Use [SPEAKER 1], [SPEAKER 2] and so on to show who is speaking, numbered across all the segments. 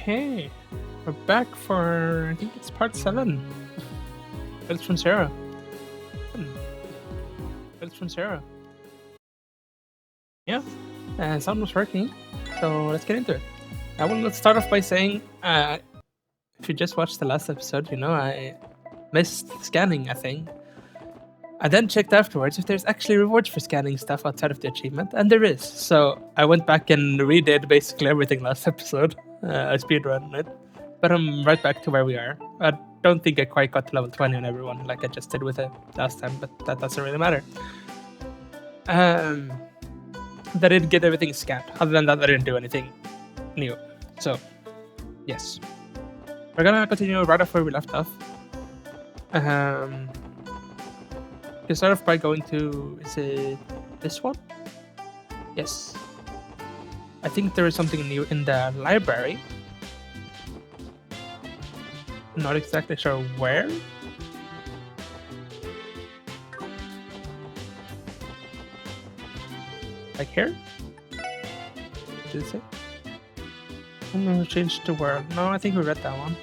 [SPEAKER 1] Okay, we're back for, I think it's part 7. It's from Sarah. It's from Sarah. Yeah, sound was working, so let's get into it. Let's start off by saying, if you just watched the last episode, you know I missed scanning a thing. I then checked afterwards if there's actually rewards for scanning stuff outside of the achievement, and there is. So I went back and redid basically everything last episode. I speedrun it, but I'm right back to where we are. I don't think I quite got to level 20 on everyone like I just did with it last time, but that doesn't really matter. That did get everything scanned. Other than that, I didn't do anything new. So, yes. We're gonna continue right off where we left off. You start off by going to, is it this one? Yes. I think there is something new in the library. Not exactly sure where. Like here? Did it say? I'm gonna change the world. No, I think we read that one.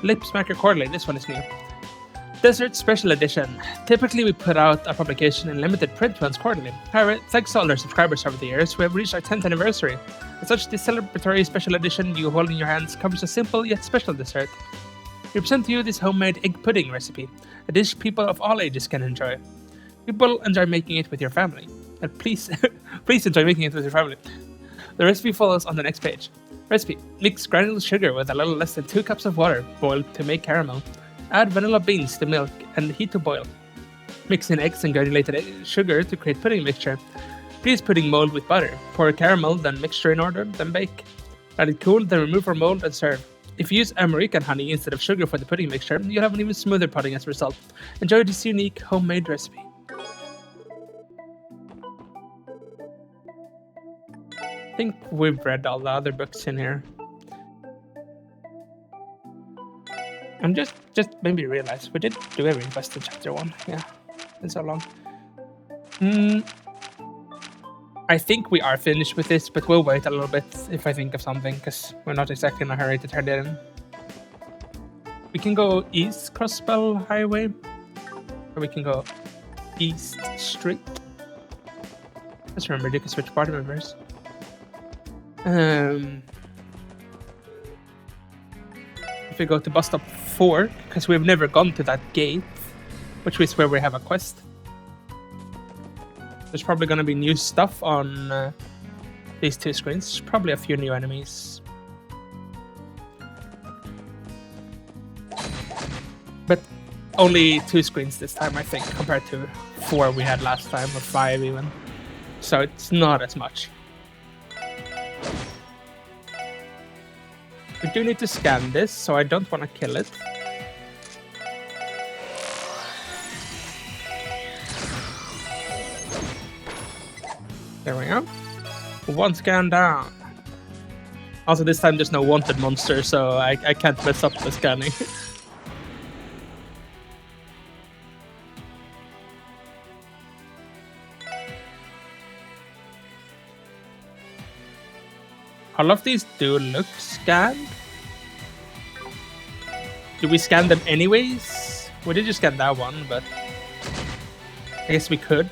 [SPEAKER 1] Lipsmacker Quarterly, this one is new. Desert Special Edition. Typically, we put out a publication in limited print once quarterly. However, thanks to all our subscribers over the years, we have reached our 10th anniversary. As such, this celebratory special edition you hold in your hands covers a simple yet special dessert. We present to you this homemade egg pudding recipe, a dish people of all ages can enjoy. People enjoy making it with your family. And please enjoy making it with your family. The recipe follows on the next page. Recipe: mix granulated sugar with a little less than 2 cups of water, boiled to make caramel. Add vanilla beans to milk and heat to boil. Mix in eggs and granulated sugar to create pudding mixture. Grease pudding mold with butter. Pour caramel, then mixture in order, then bake. Let it cool, then remove our mold and serve. If you use American honey instead of sugar for the pudding mixture, you'll have an even smoother pudding as a result. Enjoy this unique homemade recipe. I think we've read all the other books in here. I'm just maybe realized we did do every quest in chapter 1. Yeah, been so long. I think we are finished with this, but we'll wait a little bit if I think of something, because we're not exactly in a hurry to turn it in. We can go east Crossbell Highway, or we can go east Street. Just remember, you can switch party members. If we go to bus stop 4, because we've never gone to that gate, which is where we have a quest. There's probably going to be new stuff on these 2 screens. Probably a few new enemies. But only 2 screens this time, I think, compared to 4 we had last time, or 5 even. So it's not as much. We do need to scan this, so I don't want to kill it. There we go. 1 scan down. Also, this time there's no wanted monster, so I can't mess up the scanning. All of these do look scanned. Do we scan them anyways? We did just scan that one, but I guess we could.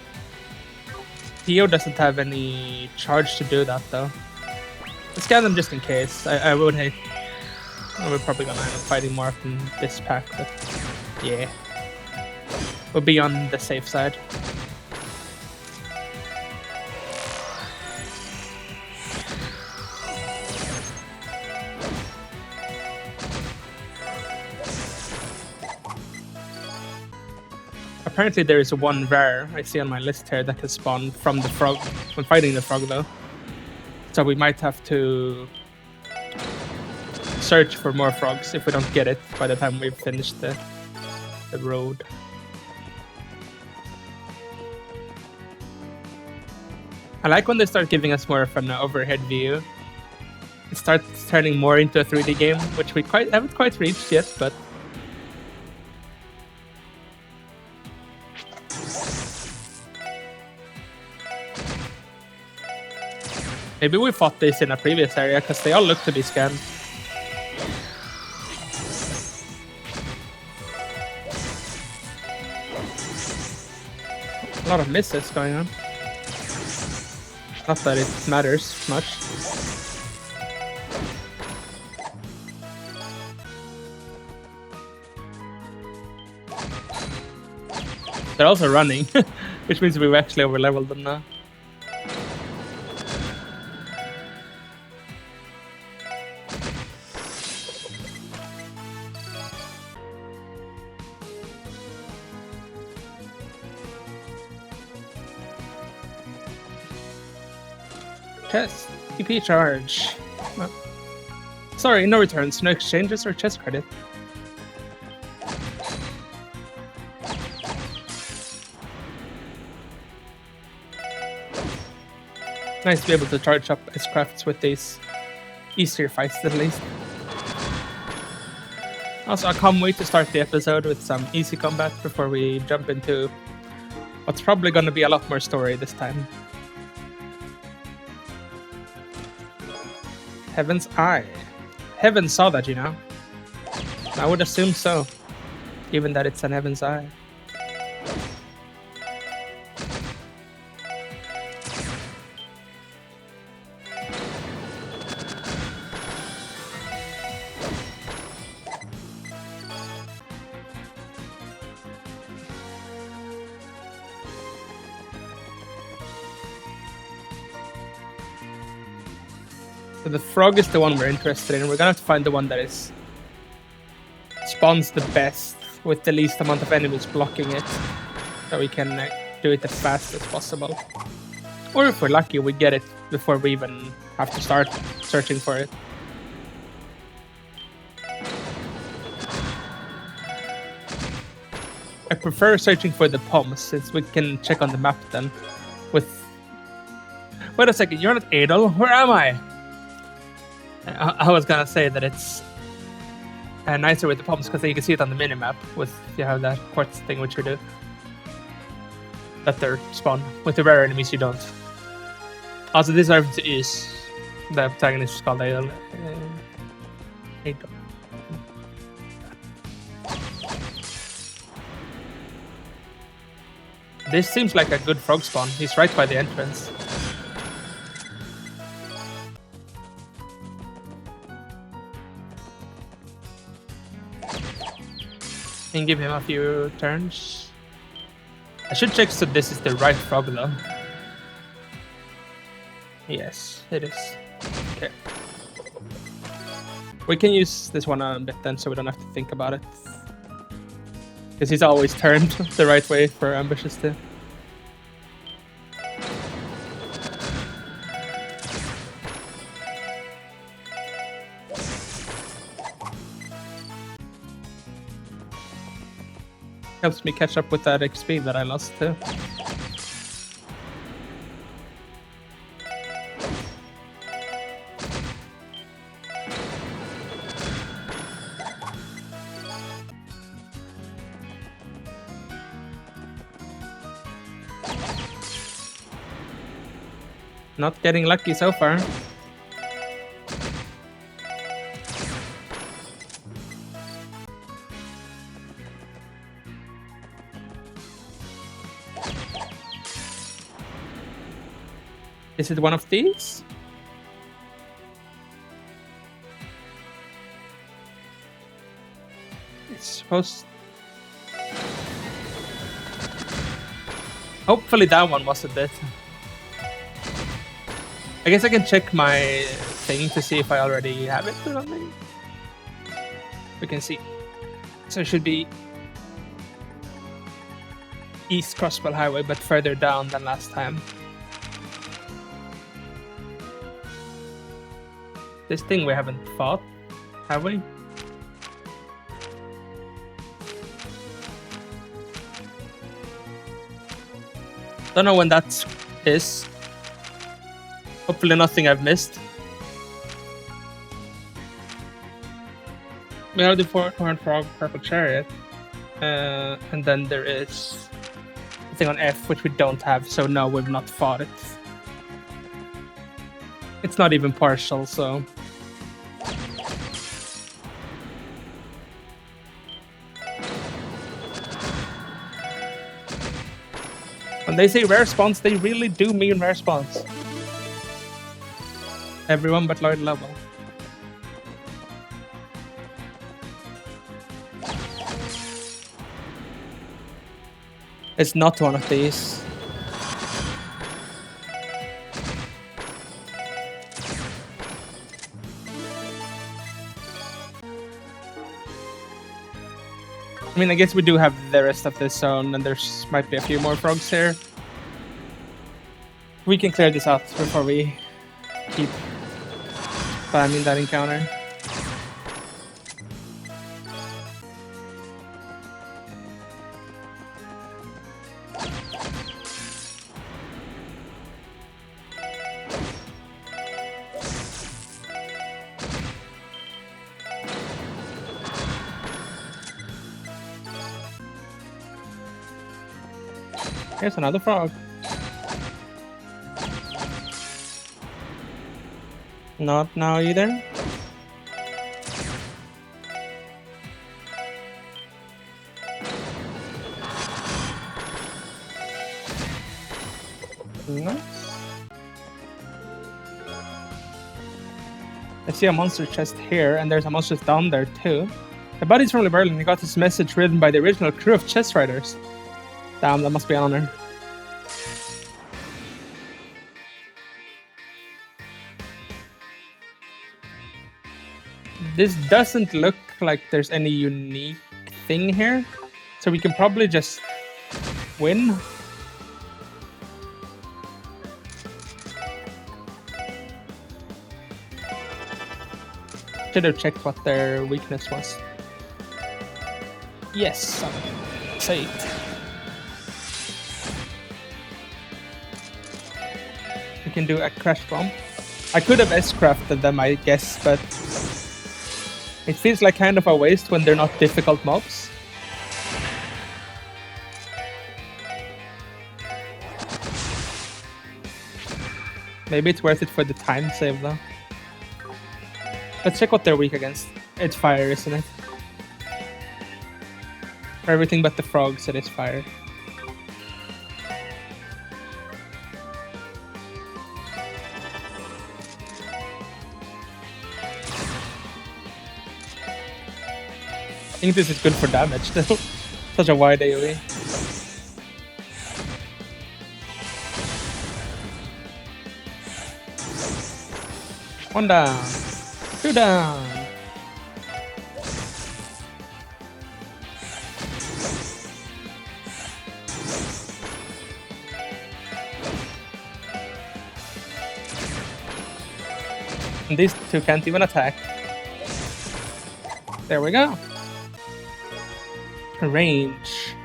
[SPEAKER 1] Theo doesn't have any charge to do that though. Let's scan them just in case. I would hate. We're probably gonna end up fighting more in this pack, but yeah. We'll be on the safe side. Apparently there is one rare I see on my list here that can spawn from the frog, when fighting the frog though. So we might have to search for more frogs if we don't get it by the time we've finished the road. I like when they start giving us more of an overhead view. It starts turning more into a 3D game, which we haven't quite reached yet, but Maybe we fought this in a previous area because they all look to be scanned. A lot of misses going on. Not that it matters much. They're also running, which means we've actually overleveled them now. Chest. TP charge. Oh. Sorry, no returns, no exchanges or chest credit. Nice to be able to charge up S-Crafts with these easier fights at least. Also, I can't wait to start the episode with some easy combat before we jump into what's probably going to be a lot more story this time. Heaven's Eye. Heaven saw that, you know. I would assume so, given that it's an Heaven's Eye. So the frog is the one we're interested in. We're gonna have to find the one that is spawns the best with the least amount of enemies blocking it, so we can do it as fast as possible. Or if we're lucky, we get it before we even have to start searching for it. I prefer searching for the POMs, since we can check on the map then. Wait a second, you're not Adel? Where am I? I was gonna say that it's nicer with the POMs because you can see it on the minimap with you have that quartz thing which you do. That they're spawn. With the rare enemies you don't. Also, this reference is the protagonist is called Adel. Adel. This seems like a good frog spawn. He's right by the entrance. Can give him a few turns. I should check so this is the right frog though. Yes, it is. Okay. We can use this one a bit then so we don't have to think about it. Because he's always turned the right way for ambushes too. Helps me catch up with that XP that I lost too. Not getting lucky so far. Is it one of these? It's supposed... Hopefully that one wasn't it. I guess I can check my thing to see if I already have it or something. We can see. So it should be East Crossbell Highway, but further down than last time. This thing we haven't fought, have we? Don't know when that is. Hopefully nothing I've missed. We have the Horned Frog Purple Chariot. And then there is a thing on F which we don't have, so no, we've not fought it. It's not even partial, so... When they say rare spawns, they really do mean rare spawns. Everyone but Lloyd level. It's not one of these. I mean, I guess we do have the rest of this zone, and there's might be a few more frogs here. We can clear this out before we keep spamming that encounter. Here's another frog. Not now either. Nice. I see a monster chest here, and there's a monster chest down there too. The buddy's from Berlin. He got his message written by the original crew of chest riders. Damn, that must be an honor. This doesn't look like there's any unique thing here, so we can probably just win. Should have checked what their weakness was. Yes, saved. We can do a crash bomb. I could have S-crafted them, I guess, but it feels like kind of a waste when they're not difficult mobs. Maybe it's worth it for the time save though. Let's check what they're weak against. It's fire, isn't it? For everything but the frogs, it is fire. I think this is good for damage still. Such a wide AoE. One down. Two down. And these two can't even attack. There we go. Range.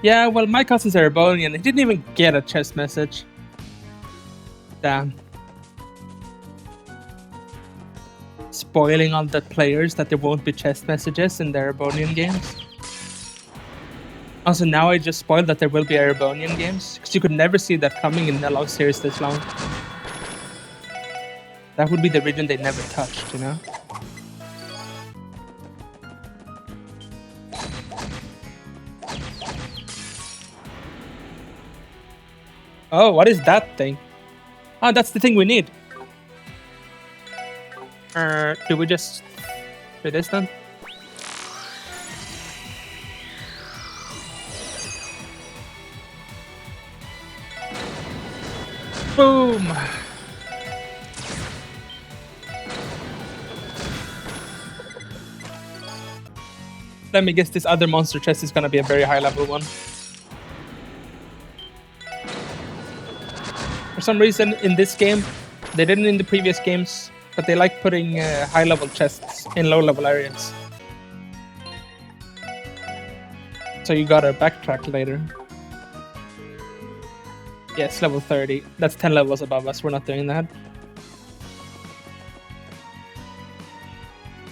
[SPEAKER 1] Yeah, well, my cousin's Erebonian. He didn't even get a chest message. Damn. Spoiling all the players that there won't be chest messages in the Erebonian games. Also, now I just spoiled that there will be Erebonian games, because you could never see that coming in a long series this long. That would be the region they never touched, you know? Oh, what is that thing? Oh, that's the thing we need. Do we just do this then? Boom! Let me guess, this other monster chest is gonna be a very high level one. For some reason, in this game, they didn't in the previous games, but they like putting high-level chests in low-level areas. So you gotta backtrack later. Yes, level 30. That's 10 levels above us. We're not doing that.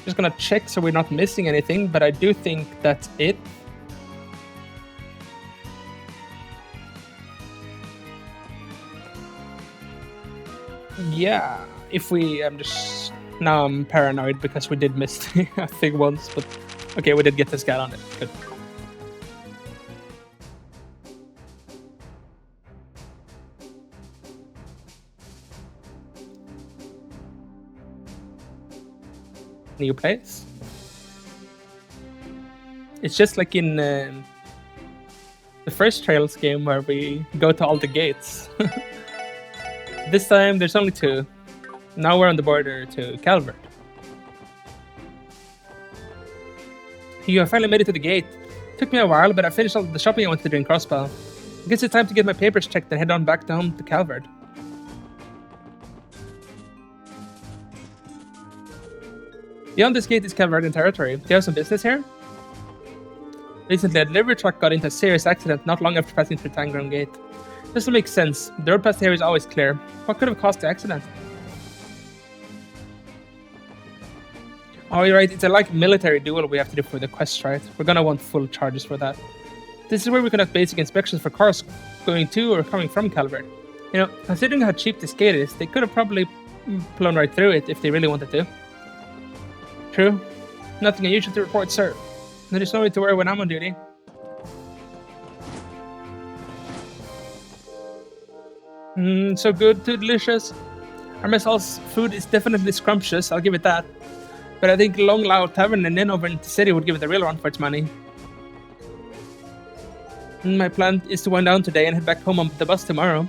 [SPEAKER 1] Just gonna check so we're not missing anything, but I do think that's it. Yeah, if we, now I'm paranoid because we did miss a thing once, but okay, we did get this guy on it. Good. New place. It's just like in the first Trails game where we go to all the gates. This time there's only 2. Now we're on the border to Calvert. You have finally made it to the gate. Took me a while, but I finished all the shopping I wanted to do in Crossbell. I guess it's time to get my papers checked and head on back home to Calvert. Beyond this gate is Calverdian territory. Do you have some business here? Recently, a delivery truck got into a serious accident not long after passing through Tangram Gate. This will make sense. The road past here is always clear. What could have caused the accident? Oh, you're right. It's a like military duel we have to do for the quest, right? We're gonna want full charges for that. This is where we conduct basic inspections for cars going to or coming from Calvert. You know, considering how cheap this gate is, they could have probably blown right through it if they really wanted to. True. Nothing unusual to report, sir. There's no need to worry when I'm on duty. So good, too delicious. Our mess hall's food is definitely scrumptious, I'll give it that. But I think Long Lao Tavern and Inn over in the city would give it a real run for its money. My plan is to wind down today and head back home on the bus tomorrow.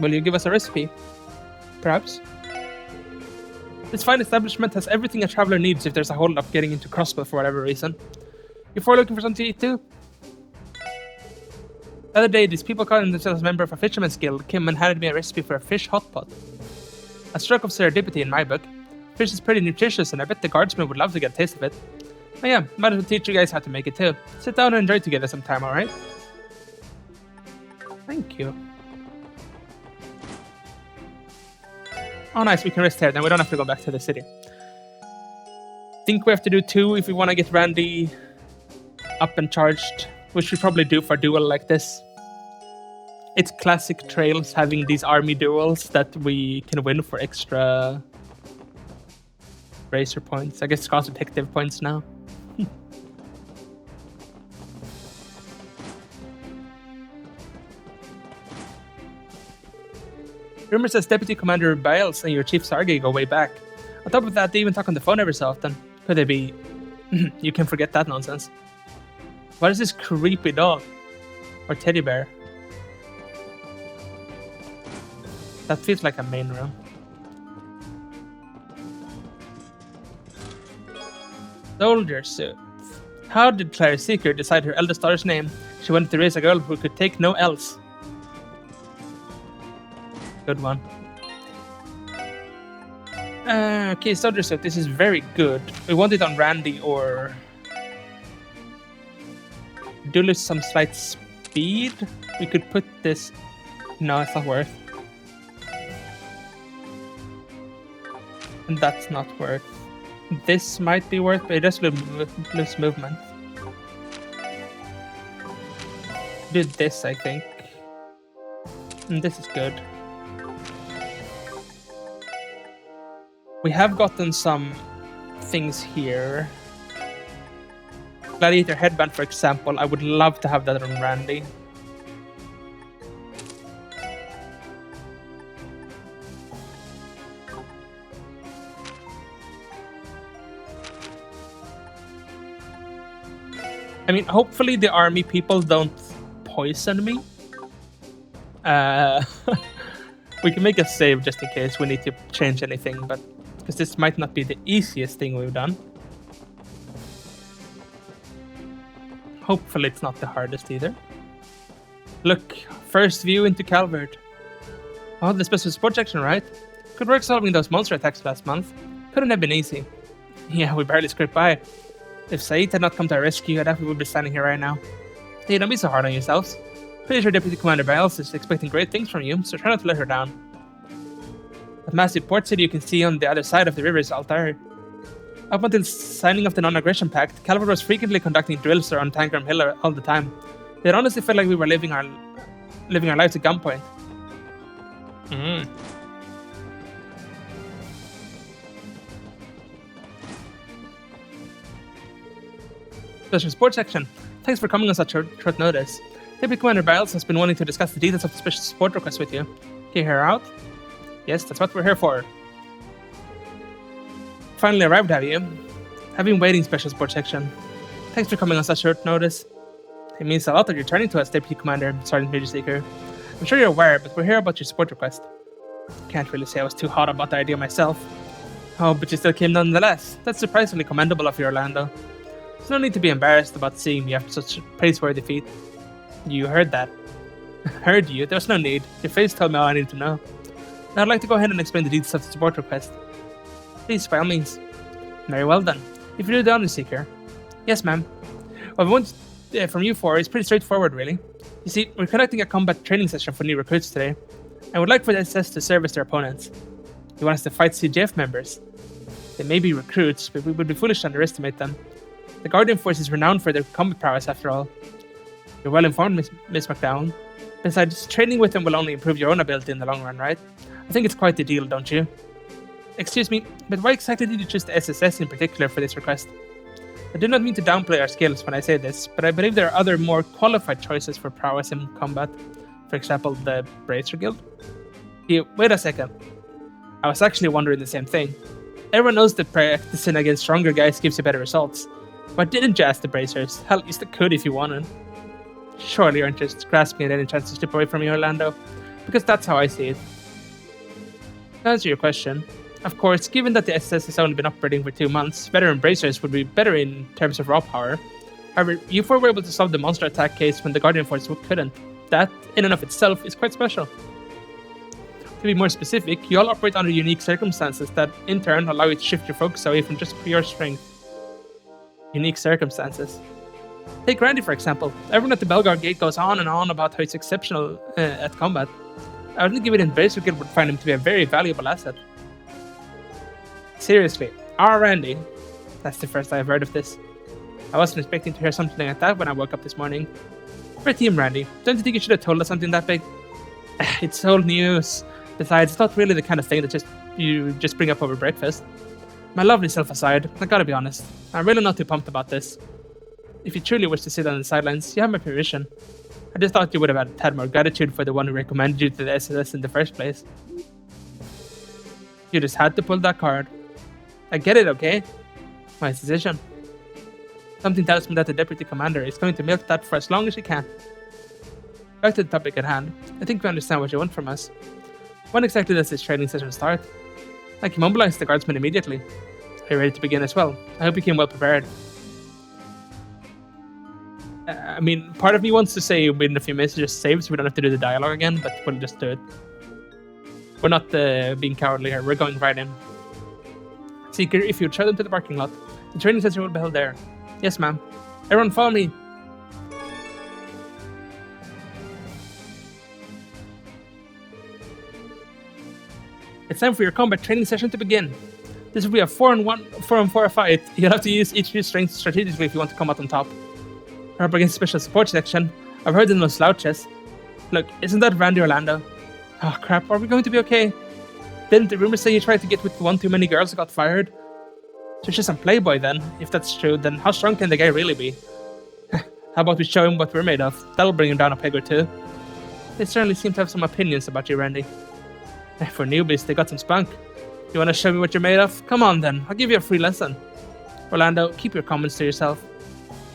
[SPEAKER 1] Will you give us a recipe? Perhaps? This fine establishment has everything a traveler needs if there's a hold up getting into Crossbell for whatever reason. Before looking for something to eat too? The other day, these people calling themselves a member of a fisherman's guild came and handed me a recipe for a fish hot pot. A stroke of serendipity in my book. Fish is pretty nutritious and I bet the guardsmen would love to get a taste of it. Oh yeah, might as well teach you guys how to make it too. Sit down and enjoy together sometime, alright? Thank you. Oh nice, we can rest here, then we don't have to go back to the city. Think we have to do 2 if we want to get Randy up and charged, which we probably do for a duel like this. It's classic Trails having these army duels that we can win for extra racer points. I guess it's called detective points now. Rumor says Deputy Commander Biles and your Chief Sargi go way back. On top of that, they even talk on the phone every so often. Could they be... You can forget that nonsense. What is this creepy dog? Or teddy bear? That feels like a main room. Soldier suit. How did Claire Seeker decide her eldest daughter's name? She wanted to raise a girl who could take no else. Good one. Okay, Soldier suit. This is very good. We want it on Randy or... Do lose some slight speed. We could put this... No, it's not worth. And that's not worth. This might be worth, but it does lose movement. Do this, I think. And this is good. We have gotten some things here. Gladiator headband, for example. I would love to have that on Randy. I mean, hopefully the army people don't poison me. We can make a save just in case we need to change anything, but because this might not be the easiest thing we've done. Hopefully it's not the hardest either. Look, first view into Calvert. Oh, the special sports section, right? Good work solving those monster attacks last month. Couldn't have been easy. Yeah, we barely scraped by. If Said had not come to our rescue, I definitely would be standing here right now. Hey, don't be so hard on yourselves. Pretty sure Deputy Commander Biles is expecting great things from you, so try not to let her down. That massive port city you can see on the other side of the river is Altair. Up until signing of the Non-Aggression Pact, Calvert was frequently conducting drills around Tangram Hill all the time. It honestly felt like we were living our lives at gunpoint. Mm. Special support section. Thanks for coming on such short notice. Deputy Commander Biles has been wanting to discuss the details of the special support request with you. Can you hear her out? Yes, that's what we're here for. Finally arrived, have you? I've been waiting, special support section. Thanks for coming on such short notice. It means a lot that you're turning to us, Deputy Commander, Sergeant Major Seeker. I'm sure you're aware, but we're here about your support request. Can't really say I was too hot about the idea myself. Oh, but you still came nonetheless. That's surprisingly commendable of you, Orlando. There's no need to be embarrassed about seeing me after such a praiseworthy feat. You heard that. Heard you? There's no need. Your face told me all I needed to know. Now I'd like to go ahead and explain the details of the support request. Please, by all means. Very well then. If you do the honor, Seeker. Yes, ma'am. What we want from you for is pretty straightforward, really. You see, we're conducting a combat training session for new recruits today, and would like for the SS to service their opponents. You want us to fight CGF members. They may be recruits, but we would be foolish to underestimate them. The Guardian Force is renowned for their combat prowess, after all. You're well informed, Miss McDowell. Besides, training with them will only improve your own ability in the long run, right? I think it's quite the deal, don't you? Excuse me, but why exactly did you choose the SSS in particular for this request? I do not mean to downplay our skills when I say this, but I believe there are other more qualified choices for prowess in combat. For example, the Bracer Guild. Wait a second. I was actually wondering the same thing. Everyone knows that practicing against stronger guys gives you better results. Why didn't you ask the Bracers? Hell, you still could if you wanted. Surely you aren't just grasping at any chance to slip away from me, Orlando. Because that's how I see it. To answer your question, of course, given that the SS has only been operating for 2 months, veteran Bracers would be better in terms of raw power. However, you four were able to solve the monster attack case when the Guardian Force couldn't. That, in and of itself, is quite special. To be more specific, you all operate under unique circumstances that, in turn, allow you to shift your focus away from just pure strength. Unique circumstances. Take Randy, for example. Everyone at the Belgard Gate goes on and on about how he's exceptional at combat. I would think even Bracer Guild would find him to be a very valuable asset. Seriously, our Randy? That's the first I've heard of this. I wasn't expecting to hear something like that when I woke up this morning. We're Team Randy. Don't you think you should have told us something that big? It's old news. Besides, it's not really the kind of thing that you just bring up over breakfast. My lovely self aside, I gotta be honest, I'm really not too pumped about this. If you truly wish to sit on the sidelines, you have my permission. I just thought you would have had more gratitude for the one who recommended you to the SS in the first place. You just had to pull that card. I get it, okay? My decision. Something tells me that the Deputy Commander is going to milk that for as long as he can. Back to the topic at hand, I think we understand what you want from us. When exactly does this training session start? I can mobilize the guardsmen immediately. Are you ready to begin as well? I hope you came well prepared. I mean, part of me wants to say within a few minutes just save so we don't have to do the dialogue again, but we'll just do it. We're not being cowardly here, we're going right in. Seeker, if you would show them to the parking lot, the training session will be held there. Yes, ma'am. Everyone follow me. It's time for your combat training session to begin. This will be a 4-on-4 fight. You'll have to use each of your strengths strategically if you want to come out on top. We're up against special support section. I've heard in those slouches. Look, isn't that Randy Orlando? Oh crap, are we going to be okay? Didn't the rumors say you tried to get with one too many girls and got fired? So it's just some playboy then. If that's true, then how strong can the guy really be? How about we show him what we're made of? That'll bring him down a peg or two. They certainly seem to have some opinions about you, Randy. For newbies, they got some spunk. You want to show me what you're made of? Come on then, I'll give you a free lesson. Orlando, keep your comments to yourself.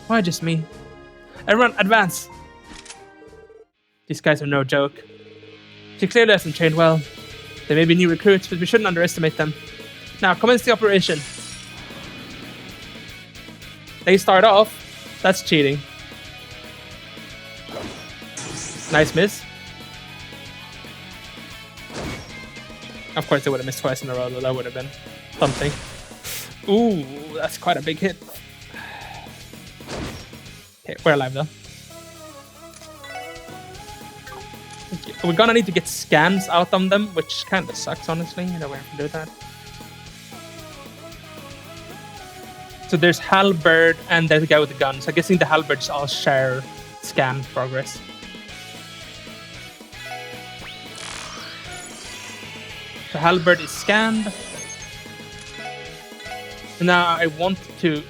[SPEAKER 1] Why just me? Everyone, advance! These guys are no joke. You clearly have them trained well. They may be new recruits, but we shouldn't underestimate them. Now, commence the operation. They start off. That's cheating. Nice miss. Of course, they would have missed twice in a row, though that would have been something. Ooh, that's quite a big hit. Okay, we're alive though. We're gonna need to get scans out on them, which kind of sucks, honestly. You know, we have to do that. So there's Halberd and there's the guy with the gun. So I'm guessing the Halberds all share scan progress. The halberd is scanned. And now I want to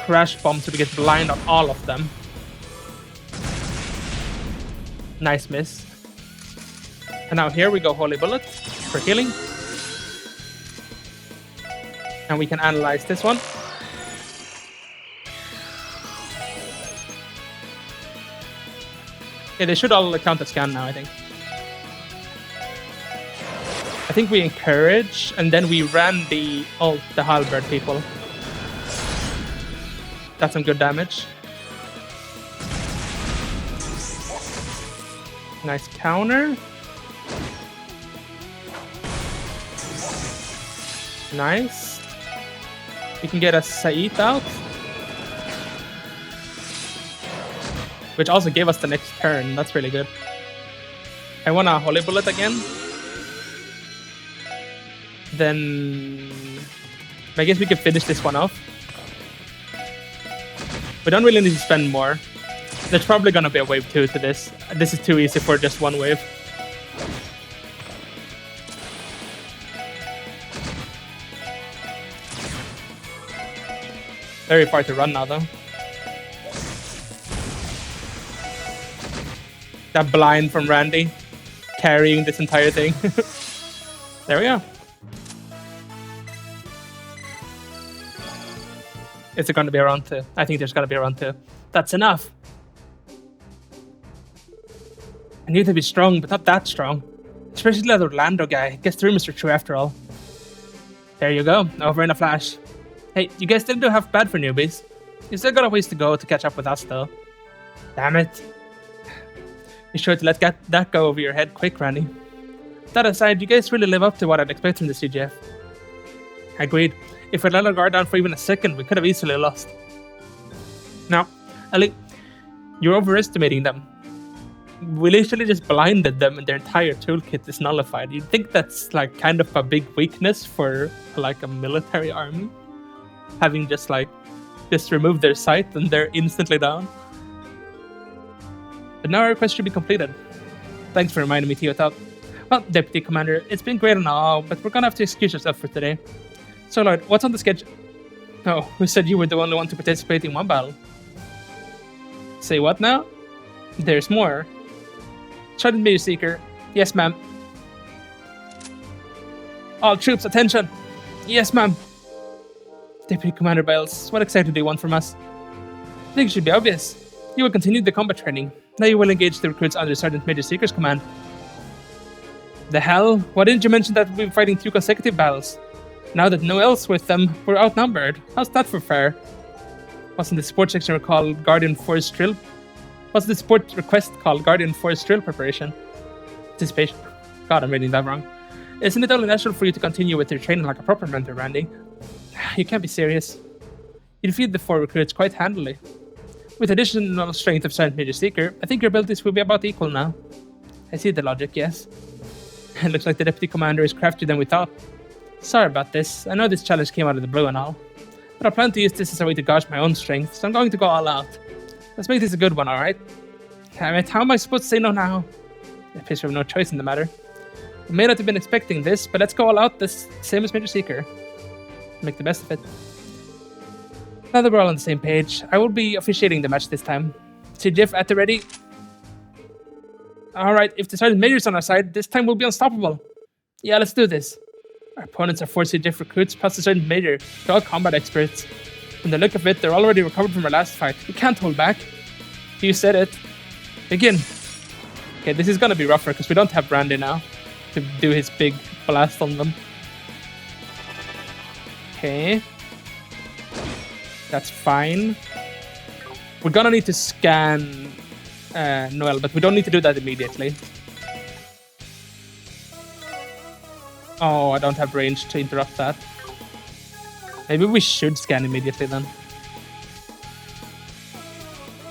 [SPEAKER 1] crash bomb so we get blind on all of them. Nice miss. And now here we go Holy Bullet for healing. And we can analyze this one. Yeah, they should all count as scan now, I think. I think we encourage, and then we ran the halberd people. That's some good damage. Nice counter. Nice. We can get a Saith out. Which also gave us the next turn. That's really good. I want a Holy Bullet again. Then I guess we can finish this one off. We don't really need to spend more. There's probably gonna be a wave 2 to this. This is too easy for just one wave. Very far to run now though. That blind from Randy carrying this entire thing. There we go. Is it going to be around 2? I think there's going to be around 2. That's enough. I need to be strong, but not that strong. Especially that Orlando guy. Gets through Mr. True after all. There you go. Over in a flash. Hey, you guys didn't do half bad for newbies. You still got a ways to go to catch up with us though. Damn it. Be sure to let that go over your head quick, Randy. That aside, you guys really live up to what I'd expect from the CGF. Agreed. If we let our guard down for even a second, we could have easily lost. Now, Ellie, you're overestimating them. We literally just blinded them and their entire toolkit is nullified. You'd think that's like kind of a big weakness for like a military army? Having just removed their sight and they're instantly down. But now our quest should be completed. Thanks for reminding me, Teotop. Well, Deputy Commander, it's been great and all, but we're gonna have to excuse yourself for today. So, Lord, what's on the schedule? Oh, who said you were the only one to participate in one battle? Say what now? There's more. Sergeant Major Seeker. Yes, ma'am. All troops, attention! Yes, ma'am. Deputy Commander Biles, what exactly do you want from us? I think it should be obvious. You will continue the combat training. Now you will engage the recruits under Sergeant Major Seeker's command. The hell? Why didn't you mention that we've been fighting 2 consecutive battles? Now that no else with them, we're outnumbered. How's that for fair? Wasn't the support section called Guardian Force Drill? Wasn't the support request called Guardian Force Drill Preparation? Anticipation. God, I'm reading that wrong. Isn't it only natural for you to continue with your training like a proper mentor, Randy? You can't be serious. You defeated the 4 recruits quite handily. With additional strength of Sergeant Major Seeker, I think your abilities will be about equal now. I see the logic, yes. It looks like the Deputy Commander is craftier than we thought. Sorry about this. I know this challenge came out of the blue and all. But I plan to use this as a way to gauge my own strength, so I'm going to go all out. Let's make this a good one, alright? Damn it, how am I supposed to say no now? I appears we have no choice in the matter. We may not have been expecting this, but let's go all out this same as Major Seeker. Make the best of it. Now that we're all on the same page, I will be officiating the match this time. CGF at the ready. Alright, if the Sergeant Major's on our side, this time we'll be unstoppable. Yeah, let's do this. Our opponents are 4 CGF recruits plus the Sergeant Major. They're all combat experts. From the look of it, they're already recovered from our last fight. We can't hold back. You said it. Begin. Okay, this is gonna be rougher because we don't have Randy now to do his big blast on them. Okay. That's fine. We're gonna need to scan Noel, but we don't need to do that immediately. Oh, I don't have range to interrupt that. Maybe we should scan immediately then.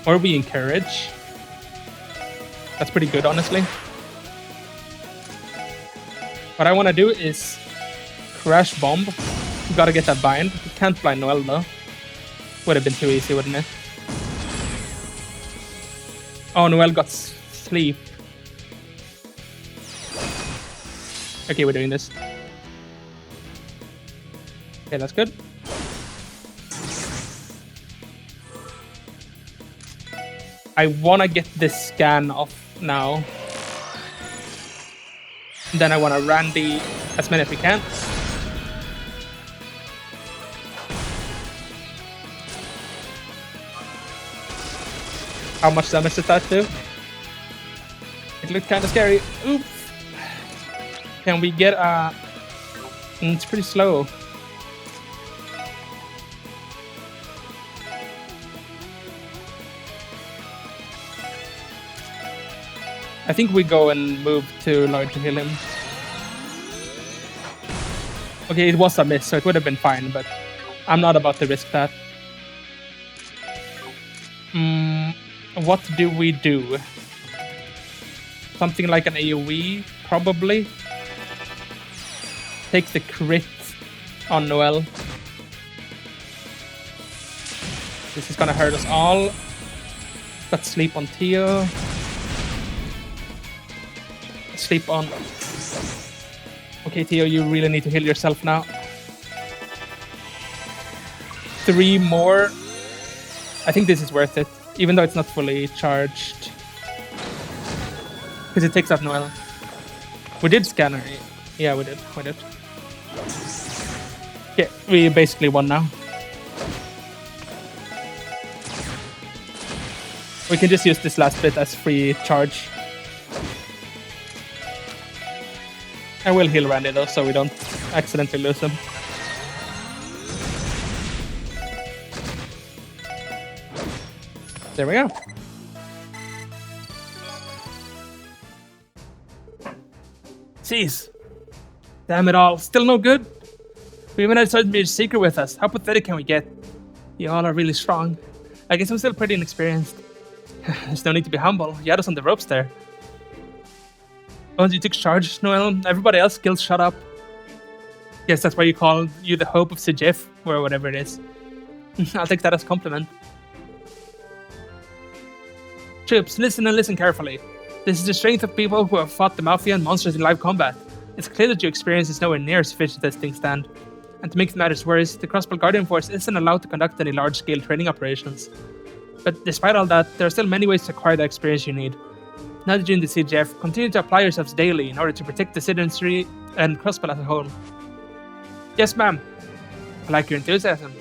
[SPEAKER 1] Or we encourage. That's pretty good, honestly. What I want to do is crash bomb. We gotta get that bind. We can't blind Noel though. Would have been too easy, wouldn't it? Oh, Noel got sleep. Okay, we're doing this. Okay, that's good. I want to get this scan off now. Then I want to Randy as many as we can. How much damage does that do? It looked kind of scary. Oops. Can we get a... It's pretty slow. I think we go and move to Lloyd to heal him. Okay, it was a miss, so it would have been fine, but I'm not about to risk that. What do we do? Something like an AoE, probably. Take the crit on Noelle. This is gonna hurt us all. Let's sleep on Theo. Sleep on... Okay, Theo, you really need to heal yourself now. 3 more. I think this is worth it, even though it's not fully charged. Because it takes out Noelle. We did scanner. Yeah, we did. We did. Yeah, we basically won now. We can just use this last bit as free charge. I will heal Randy though, so we don't accidentally lose him. There we go. Jeez. Damn it all. Still no good? We even had such a secret with us. How pathetic can we get? You all are really strong. I guess I'm still pretty inexperienced. There's no need to be humble. You had us on the ropes there. Once you took charge, Noelle, everybody else skills shut up. Guess that's why you call you the hope of CGF, or whatever it is. I'll take that as a compliment. Troops, listen and listen carefully. This is the strength of people who have fought the Mafia and monsters in live combat. It's clear that your experience is nowhere near sufficient as things stand. And to make matters worse, the Crossbow Guardian Force isn't allowed to conduct any large-scale training operations. But despite all that, there are still many ways to acquire the experience you need. Now that you're in the CGF, continue to apply yourselves daily in order to protect the citizenry and Crossbow as a whole. Yes, ma'am. I like your enthusiasm.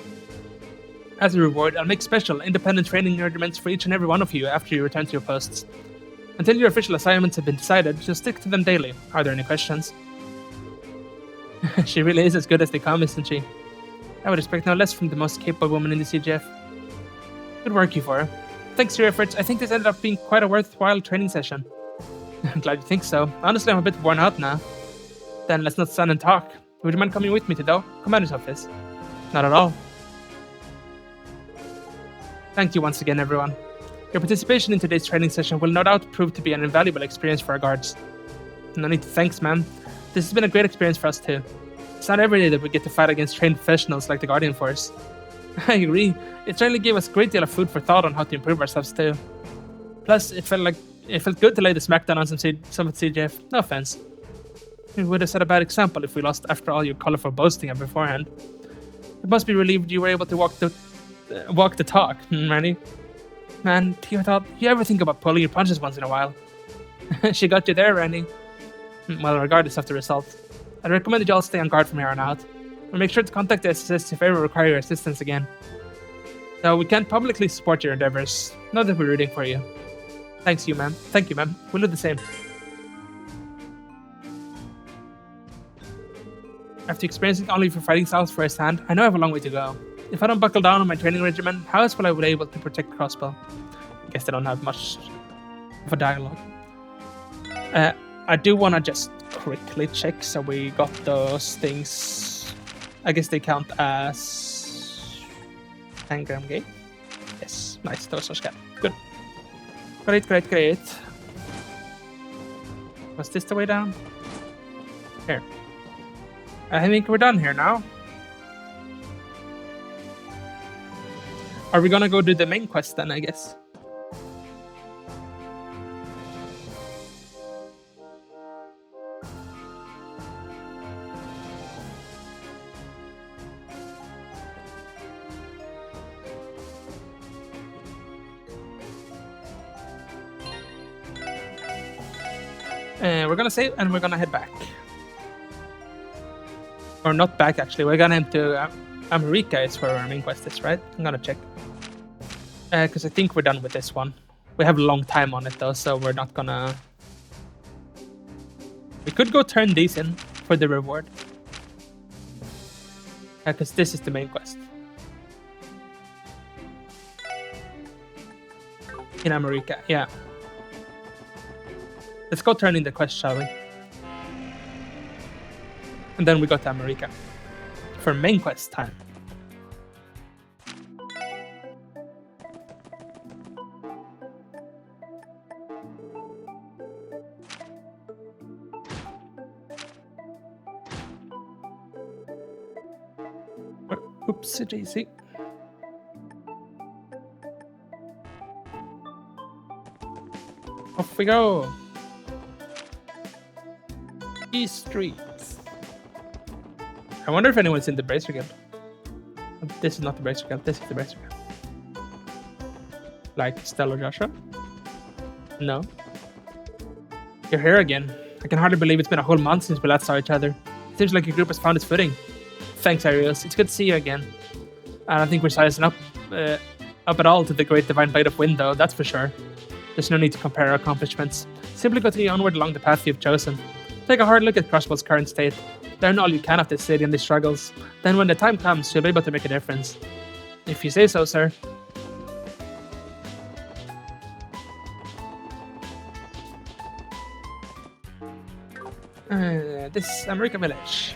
[SPEAKER 1] As a reward, I'll make special, independent training regiments for each and every one of you after you return to your posts. Until your official assignments have been decided, just stick to them daily. Are there any questions? She really is as good as they come, isn't she? I would expect no less from the most capable woman in the CGF. Good work, you four. Thanks to your efforts, I think this ended up being quite a worthwhile training session. I'm glad you think so. Honestly, I'm a bit worn out now. Then let's not stand and talk. Would you mind coming with me to the Commander's office? Not at all. Thank you once again, everyone. Your participation in today's training session will no doubt prove to be an invaluable experience for our guards. No need to thanks, ma'am. This has been a great experience for us too. It's not every day that we get to fight against trained professionals like the Guardian Force. I agree. It certainly gave us a great deal of food for thought on how to improve ourselves too. Plus, it felt good to lay the smackdown on some at CGF. No offense. We would have set a bad example if we lost after all your colorful boasting of beforehand. It must be relieved you were able to walk the talk, Randy. Man, Theo thought, you ever think about pulling your punches once in a while? She got you there, Randy. Well, regardless of the result, I'd recommend that you all stay on guard from here on out. And make sure to contact the SSS if ever require your assistance again. Though we can't publicly support your endeavors, know that we're rooting for you. Thank you, ma'am. We'll do the same. After experiencing only for fighting styles firsthand, I know I have a long way to go. If I don't buckle down on my training regimen, how else will I be able to protect Crossbow? I guess they don't have much of a dialogue. I do want to just quickly check so we got those things. I guess they count as Engram Gate. Yes, nice. Those are scanned. Good. Great. Was this the way down? Here. I think we're done here now. Are we gonna go do the main quest then, I guess? We're gonna save and we're gonna head back. Or not back, actually. We're gonna head to America is where our main quest is, right? I'm gonna check. Because I think we're done with this one. We have a long time on it though, so we're not gonna... We could go turn these in for the reward. Because this is the main quest. In America, yeah. Let's go turn in the quest, shall we? And then we go to America. For main quest time. Oopsie daisy. Off we go. East Streets. I wonder if anyone's in the Bracer Guild. This is not the Bracer Guild, this is the Bracer Guild. Like Stella or Joshua? No. You're here again. I can hardly believe it's been a whole month since we last saw each other. It seems like your group has found its footing. Thanks, Arios. It's good to see you again. I don't think we're sizing up at all to the great divine blade of wind, though, that's for sure. There's no need to compare our accomplishments. Simply continue onward along the path you've chosen. Take a hard look at Crossbow's current state. Learn all you can of this city and these struggles. Then when the time comes, you'll be able to make a difference. If you say so, sir. This America Village.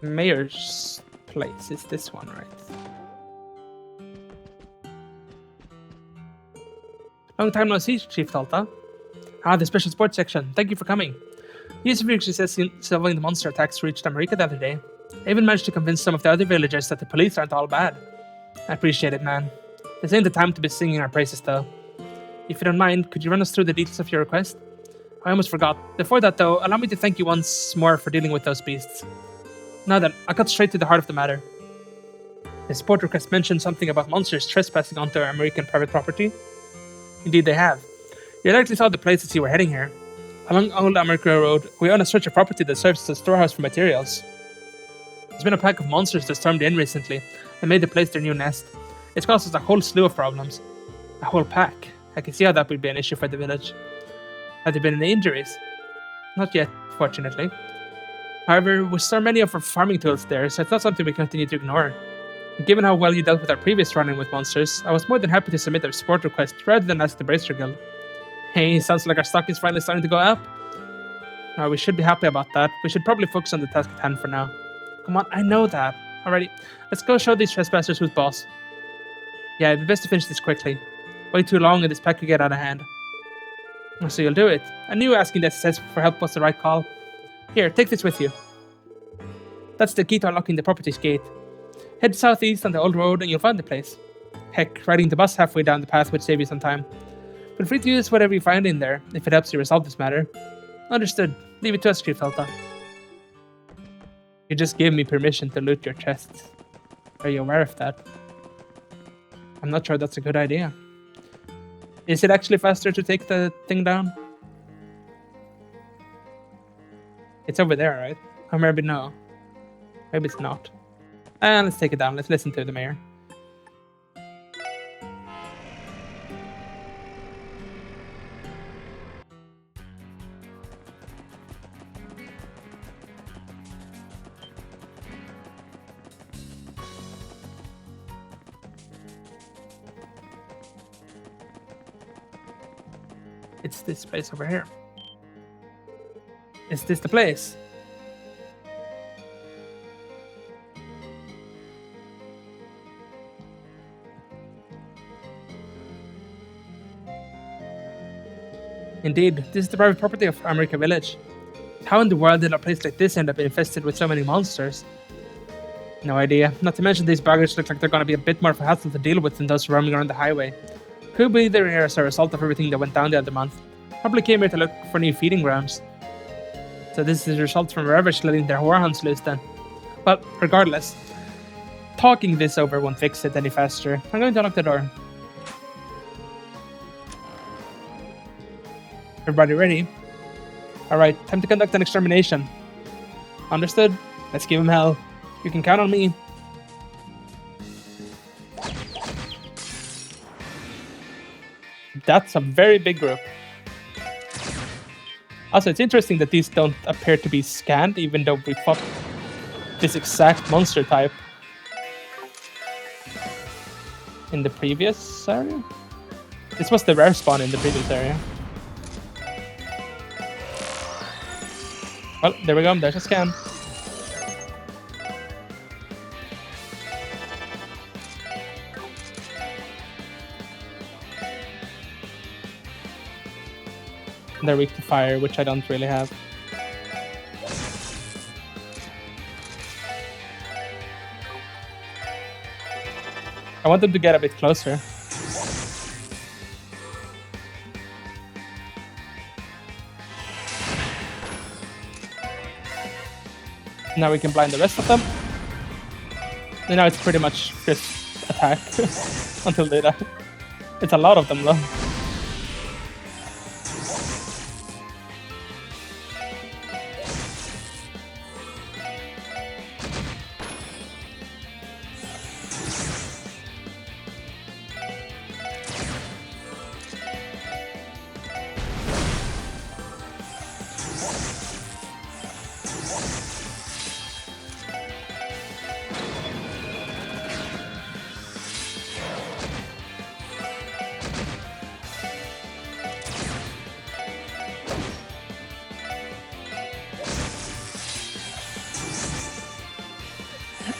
[SPEAKER 1] Mayor's place is this one, right? Long time no see, Chief Talta. The special sports section. Thank you for coming. News of your success in solving the monster attacks reached America the other day. I even managed to convince some of the other villagers that the police aren't all bad. I appreciate it, man. This ain't the time to be singing our praises, though. If you don't mind, could you run us through the details of your request? I almost forgot. Before that, though, allow me to thank you once more for dealing with those beasts. Now then, I'll cut straight to the heart of the matter. The support request mentioned something about monsters trespassing onto our American private property. Indeed, they have. You likely saw the place as you were heading here. Along Old America Road, we own a stretch of property that serves as a storehouse for materials. There's been a pack of monsters that stormed in recently and made the place their new nest. It's caused us a whole slew of problems. A whole pack. I can see how that would be an issue for the village. Have there been any injuries? Not yet, fortunately. However, we store many of our farming tools there, so it's not something we continue to ignore. Given how well you dealt with our previous run-in with monsters, I was more than happy to submit a support request rather than ask the Bracer Guild. Hey, sounds like our stock is finally starting to go up. We should be happy about that. We should probably focus on the task at hand for now. Come on, I know that. Alrighty, let's go show these trespassers who's boss. Yeah, it'd be best to finish this quickly. Way too long and this pack could get out of hand. So you'll do it. I knew asking the SSS for help was the right call. Here, take this with you. That's the key to unlocking the property's gate. Head southeast on the old road and you'll find the place. Heck, riding the bus halfway down the path would save you some time. Feel free to use whatever you find in there, if it helps you resolve this matter. Understood. Leave it to us, Chief Talta. You just gave me permission to loot your chests. Are you aware of that? I'm not sure that's a good idea. Is it actually faster to take the thing down? It's over there, right? Or maybe no. Maybe it's not. Let's take it down. Let's listen to the mayor. It's this place over here. Is this the place? Indeed, this is the private property of America Village. How in the world did a place like this end up infested with so many monsters? No idea. Not to mention these buggers look like they're going to be a bit more of a hassle to deal with than those roaming around the highway. Could be they're here as a result of everything that went down the other month. Probably came here to look for new feeding grounds. So this is a result from Ravage letting their warhounds loose then. Well, regardless, talking this over won't fix it any faster. I'm going to unlock the door. Everybody ready? Alright, time to conduct an extermination. Understood? Let's give him hell. You can count on me. That's a very big group. Also, it's interesting that these don't appear to be scanned, even though we fought this exact monster type in the previous area. This was the rare spawn in the previous area. Well, there we go. There's a scan. They're weak to fire, which I don't really have. I want them to get a bit closer. Now we can blind the rest of them. And now it's pretty much just attack until they die. It's a lot of them though.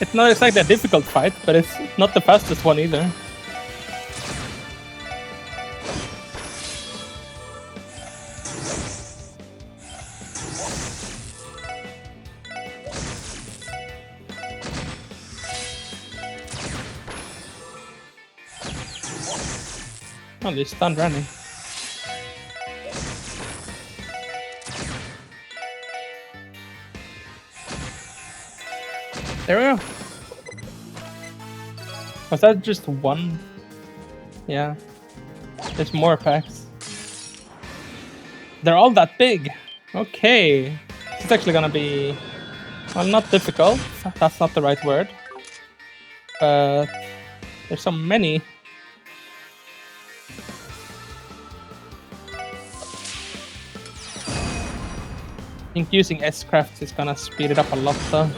[SPEAKER 1] It's not exactly a difficult fight, but it's not the fastest one either. Oh, they stunned running. There we go. Was that just one? Yeah. There's more packs. They're all that big. Okay. It's actually gonna be... well, not difficult. That's not the right word. But... there's so many. I think using S-Craft is gonna speed it up a lot though.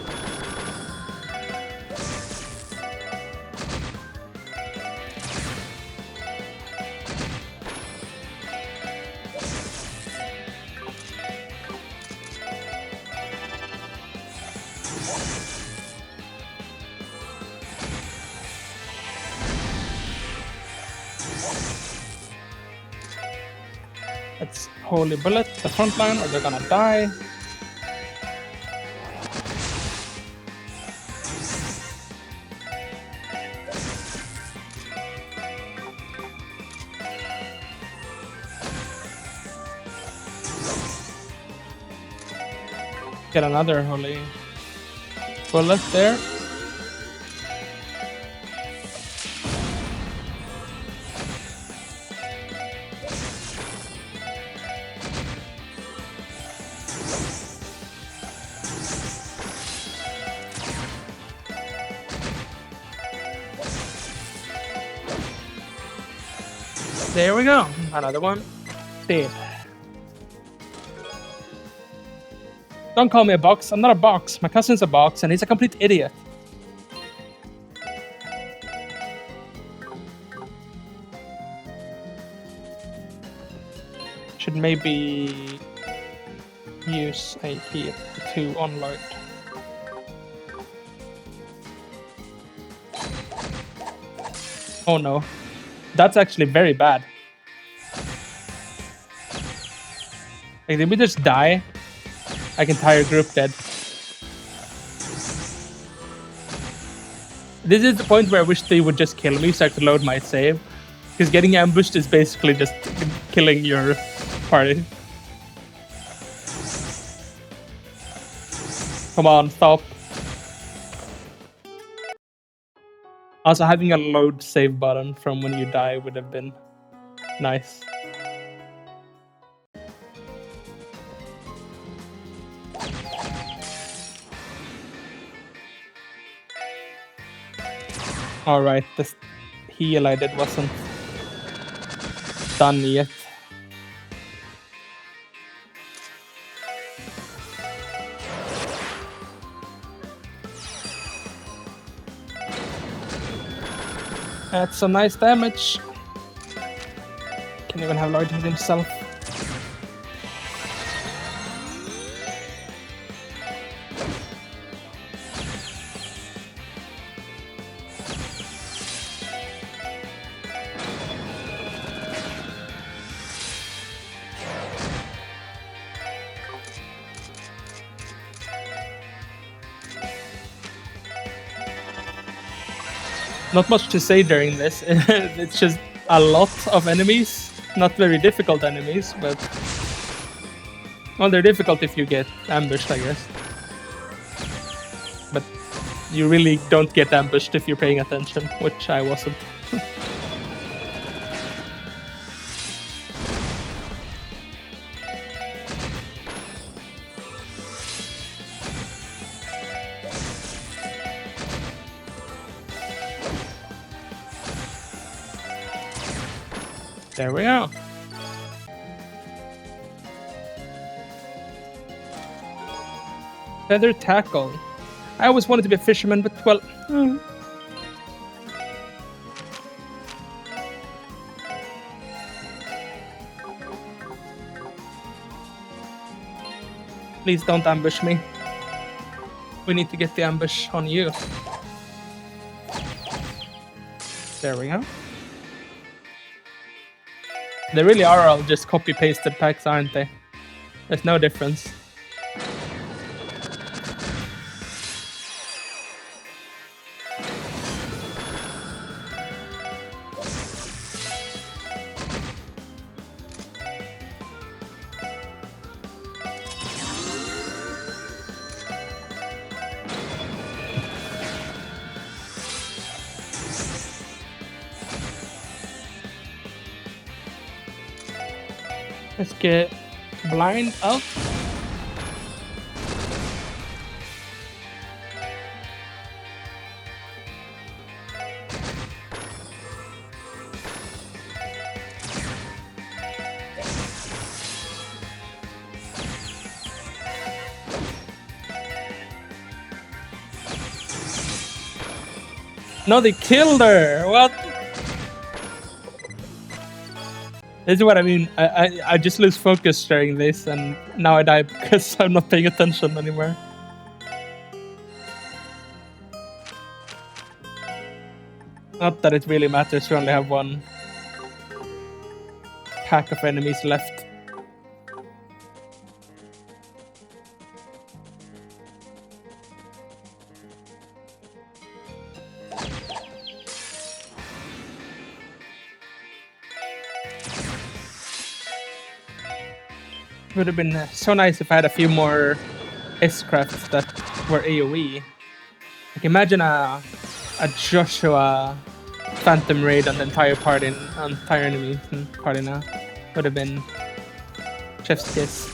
[SPEAKER 1] Let's Holy Bullet the front line or they're gonna die. Get another Holy Bullet there. There we go. Another one. Dead. Don't call me a box. I'm not a box. My cousin's a box, and he's a complete idiot. Should maybe use a heal to unload. Oh no. That's actually very bad. Like, did we just die? Like, entire group dead. This is the point where I wish they would just kill me so I could load my save. Because getting ambushed is basically just killing your party. Come on, stop. Also, having a load save button from when you die would have been nice. Alright, this heal I did wasn't done yet. That's some nice damage. Can even have Lloyd hit himself. Not much to say during this. It's just a lot of enemies. Not very difficult enemies, but... Well, they're difficult if you get ambushed, I guess. But you really don't get ambushed if you're paying attention, which I wasn't. There we go. Feather tackle. I always wanted to be a fisherman, but well... Please don't ambush me. We need to get the ambush on you. There we go. They really are all just copy-pasted packs, aren't they? There's no difference. Let's get blind up. No, they killed her! What? This is what I mean. I just lose focus during this, and now I die because I'm not paying attention anymore. Not that it really matters, we only have one pack of enemies left. Would have been so nice if I had a few more S-crafts that were AoE. Like imagine a Joshua Phantom Raid on the entire party, entire enemies party now. Would have been chef's kiss.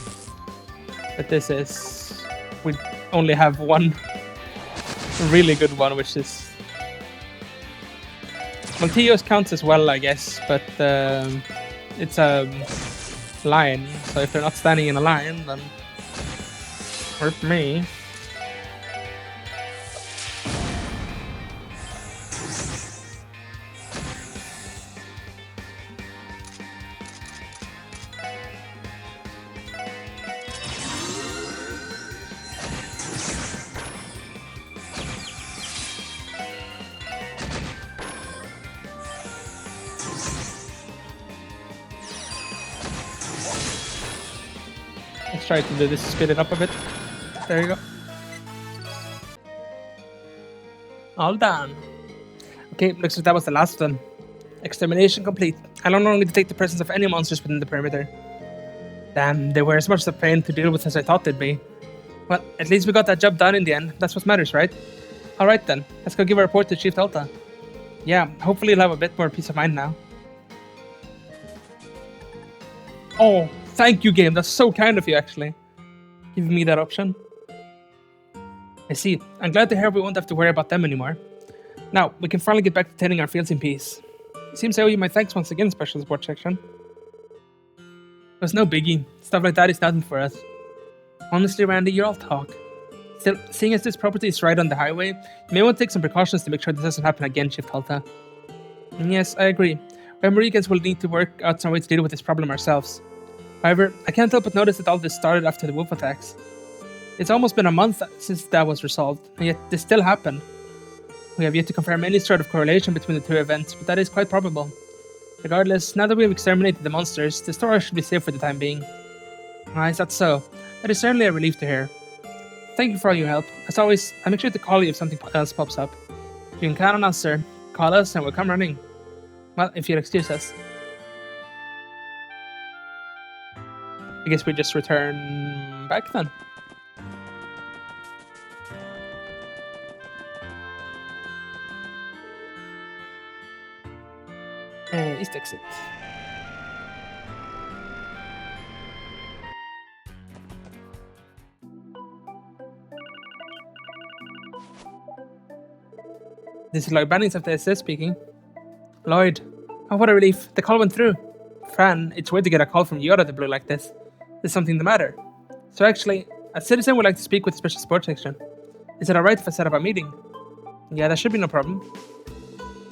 [SPEAKER 1] But this is... we only have one really good one, which is... Maltios counts as well, I guess, but it's a line, so if they're not standing in a line, then hurt me. Let's try to do this, speed it up a bit. There you go. All done. Okay, looks like that was the last one. Extermination complete. I no longer detect the presence of any monsters within the perimeter. Damn, they were as much a pain to deal with as I thought they'd be. Well, at least we got that job done in the end. That's what matters, right? Alright then, let's go give a report to Chief Delta. Yeah, hopefully you'll have a bit more peace of mind now. Oh, thank you, game. That's so kind of you, actually. Giving me that option. I see. I'm glad to hear we won't have to worry about them anymore. Now, we can finally get back to tending our fields in peace. Seems I owe you my thanks once again, Special Support Section. It was no biggie. Stuff like that is nothing for us. Honestly, Randy, you're all talk. Still, seeing as this property is right on the highway, you may want to take some precautions to make sure this doesn't happen again, Chief Talta. Yes, I agree. We Americans will need to work out some way to deal with this problem ourselves. However, I can't help but notice that all this started after the wolf attacks. It's almost been a month since that was resolved, and yet this still happened. We have yet to confirm any sort of correlation between the two events, but that is quite probable. Regardless, now that we have exterminated the monsters, the store should be safe for the time being. Is that so? That is certainly a relief to hear. Thank you for all your help. As always, I'll make sure to call you if something else pops up. You can count on us, sir. Call us and we'll come running. Well, if you'll excuse us. I guess we just return back then. East exit. This is Lloyd Bannings of the SS speaking. Lloyd. Oh, what a relief. The call went through. Fran, it's weird to get a call from you out of the blue like this. There's something the matter. So actually, a citizen would like to speak with the Special Support Section. Is it alright if I set up a meeting? Yeah, that should be no problem.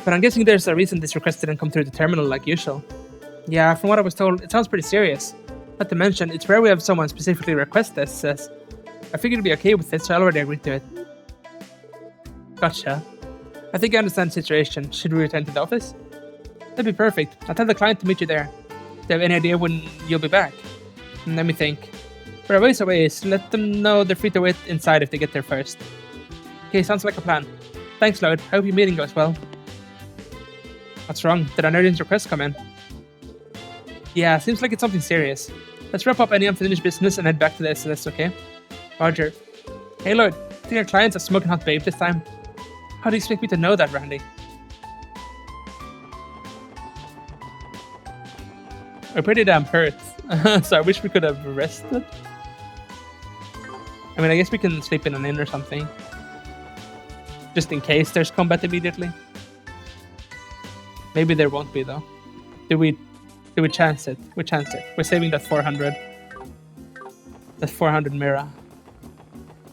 [SPEAKER 1] But I'm guessing there's a reason this request didn't come through the terminal like usual. Yeah, from what I was told, it sounds pretty serious. Not to mention, it's rare we have someone specifically request this. I figured you'd be okay with it, so I already agreed to it. Gotcha. I think I understand the situation. Should we return to the office? That'd be perfect. I'll tell the client to meet you there. Do you have any idea when you'll be back? Let me think. We're a ways away, so let them know they're free to wait inside if they get there first. Okay, sounds like a plan. Thanks, Lloyd. I hope your meeting goes well. What's wrong? Did an urgent request come in? Yeah, seems like it's something serious. Let's wrap up any unfinished business and head back to the SS, okay? Roger. Hey Lloyd, I think our client's a smoking hot babe this time. How do you expect me to know that, Randy? We're pretty damn hurt, so I wish we could have rested. I mean, I guess we can sleep in an inn or something. Just in case there's combat immediately. Maybe there won't be though. Do we chance it? We chance it. We're saving that 400. That 400 Mira.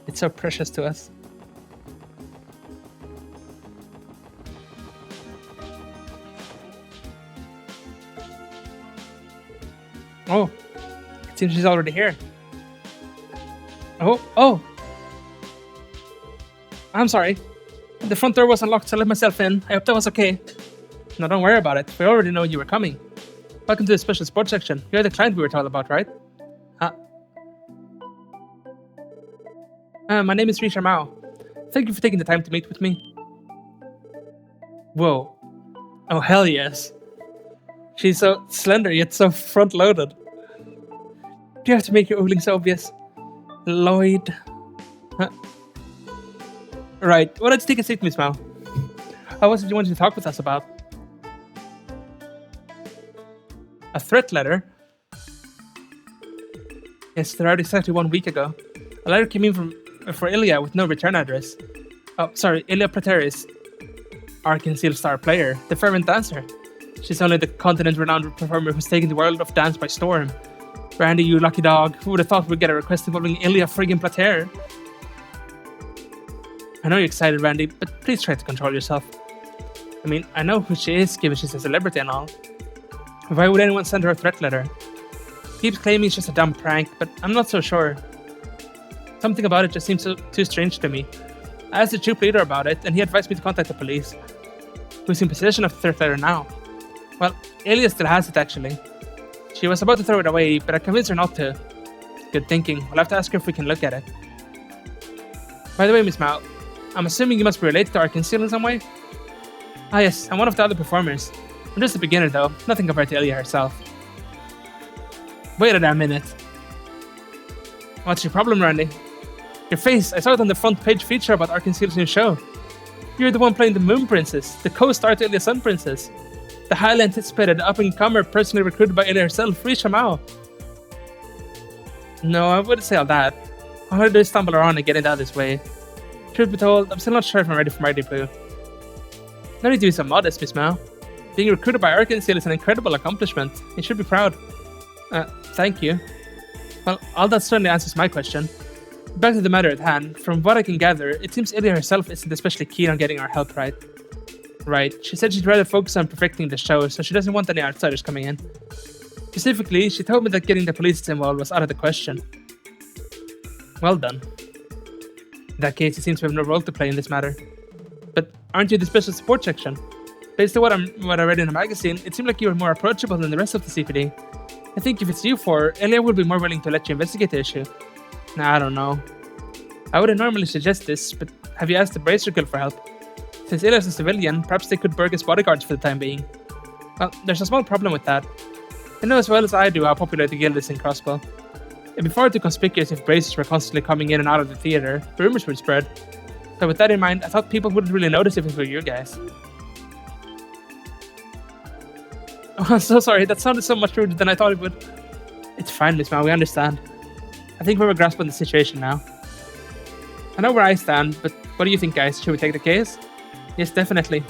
[SPEAKER 1] It's so precious to us. Oh, it seems she's already here. Oh! I'm sorry. The front door was unlocked, so I let myself in. I hope that was okay. No, don't worry about it. We already know you were coming. Welcome to the Special Support Section. You're the client we were told about, right? My name is Risha Mao. Thank you for taking the time to meet with me. Whoa. Oh, hell yes. She's so slender, yet so front-loaded. Do you have to make your oogling so obvious? Lloyd. Huh? Right, well, let's take a seat, Miss Mao. What was it you wanted to talk with us about? A threat letter? Yes, there are exactly 1 week ago. A letter came in for Ilya with no return address. Oh, sorry, Ilya Prateris, our concealed star player, the fervent dancer. She's only the continent-renowned performer who's taken the world of dance by storm. Randy, you lucky dog, who would have thought we'd get a request involving Ilya friggin' Plater? I know you're excited, Randy, but please try to control yourself. I mean, I know who she is, given she's a celebrity and all. Why would anyone send her a threat letter? Keeps claiming it's just a dumb prank, but I'm not so sure. Something about it just seems too strange to me. I asked the troop leader about it, and he advised me to contact the police. Who's in possession of the threat letter now? Well, Ilya still has it, actually. She was about to throw it away, but I convinced her not to. Good thinking. We'll have to ask her if we can look at it. By the way, Miss Mao, I'm assuming you must be related to Arkansas in some way? Ah yes, I'm one of the other performers. I'm just a beginner though, nothing compared to Ilya herself. Wait a damn minute. What's your problem, Randy? Your face, I saw it on the front page feature about Arkansas's new show. You're the one playing the Moon Princess, the co-star to Ilya's Sun Princess. The highly anticipated up-and-comer personally recruited by Ilya herself, Risha Mao. No, I wouldn't say all that. How did I stumble around and get into this way? Truth be told, I'm still not sure if I'm ready for my debut. No need to be so modest, Miss Mao. Being recruited by Arkansas is an incredible accomplishment. You should be proud. Thank you. Well, all that certainly answers my question. Back to the matter at hand, from what I can gather, it seems Ilya herself isn't especially keen on getting our help right. Right, she said she'd rather focus on perfecting the show, so she doesn't want any outsiders coming in. Specifically, she told me that getting the police involved was out of the question. Well done. In that case, it seems we have no role to play in this matter. But aren't you the special support section? Based on what I read in the magazine, it seemed like you were more approachable than the rest of the CPD. I think if it's you four, Ilya would be more willing to let you investigate the issue. Nah, I don't know. I wouldn't normally suggest this, but have you asked the Bracer Guild for help? Since Ilya's a civilian, perhaps they could work as bodyguards for the time being. Well, there's a small problem with that. I know as well as I do how popular the guild is in Crossbow. It'd be far too conspicuous if Bracers were constantly coming in and out of the theater, rumors would spread. So with that in mind, I thought people wouldn't really notice if it were you guys. Oh, I'm so sorry, that sounded so much ruder than I thought it would. It's fine, Miss Mao, we understand. I think we're grasping the situation now. I know where I stand, but what do you think, guys? Should we take the case? Yes, definitely.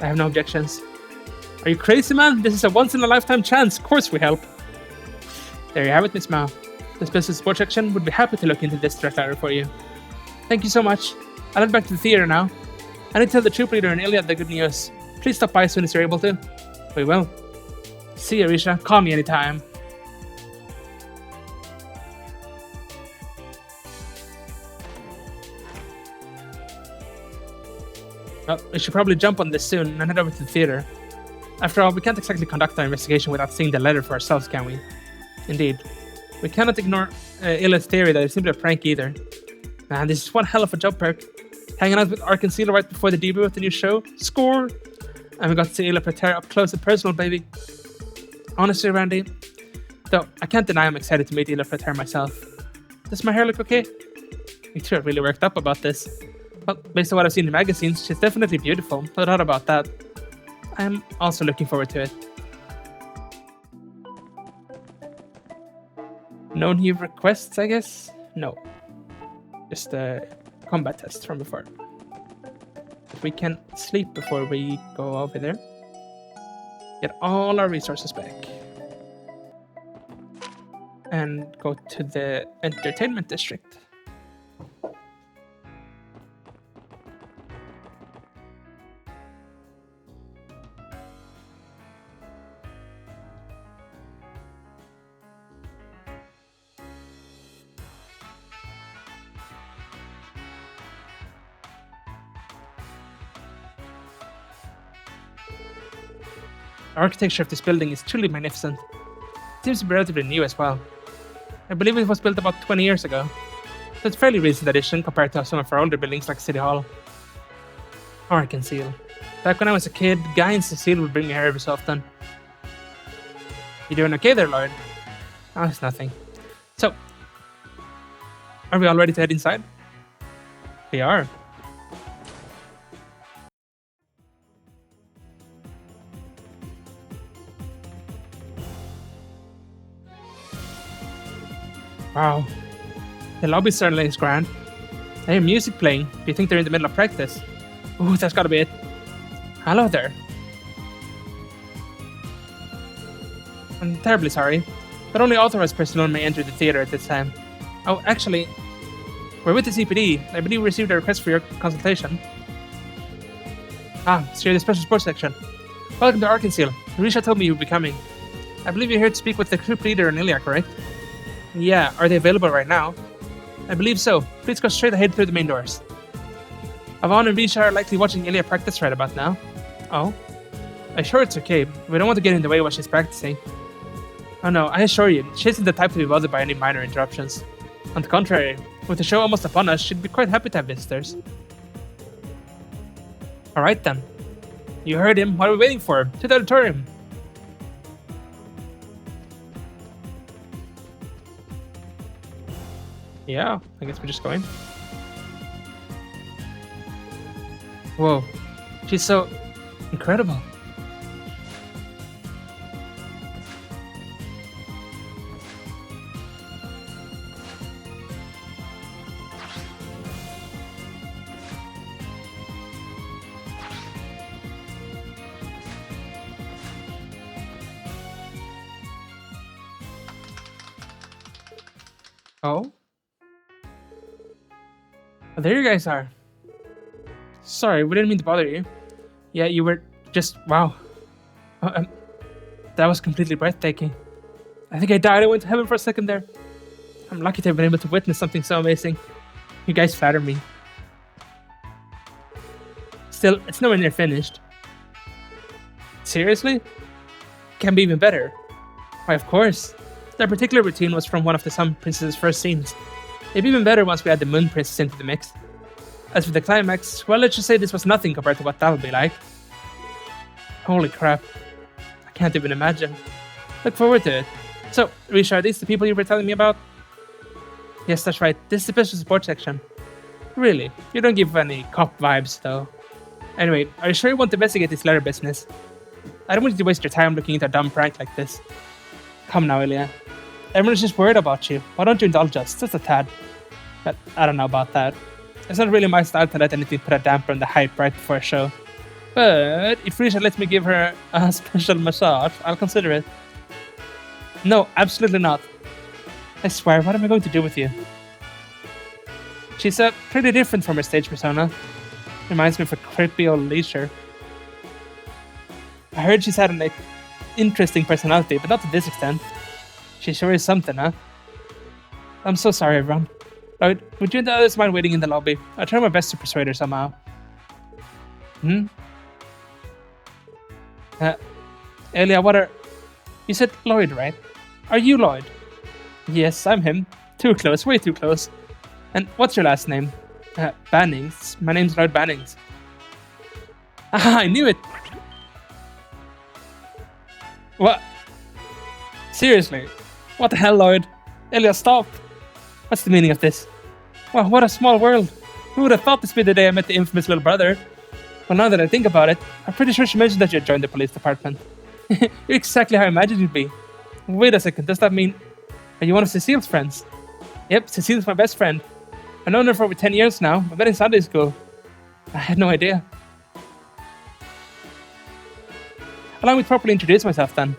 [SPEAKER 1] I have no objections. Are you crazy, man? This is a once-in-a-lifetime chance. Of course we help. There you have it, Miss Mao. The Special Support Section would be happy to look into this threat letter for you. Thank you so much. I'll head back to the theater now. I need to tell the troop leader and Ilya the good news. Please stop by as soon as you're able to. We will. See you, Risha. Call me anytime. Well, we should probably jump on this soon and head over to the theater. After all, we can't exactly conduct our investigation without seeing the letter for ourselves, can we? Indeed. We cannot ignore Ilya's theory that it's simply a prank either. Man, this is one hell of a job perk. Hanging out with Arkansas right before the debut of the new show. Score! And we got to see Ilya Prater up close and personal, baby. Honestly, Randy, though I can't deny I'm excited to meet Ilya Prater myself. Does my hair look okay? You two are really worked up about this. Well, based on what I've seen in magazines, she's definitely beautiful, no doubt about that. I'm also looking forward to it. No new requests, I guess? No. Just a combat test from before. But we can sleep before we go over there. Get all our resources back. And go to the entertainment district. The architecture of this building is truly magnificent. It seems to be relatively new as well. I believe it was built about 20 years ago, so it's a fairly recent addition compared to some of our older buildings like City Hall. Arkansas. Back when I was a kid, Guy and Cecile would bring me here every so often. You doing okay there, Lloyd? Oh, it's nothing. So, are we all ready to head inside? We are. Wow. The lobby certainly is grand. I hear music playing. Do you think they're in the middle of practice? Ooh, that's gotta be it. Hello there. I'm terribly sorry, but only authorized personnel may enter the theater at this time. Oh, actually, we're with the CPD. I believe we received a request for your consultation. Ah, so you're the Special Sports Section. Welcome to Arkansas. Risha told me you would be coming. I believe you're here to speak with the troop leader and Ilya, correct? Yeah, are they available right now? I believe so. Please go straight ahead through the main doors. Avon and Risha are likely watching Ilya practice right about now. Oh? I'm sure it's okay. We don't want to get in the way while she's practicing. Oh no, I assure you, she isn't the type to be bothered by any minor interruptions. On the contrary, with the show almost upon us, she'd be quite happy to have visitors. Alright then. You heard him. What are we waiting for? To the auditorium. Yeah, I guess we're just going. Whoa, she's so incredible. Oh? Oh, there you guys are. Sorry, we didn't mean to bother you. Yeah, you were just... Wow. Uh, that was completely breathtaking. I think I died. I went to heaven for a second there. I'm lucky to have been able to witness something so amazing. You guys flatter me. Still, it's nowhere near finished. Seriously? Can be even better. Why, of course. That particular routine was from one of the Sun Princess's first scenes. It'd be even better once we add the Moon Princess into the mix. As for the climax, well, let's just say this was nothing compared to what that'll be like. Holy crap. I can't even imagine. Look forward to it. So, Risha, are these the people you were telling me about? Yes, that's right. This is the special support section. Really? You don't give any cop vibes, though. Anyway, are you sure you want to investigate this letter business? I don't want you to waste your time looking into a dumb prank like this. Come now, Ilya. Everyone's just worried about you. Why don't you indulge us? Just a tad. But I don't know about that. It's not really my style to let anything put a damper on the hype right before a show. But if Risha lets me give her a special massage, I'll consider it. No, absolutely not. I swear, what am I going to do with you? She's pretty different from her stage persona. Reminds me of a creepy old leisure. I heard she's had an interesting personality, but not to this extent. She sure is something, huh? I'm so sorry, everyone. Lloyd, would you and the others mind waiting in the lobby? I'll try my best to persuade her somehow. Elia, what are... You said Lloyd, right? Are you Lloyd? Yes, I'm him. Too close, way too close. And what's your last name? Bannings. My name's Lloyd Bannings. Ah, I knew it! What? Seriously? What the hell, Lloyd? Elia, stop! What's the meaning of this? Wow, what a small world. Who would have thought this would be the day I met the infamous little brother? Well, now that I think about it, I'm pretty sure she mentioned that you had joined the police department. You're exactly how I imagined you'd be. Wait a second, does that mean... Are you one of Cecile's friends? Yep, Cecile's my best friend. I've known her for over 10 years now. I met in Sunday school. I had no idea. Allow me to properly introduce myself then.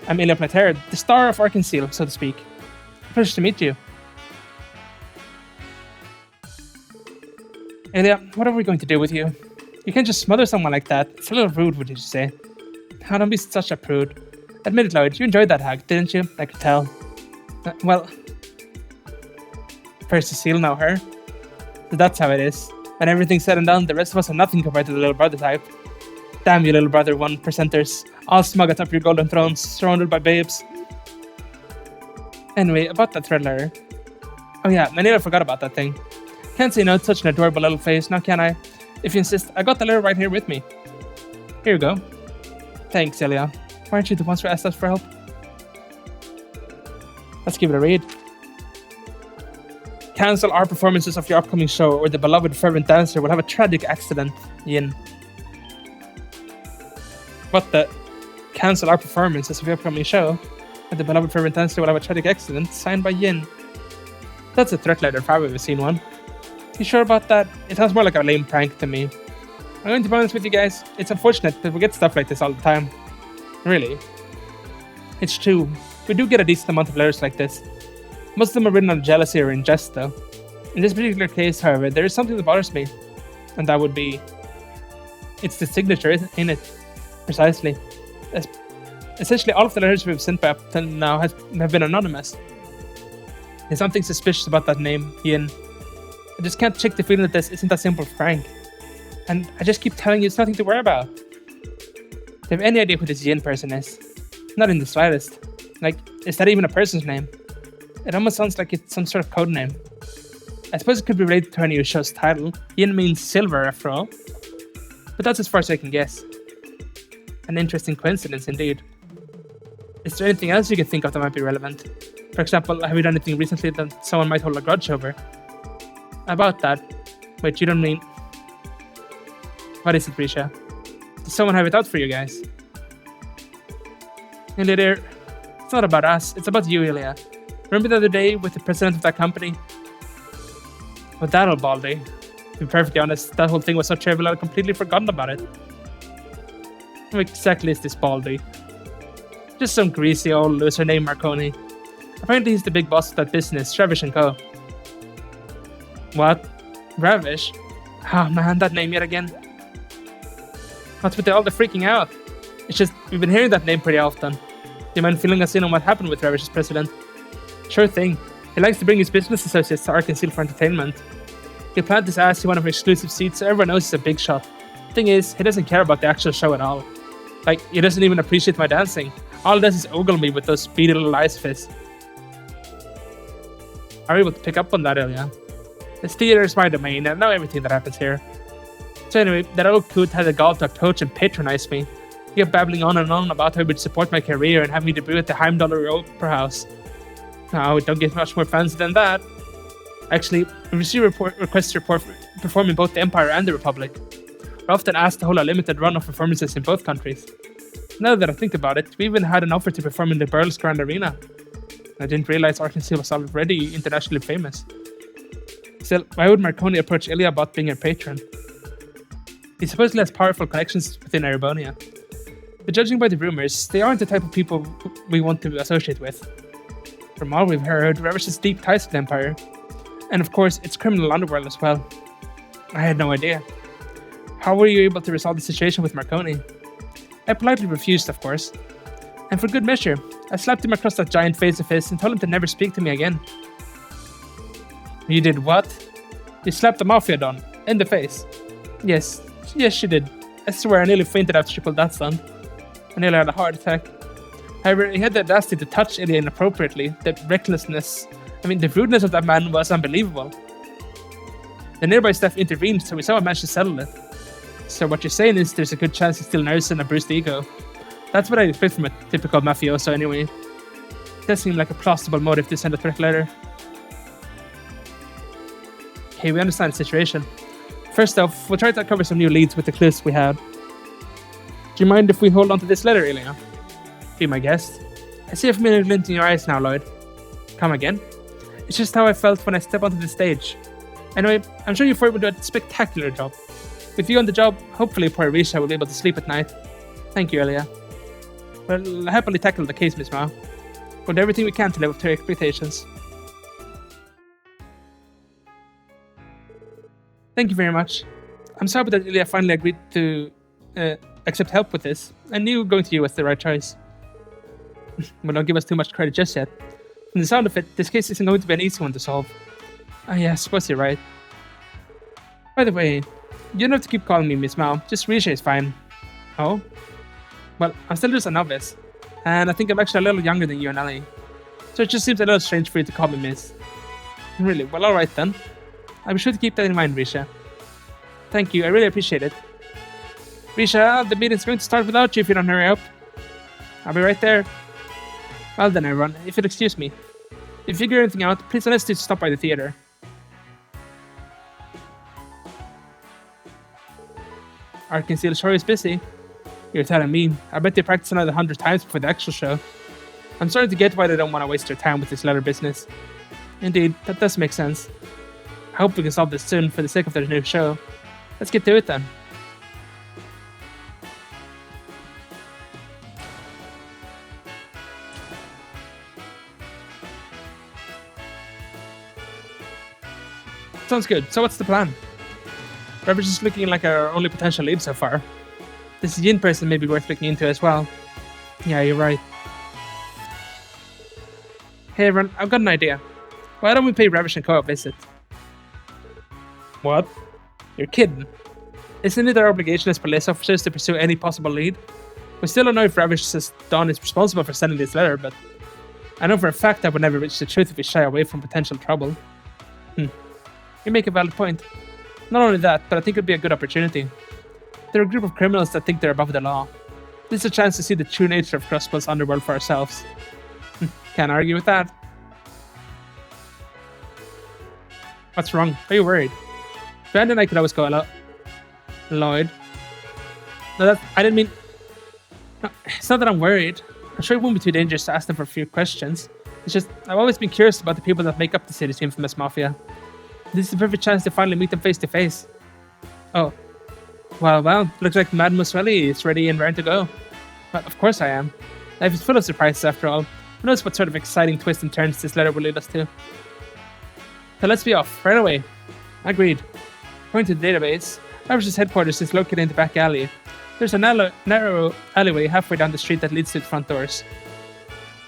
[SPEAKER 1] I'm Ilya Plater, the star of Arkansas, so to speak. Pleasure to meet you. Ilya, what are we going to do with you? You can't just smother someone like that. It's a little rude, would you say? Oh, don't be such a prude. Admit it, Lloyd, you enjoyed that hug, didn't you? I could tell. Well... First Cecile, now her. So that's how it is. When everything's said and done, the rest of us are nothing compared to the little brother type. Damn you little brother 1%ers, all smug atop your golden thrones, surrounded by babes. Anyway, about that thread letter. Oh yeah, I nearly forgot about that thing. Can't say no to such an adorable little face, now can I? If you insist, I got the letter right here with me. Here you go. Thanks, Ilya. Why aren't you the ones who asked us for help? Let's give it a read. Cancel our performances of your upcoming show, or the beloved fervent dancer will have a tragic accident. Yin. What the? Cancel our performances of your upcoming show, or the beloved fervent dancer will have a tragic accident. Signed by Yin. That's a threat letter if I've ever seen one. You sure about that? It sounds more like a lame prank to me. I'm going to be honest with you guys. It's unfortunate, but we get stuff like this all the time. Really. It's true. We do get a decent amount of letters like this. Most of them are written out of jealousy or in jest, though. In this particular case, however, there is something that bothers me. And that would be... It's the signature in it. Precisely. Essentially, all of the letters we've sent up till now have been anonymous. There's something suspicious about that name, Yin. I just can't shake the feeling that this isn't a simple prank. And I just keep telling you it's nothing to worry about. Do you have any idea who this Yin person is? Not in the slightest. Like, is that even a person's name? It almost sounds like it's some sort of code name. I suppose it could be related to her new show's title. Yin means silver, after all. But that's as far as I can guess. An interesting coincidence, indeed. Is there anything else you can think of that might be relevant? For example, have you done anything recently that someone might hold a grudge over? About that. Wait, you don't mean... What is it, Risha? Does someone have it out for you guys? Ilya dear, it's not about us, it's about you, Ilya. Remember the other day with the president of that company? With that old baldy. To be perfectly honest, that whole thing was so trivial I'd completely forgotten about it. Who exactly is this baldy? Just some greasy old loser named Marconi. Apparently he's the big boss of that business, Ravish & Co. What? Ravish? Oh man, that name yet again. What's with all the freaking out? It's just, we've been hearing that name pretty often. Do you mind filling us in on what happened with Ravish as president? Sure thing. He likes to bring his business associates to Arkansas for entertainment. He'll plant his ass in one of our exclusive seats so everyone knows he's a big shot. Thing is, he doesn't care about the actual show at all. Like, he doesn't even appreciate my dancing. All he does is ogle me with those speedy little eyes of his. Are you able to pick up on that, Ilya? This theater is my domain, and I know everything that happens here. So anyway, that old coot had the gall to approach and patronize me. He kept babbling on and on about how he would support my career and have me debut at the Heimdall Opera House. Oh, don't get much more fancy than that. Actually, we receive requests to perform in both the Empire and the Republic. We're often asked to hold a limited run of performances in both countries. Now that I think about it, we even had an offer to perform in the Burles Grand Arena. I didn't realize Arkansas was already internationally famous. Still, why would Marconi approach Ilya about being a patron? He supposedly has powerful connections within Erebonia. But judging by the rumors, they aren't the type of people we want to associate with. From all we've heard, Ravish has deep ties to the Empire. And of course, it's criminal underworld as well. I had no idea. How were you able to resolve the situation with Marconi? I politely refused, of course. And for good measure, I slapped him across that giant face of his and told him to never speak to me again. You did what? You slapped the Mafia Don in the face. Yes, she did. I swear I nearly fainted after she pulled that stunt. I nearly had a heart attack. However, he had the audacity to touch Ilya inappropriately. The recklessness, the rudeness of that man was unbelievable. The nearby staff intervened, so we somehow managed to settle it. So what you're saying is there's a good chance he's still nursing a bruised ego. That's what I expect from a typical mafioso anyway. It does seem like a plausible motive to send a threat letter. Okay, we understand the situation. First off, we'll try to uncover some new leads with the clues we had. Do you mind if we hold on to this letter, Ilya? Be my guest. I see a familiar glint in your eyes now, Lloyd. Come again? It's just how I felt when I stepped onto the stage. Anyway, I'm sure you're able to do a spectacular job. With you on the job, hopefully poor Risha will be able to sleep at night. Thank you, Ilya. We'll happily tackle the case, Miss Mao. We'll do everything we can to live up to your expectations. Thank you very much. I'm sorry that Ilya finally agreed to accept help with this. I knew going to you was the right choice. But don't give us too much credit just yet. From the sound of it, this case isn't going to be an easy one to solve. Yeah, I suppose you're right. By the way, you don't have to keep calling me Miss Mao, just Risha is fine. Oh? Well, I'm still just a novice, and I think I'm actually a little younger than you and Ellie. So it just seems a little strange for you to call me Miss. Really? Well, alright then. I'll be sure to keep that in mind, Risha. Thank you, I really appreciate it. Risha, the meeting's going to start without you if you don't hurry up. I'll be right there. Well then, everyone, if you'll excuse me. If you figure anything out, please don't hesitate to stop by the theater. Arkansas sure is busy. You're telling me. I bet they practice another 100 times before the actual show. I'm starting to get why they don't want to waste their time with this letter business. Indeed, that does make sense. I hope we can solve this soon for the sake of their new show. Let's get to it then. Sounds good. So what's the plan? Ravish is looking like our only potential lead so far. This Yin person may be worth looking into as well. Yeah, you're right. Hey everyone, I've got an idea. Why don't we pay Ravish & Co. a visit? What? You're kidding. Isn't it our obligation as police officers to pursue any possible lead? We still don't know if Ravish's Don is responsible for sending this letter, but I know for a fact I would never reach the truth if we shy away from potential trouble. You make a valid point. Not only that, but I think it would be a good opportunity. They're a group of criminals that think they're above the law. This is a chance to see the true nature of Crossbell's underworld for ourselves. Can't argue with that. What's wrong? Are you worried? Brand and I could always go alone. Lloyd. No, I didn't mean... No, it's not that I'm worried. I'm sure it won't be too dangerous to ask them for a few questions. It's just, I've always been curious about the people that make up the city's infamous mafia. This is the perfect chance to finally meet them face to face. Oh. Well, looks like Madame Muswelli is ready and raring to go. But of course I am. Life is full of surprises after all. Who knows what sort of exciting twists and turns this letter will lead us to. So let's be off, right away. Agreed. According to the database, Ravage's headquarters is located in the back alley. There's a narrow alleyway halfway down the street that leads to the front doors.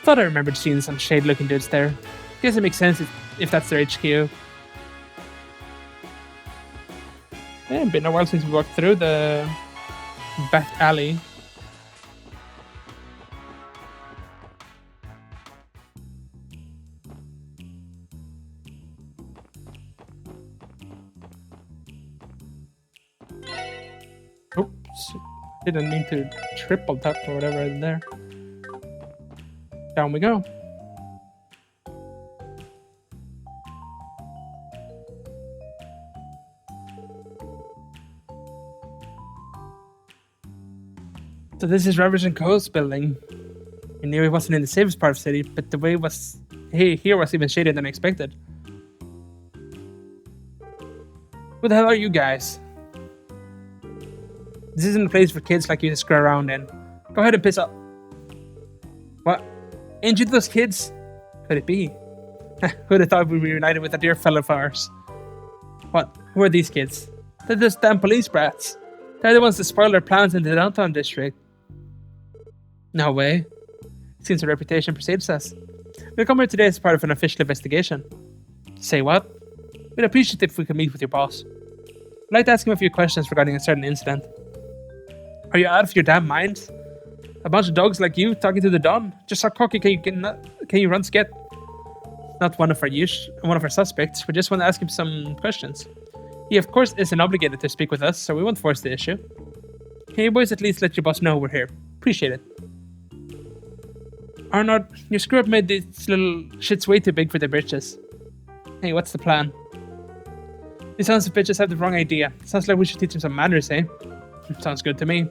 [SPEAKER 1] Thought I remembered seeing some shade-looking dudes there. Guess it makes sense if that's their HQ. Yeah, been a while since we walked through the back alley. Oops, didn't mean to triple tap or whatever in there. Down we go. So this is Ravage & Co.'s building. I knew it wasn't in the safest part of the city, but the way it was here was even shadier than expected. Who the hell are you guys? This isn't a place for kids like you to screw around in. Go ahead and piss up. What? Ain't you those kids? Could it be? Who'd have thought we'd be reunited with a dear fellow of ours? What? Who are these kids? They're just damn police brats. They're the ones that spoil their plans in the downtown district. No way. Seems our reputation precedes us. We'll come here today as part of an official investigation. Say what? We'd appreciate it if we could meet with your boss. I'd like to ask him a few questions regarding a certain incident. Are you out of your damn mind? A bunch of dogs like you talking to the Don? Just how cocky can you run get? Not one of our suspects. We just want to ask him some questions. He of course isn't obligated to speak with us, so we won't force the issue. Can you boys at least let your boss know we're here? Appreciate it. Arnold, your screw-up made these little shits way too big for their britches. Hey, what's the plan? These sons of bitches have the wrong idea. Sounds like we should teach them some manners, eh? Sounds good to me.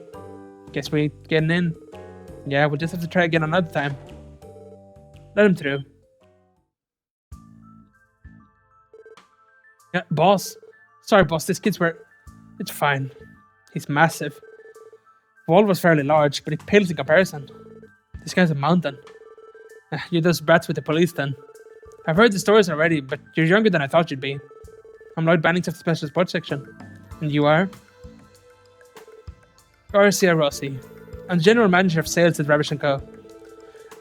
[SPEAKER 1] Guess we ain't getting in. Yeah, we'll just have to try again another time. Let him through. Yeah, boss. Sorry, boss, this kid's were... It's fine. He's massive. Wall was fairly large, but it pales in comparison. This guy's a mountain. You're those brats with the police then. I've heard the stories already, but you're younger than I thought you'd be. I'm Lloyd Bannings of the Special Sports Section. And you are? Garcia Rossi. I'm General Manager of Sales at Ravage & Co.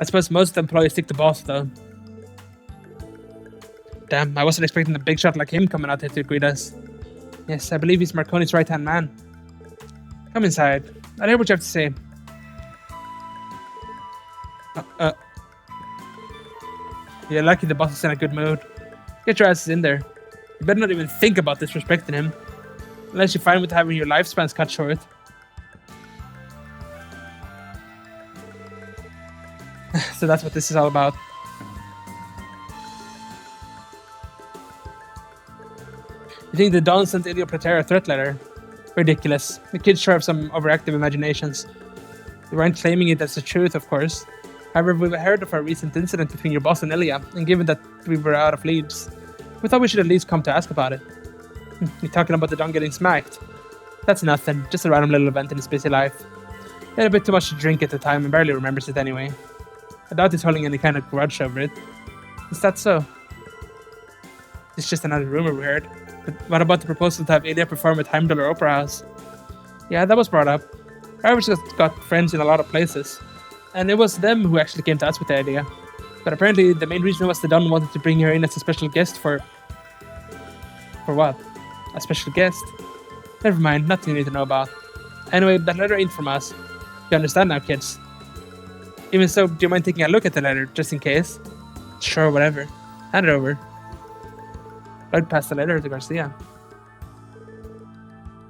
[SPEAKER 1] I suppose most of the employees stick to boss, though. Damn, I wasn't expecting a big shot like him coming out here to greet us. Yes, I believe he's Marconi's right-hand man. Come inside. I'll hear what you have to say. You're lucky the boss is in a good mood. Get your asses in there. You better not even think about disrespecting him. Unless you're fine with having your lifespans cut short. So that's what this is all about. You think the Don sent Ilya Prater a threat letter? Ridiculous. The kids sure have some overactive imaginations. They weren't claiming it as the truth, of course. However, we've heard of a recent incident between your boss and Ilya, and given that we were out of leads, we thought we should at least come to ask about it. You're talking about the Don getting smacked? That's nothing, just a random little event in his busy life. He had a bit too much to drink at the time and barely remembers it anyway. I doubt he's holding any kind of grudge over it. Is that so? It's just another rumor we heard. But what about the proposal to have Ilya perform at Heimdall Opera House? Yeah, that was brought up. Ravage has got friends in a lot of places. And it was them who actually came to us with the idea. But apparently the main reason was the Don wanted to bring her in as a special guest for... For what? A special guest? Never mind, nothing you need to know about. Anyway, that letter ain't from us. You understand now, kids? Even so, do you mind taking a look at the letter, just in case? Sure, whatever. Hand it over. Lloyd passed the letter to Garcia.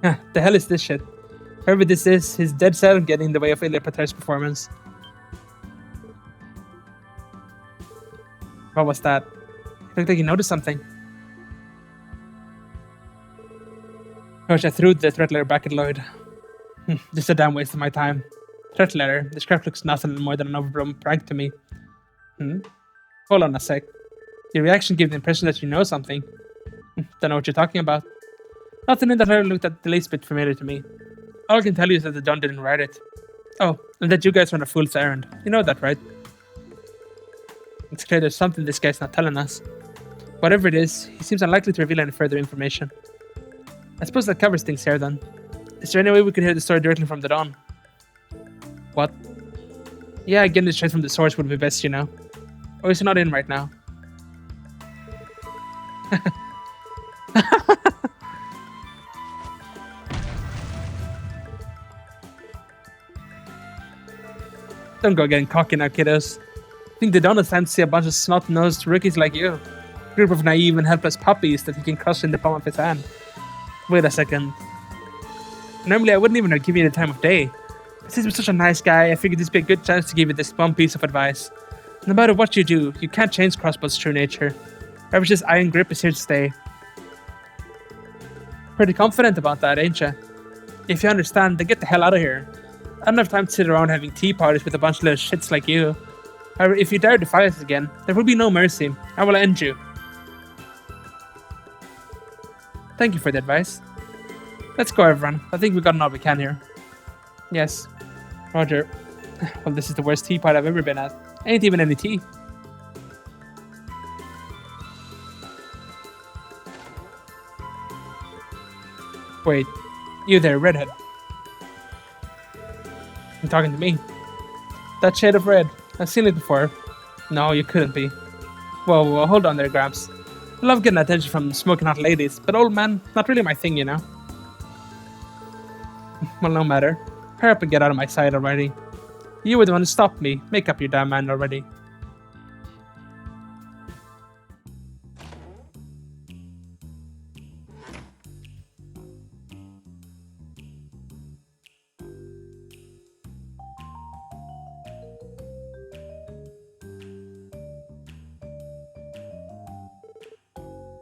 [SPEAKER 1] The hell is this shit? Whoever this is, his dead self getting in the way of Ilya Prater's performance. What was that? It looked like he noticed something. Gosh, I threw the threat letter back at Lloyd. Just a damn waste of my time. Threat letter? This crap looks nothing more than an overblown prank to me. Hold on a sec. Your reaction gave the impression that you know something. Don't know what you're talking about. Nothing in that letter looked at the least bit familiar to me. All I can tell you is that the Don didn't write it. Oh, and that you guys run a fool's errand. You know that, right? It's clear there's something this guy's not telling us. Whatever it is, he seems unlikely to reveal any further information. I suppose that covers things here then. Is there any way we could hear the story directly from the Dawn? What? Yeah, getting it straight from the source would be best, you know. Or is he not in right now? Don't go getting cocky now, kiddos. I think they don't have time to see a bunch of snot-nosed rookies like you. A group of naive and helpless puppies that he can crush in the palm of his hand. Wait a second. Normally I wouldn't even give you the time of day. But since you're such a nice guy, I figured this would be a good chance to give you this one piece of advice. No matter what you do, you can't change Crossbow's true nature. Ravish's iron grip is here to stay. Pretty confident about that, ain't ya? If you understand, then get the hell out of here. I don't have time to sit around having tea parties with a bunch of little shits like you. However, if you dare defy us again, there will be no mercy. I will end you. Thank you for the advice. Let's go, everyone. I think we've gotten all we can here. Yes. Roger. Well, this is the worst tea party I've ever been at. Ain't even any tea. Wait. You there, redhead. You're talking to me. That shade of red. I've seen it before. No, you couldn't be. Whoa, hold on there, Gramps. I love getting attention from smoking hot ladies, but old man, not really my thing, you know. Well, no matter. Hurry up and get out of my sight already. You were the one who stopped me. Make up your damn mind already.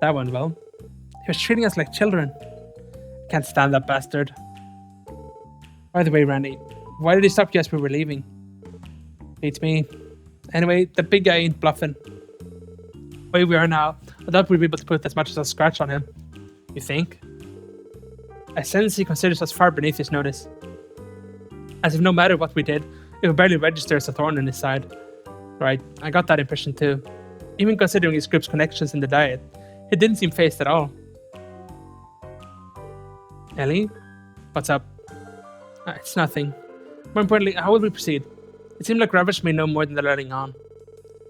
[SPEAKER 1] That went well. He was treating us like children. Can't stand that bastard. By the way, Randy, why did he stop you as we were leaving? Beats me. Anyway, the big guy ain't bluffing. Where we are now, I doubt we'll be able to put as much as a scratch on him. You think? I sense he considers us far beneath his notice. As if no matter what we did, it would barely register as a thorn in his side. Right, I got that impression too. Even considering his group's connections in the Diet, it didn't seem phased at all. Ellie? What's up? It's nothing. More importantly, how will we proceed? It seemed like Ravish may know more than they're letting on.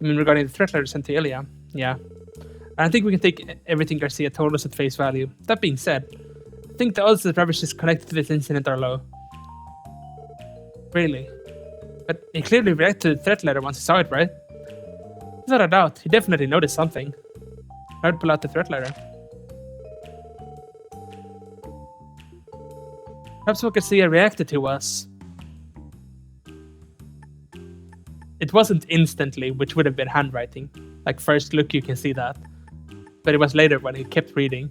[SPEAKER 1] I mean, regarding the threat letter sent to Ilya. Yeah. And I think we can take everything Garcia told us at face value. That being said, I think the odds that Ravish is connected to this incident are low. Really? But he clearly reacted to the threat letter once he saw it, right? Without a doubt, he definitely noticed something. I'd pull out the threat letter. Perhaps what Garcia reacted to was... It wasn't instantly, which would have been handwriting. Like, first look, you can see that. But it was later when he kept reading.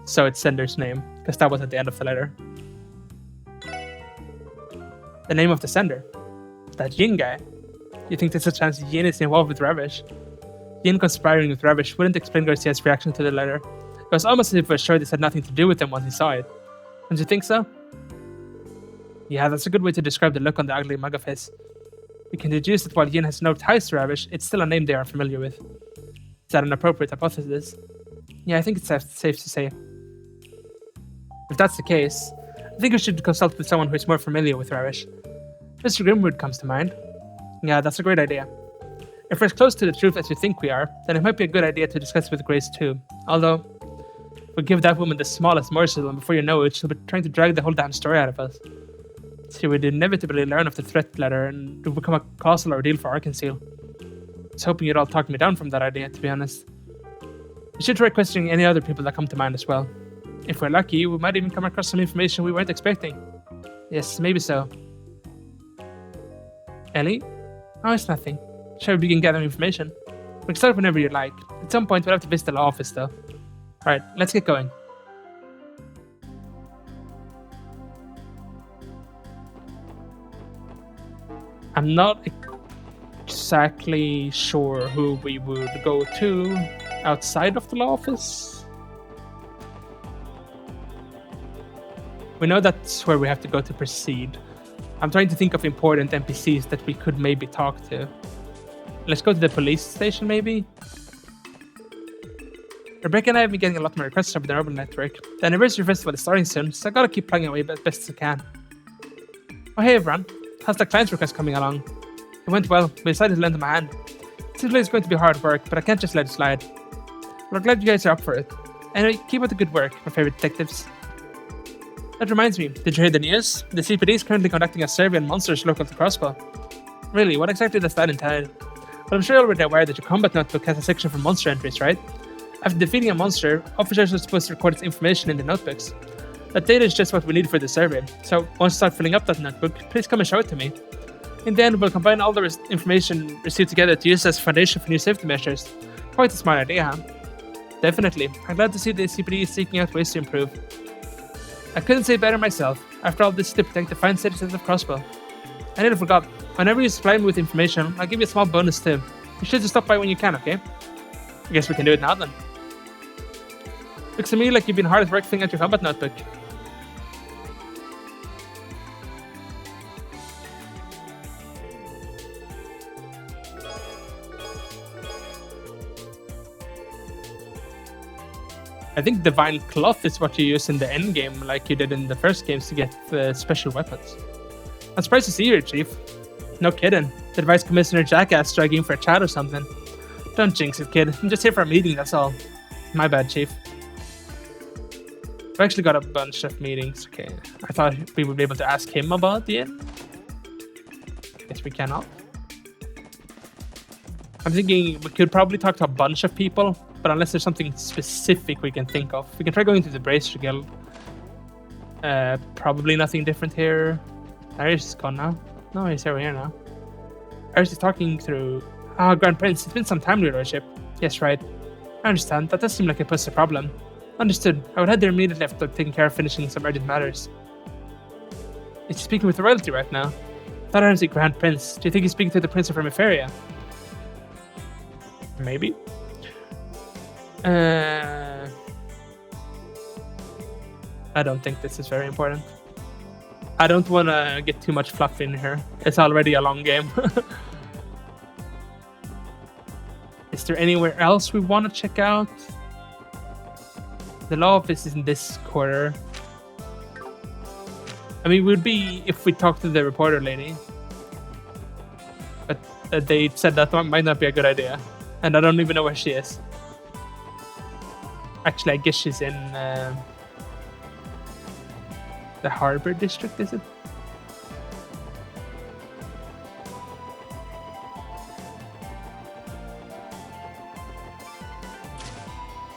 [SPEAKER 1] So it's sender's name, because that was at the end of the letter. The name of the sender. That Yin guy. You think there's a chance Yin is involved with Ravish? Yin conspiring with Ravish wouldn't explain Garcia's reaction to the letter. It was almost as if he was sure this had nothing to do with him once he saw it. Don't you think so? Yeah, that's a good way to describe the look on the ugly mug of his. We can deduce that while Yin has no ties to Ravish, it's still a name they are familiar with. Is that an appropriate hypothesis? Yeah, I think it's safe to say. If that's the case, I think we should consult with someone who is more familiar with Ravish. Mr. Grimwood comes to mind. Yeah, that's a great idea. If we're as close to the truth as we think we are, then it might be a good idea to discuss with Grace too. Although, if we give that woman the smallest morsel, and before you know it, she'll be trying to drag the whole damn story out of us. She would inevitably learn of the threat letter, and it would become a colossal ordeal for Arkansas. I was hoping you'd all talk me down from that idea, to be honest. We should try questioning any other people that come to mind as well. If we're lucky, we might even come across some information we weren't expecting. Yes, maybe so. Ellie? Oh, it's nothing. Shall we begin gathering information? We can start whenever you like. At some point, we'll have to visit the law office, though. Alright, let's get going. I'm not exactly sure who we would go to outside of the law office. We know that's where we have to go to proceed. I'm trying to think of important NPCs that we could maybe talk to. Let's go to the police station, maybe? Rebecca and I have been getting a lot more requests over the urban network. The anniversary festival is starting soon, so I gotta keep plugging away as best as I can. Oh hey everyone, how's the client's request coming along? It went well, we decided to lend them a hand. It seems like it's going to be hard work, but I can't just let it slide. We're glad you guys are up for it. Anyway, keep up the good work, my favorite detectives. That reminds me, did you hear the news? The CPD is currently conducting a survey on monsters local to Crossbow. Really, what exactly does that entail? Well, I'm sure you're already aware that your combat notebook has a section for monster entries, right? After defeating a monster, officers are supposed to record its information in the notebooks. That data is just what we need for the survey, so once you start filling up that notebook, please come and show it to me. In the end, we'll combine all the information received together to use as a foundation for new safety measures. Quite a smart idea, huh? Definitely. I'm glad to see the CPD is seeking out ways to improve. I couldn't say better myself. After all, this is to protect the fine citizens of Crossbow. I nearly forgot. Whenever you supply me with information, I'll give you a small bonus too. You should just stop by when you can, okay? I guess we can do it now then. Looks to me like you've been hard at work filling out your combat notebook. I think Divine Cloth is what you use in the end game, like you did in the first games to get special weapons. I'm surprised to see you here, Chief. No kidding. The Vice Commissioner Jackass dragging for a chat or something. Don't jinx it, kid. I'm just here for a meeting, that's all. My bad, Chief. I've actually got a bunch of meetings. Okay, I thought we would be able to ask him about the inn. Guess we cannot. I'm thinking we could probably talk to a bunch of people, but unless there's something specific we can think of, we can try going to the Bracer Guild. Probably nothing different here. Iris is gone now. No, he's over here now. Iris is talking through... Ah, Grand Prince, it's been some time, your lordship. Yes, right. I understand. That does seem like it puts a problem. Understood. I would head there immediately after taking care of finishing some urgent matters. Is he speaking with the royalty right now? That is the Grand Prince. Do you think he's speaking to the Prince of Remiferia? Maybe. I don't think this is very important. I don't want to get too much fluff in here. It's already a long game. Is there anywhere else we want to check out? The law office is in this quarter. I mean, it would be if we talk to the reporter lady. But they said that might not be a good idea. And I don't even know where she is. Actually, I guess she's in the Harbor District, is it?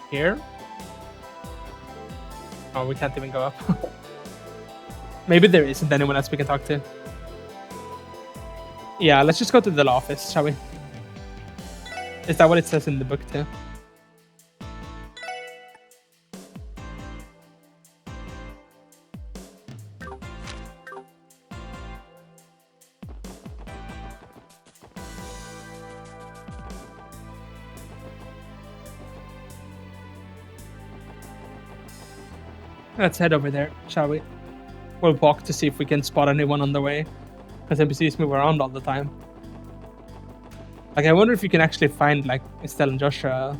[SPEAKER 1] Here? Oh, we can't even go up. Maybe there isn't anyone else we can talk to. Yeah, let's just go to the law office, shall we? Is that what it says in the book too? Let's head over there, shall we? We'll walk to see if we can spot anyone on the way, because NPCs move around all the time. Like, I wonder if you can actually find, like, Estelle and Joshua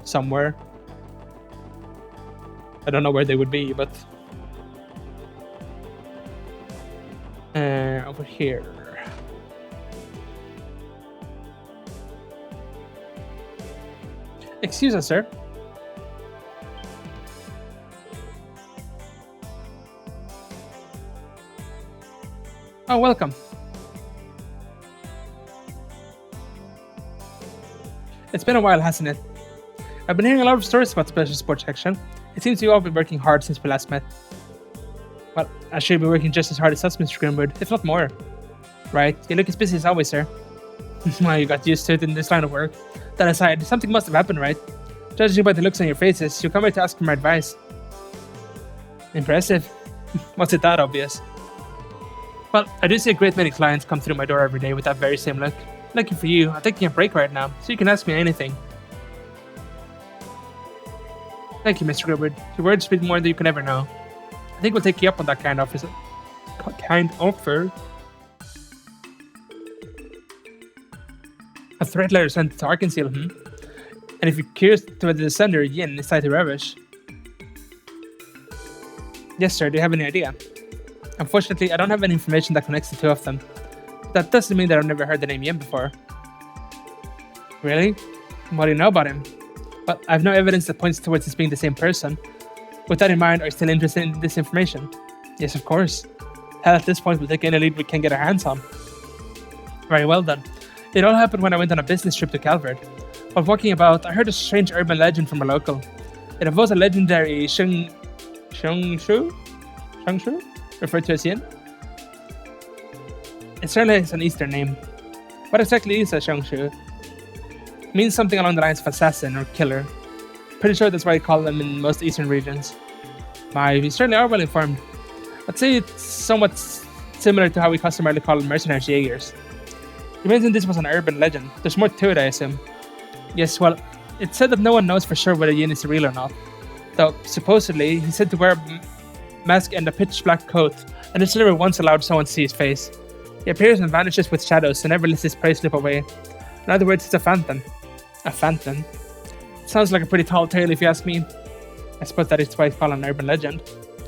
[SPEAKER 1] somewhere. I don't know where they would be, but... over here. Excuse us, sir. Oh, welcome. It's been a while, hasn't it? I've been hearing a lot of stories about Special Sports Section. It seems you've all been working hard since we last met. Well, I should be working just as hard as us, Mr. Grimwood, if not more. Right, you look as busy as always, sir. Well, you got used to it in this line of work. That aside, something must have happened, right? Judging by the looks on your faces, you come here to ask for my advice. Impressive. What's it that obvious? Well, I do see a great many clients come through my door every day with that very same look. Lucky for you, I'm taking a break right now, so you can ask me anything. Thank you, Mr. Grimwood. Your words speak more than you can ever know. I think we'll take you up on that kind offer. threat letter sent to Arkansas, And if you're curious to whether the sender, Yin, is tied to Ravish. Yes, sir, do you have any idea? Unfortunately, I don't have any information that connects the two of them. That doesn't mean that I've never heard the name Yin before. Really? What do you know about him? Well, I have no evidence that points towards this being the same person. With that in mind, are you still interested in this information? Yes, of course. Hell, at this point, we'll take any lead we can get our hands on. Very well then. It all happened when I went on a business trip to Calvert. While walking about, I heard a strange urban legend from a local. It involves a legendary Xiangshu, referred to as Yin. It certainly is an Eastern name. What exactly is a Xiangshu? It means something along the lines of assassin or killer. Pretty sure that's why I call them in most Eastern regions. You certainly are well informed. I'd say it's somewhat similar to how we customarily call mercenaries Jaegers. You mentioned this was an urban legend. There's more to it, I assume. Yes, well, it's said that no one knows for sure whether Yin is real or not. Though, supposedly, he's said to wear a mask and a pitch black coat, and it's never once allowed someone to see his face. He appears and vanishes with shadows and never lets his prey slip away. In other words, it's a phantom. A phantom? It sounds like a pretty tall tale if you ask me. I suppose that is why it's called an urban legend.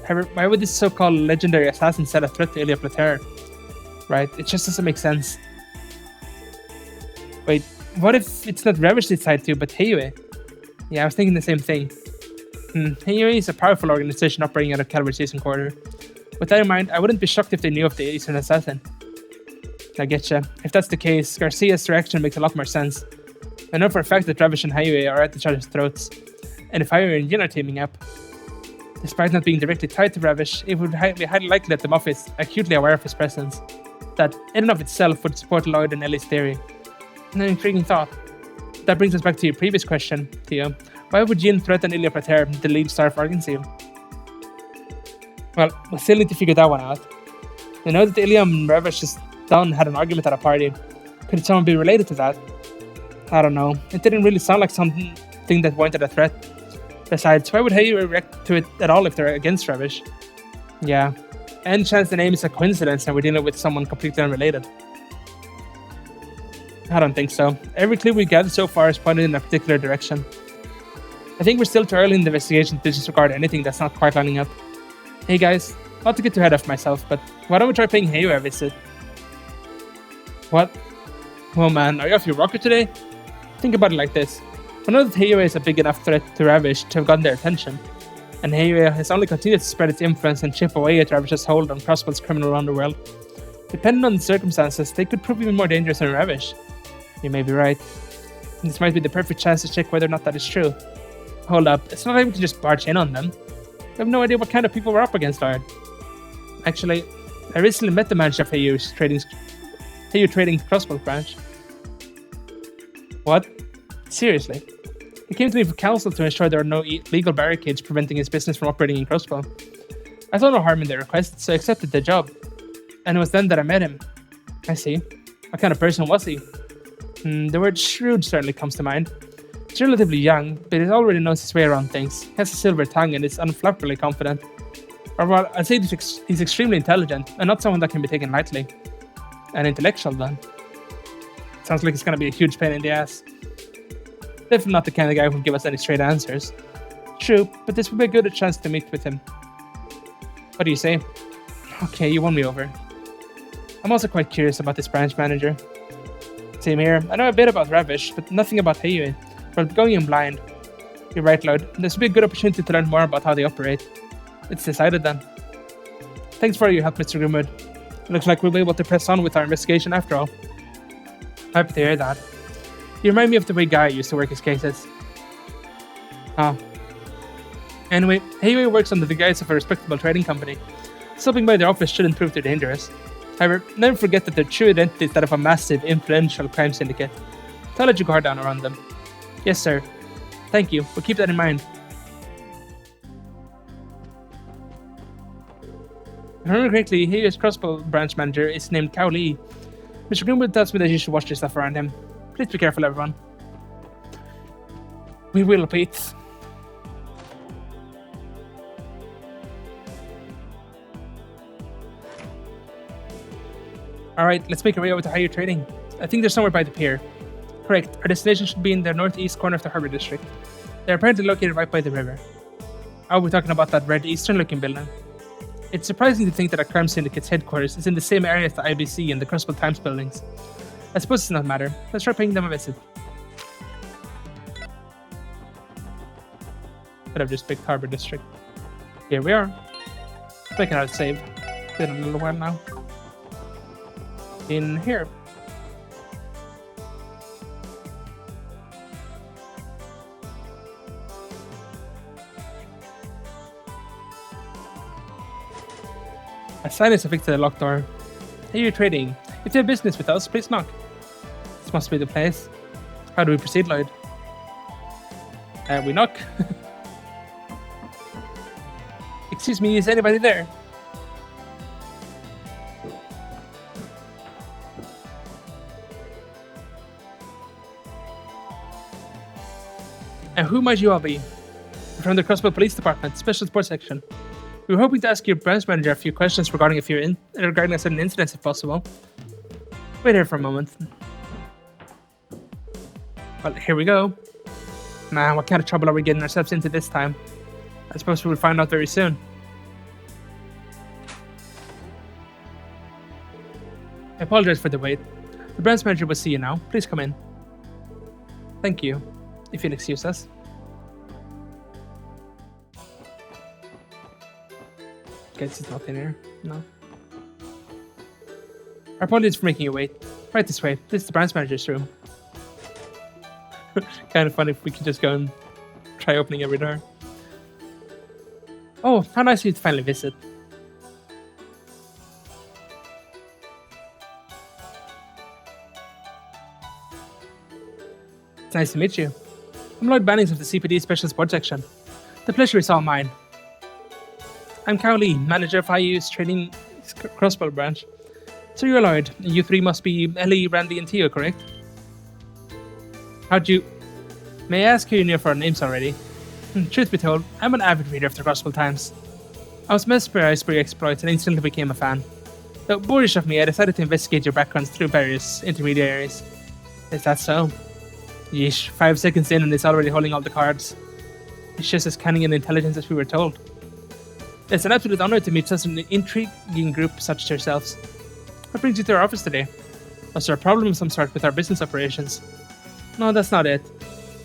[SPEAKER 1] However, why would this so-called legendary assassin set a threat to Ilia Plater? Right, it just doesn't make sense. Wait, what if it's not Ravish it's tied to, but Heiyue? Yeah, I was thinking the same thing. Heiyue is a powerful organization operating out of Calvert's Eastern Quarter. With that in mind, I wouldn't be shocked if they knew of the Eastern Assassin. I getcha. If that's the case, Garcia's reaction makes a lot more sense. I know for a fact that Ravish and Heiyue are at each other's throats, and if Heiyue and Yin are teaming up, despite not being directly tied to Ravish, it would be highly likely that the Mafia is acutely aware of his presence. That, in and of itself, would support Lloyd and Ellie's theory. An intriguing thought. That brings us back to your previous question, Theo. Why would Yin threaten Ilia Plater, the lead star of Arkansas? Well, we still need to figure that one out. I know that Ilia and Ravish's Don had an argument at a party. Could someone be related to that? I don't know. It didn't really sound like something that pointed a threat. Besides, why would Heiyue react to it at all if they're against Ravish? Yeah. Any chance the name is a coincidence and we're dealing with someone completely unrelated? I don't think so. Every clue we gathered so far is pointed in a particular direction. I think we're still too early in the investigation to disregard anything that's not quite lining up. Hey guys, not to get too ahead of myself, but why don't we try paying Heiyue a visit? What? Oh man, are you off your rocker today? Think about it like this. I know that Heiyue is a big enough threat to Ravish to have gotten their attention, and Heiyue has only continued to spread its influence and chip away at Ravish's hold on Crossbell's criminal underworld. Depending on the circumstances, they could prove even more dangerous than Ravish. You may be right. This might be the perfect chance to check whether or not that is true. Hold up, it's not like we can just barge in on them. We have no idea what kind of people we're up against, Lord. Actually, I recently met the manager of Heiyue Trading Crossbell branch. What? Seriously? He came to me for counsel to ensure there are no legal barricades preventing his business from operating in Crossbell. I saw no harm in the request, so I accepted the job. And it was then that I met him. I see. What kind of person was he? The word shrewd certainly comes to mind. He's relatively young, but he already knows his way around things. He has a silver tongue and is unflappably confident. Or well, I'd say he's extremely intelligent, and not someone that can be taken lightly. An intellectual, then. Sounds like he's gonna be a huge pain in the ass. Definitely not the kind of guy who will give us any straight answers. True, but this would be a good chance to meet with him. What do you say? Okay, you won me over. I'm also quite curious about this branch manager. Same here. I know a bit about Ravish, but nothing about Heiyue. But going in blind. You're right, Lloyd. This would be a good opportunity to learn more about how they operate. It's decided then. Thanks for your help, Mr. Grimwood. It looks like we'll be able to press on with our investigation after all. Happy to hear that. You remind me of the way Guy used to work his cases. Anyway, Heiyue works under the guise of a respectable trading company. Stopping by their office shouldn't prove too dangerous. However, never forget that their true identity is that of a massive, influential crime syndicate. So I'll let you guard down around them. Yes, sir. Thank you. We'll keep that in mind. If I remember correctly, Heiyue's Crossbell branch manager is named Cao Li. Mr. Grimwood tells me that you should watch your stuff around him. Please be careful, everyone. We will, Pete. Alright, let's make our way over to Heiyue Trading. I think they're somewhere by the pier. Correct. Our destination should be in the northeast corner of the Harbor District. They're apparently located right by the river. Oh, we're talking about that red eastern-looking building. It's surprising to think that our crime syndicate's headquarters is in the same area as the IBC and the Crossbell Times buildings. I suppose it does not matter. Let's try paying them a visit. Could have just picked Harbor District. Here we are. Clicking out save. Been a little while now. In here. A sign is affixed to the locked door. Hey, you're trading. If you have business with us, please knock. This must be the place. How do we proceed, Lloyd? We knock. Excuse me, is anybody there? And who might you all be? We're from the Crossbell Police Department, Special Sports Section. We were hoping to ask your branch manager a few questions regarding a certain incidents, if possible. Wait here for a moment. Well, here we go. Man, what kind of trouble are we getting ourselves into this time? I suppose we will find out very soon. I apologize for the wait. The branch manager will see you now. Please come in. Thank you. If you'll excuse us. Guess it's not in here. No. Our apologies for making you wait. Right this way. This is the branch manager's room. Kind of fun if we could just go and try opening every door. Oh, how nice of you to finally visit. It's nice to meet you. I'm Lloyd Bannings of the CPD Special Sports Section. The pleasure is all mine. I'm Carl Lee, manager of IU's training Crossbell branch. So you're Lloyd, and you three must be Ellie, Randy, and Theo, correct? How'd you... May I ask who you knew for our names already? Truth be told, I'm an avid reader of the Crossbell Times. I was mesmerized by your exploits and instantly became a fan. Though boorish of me, I decided to investigate your backgrounds through various intermediaries. Is that so? Yeesh, 5 seconds in and it's already holding all the cards. It's just as cunning and intelligent as we were told. It's an absolute honor to meet such an intriguing group such as yourselves. What brings you to our office today? Was there a problem of some sort with our business operations? No, that's not it.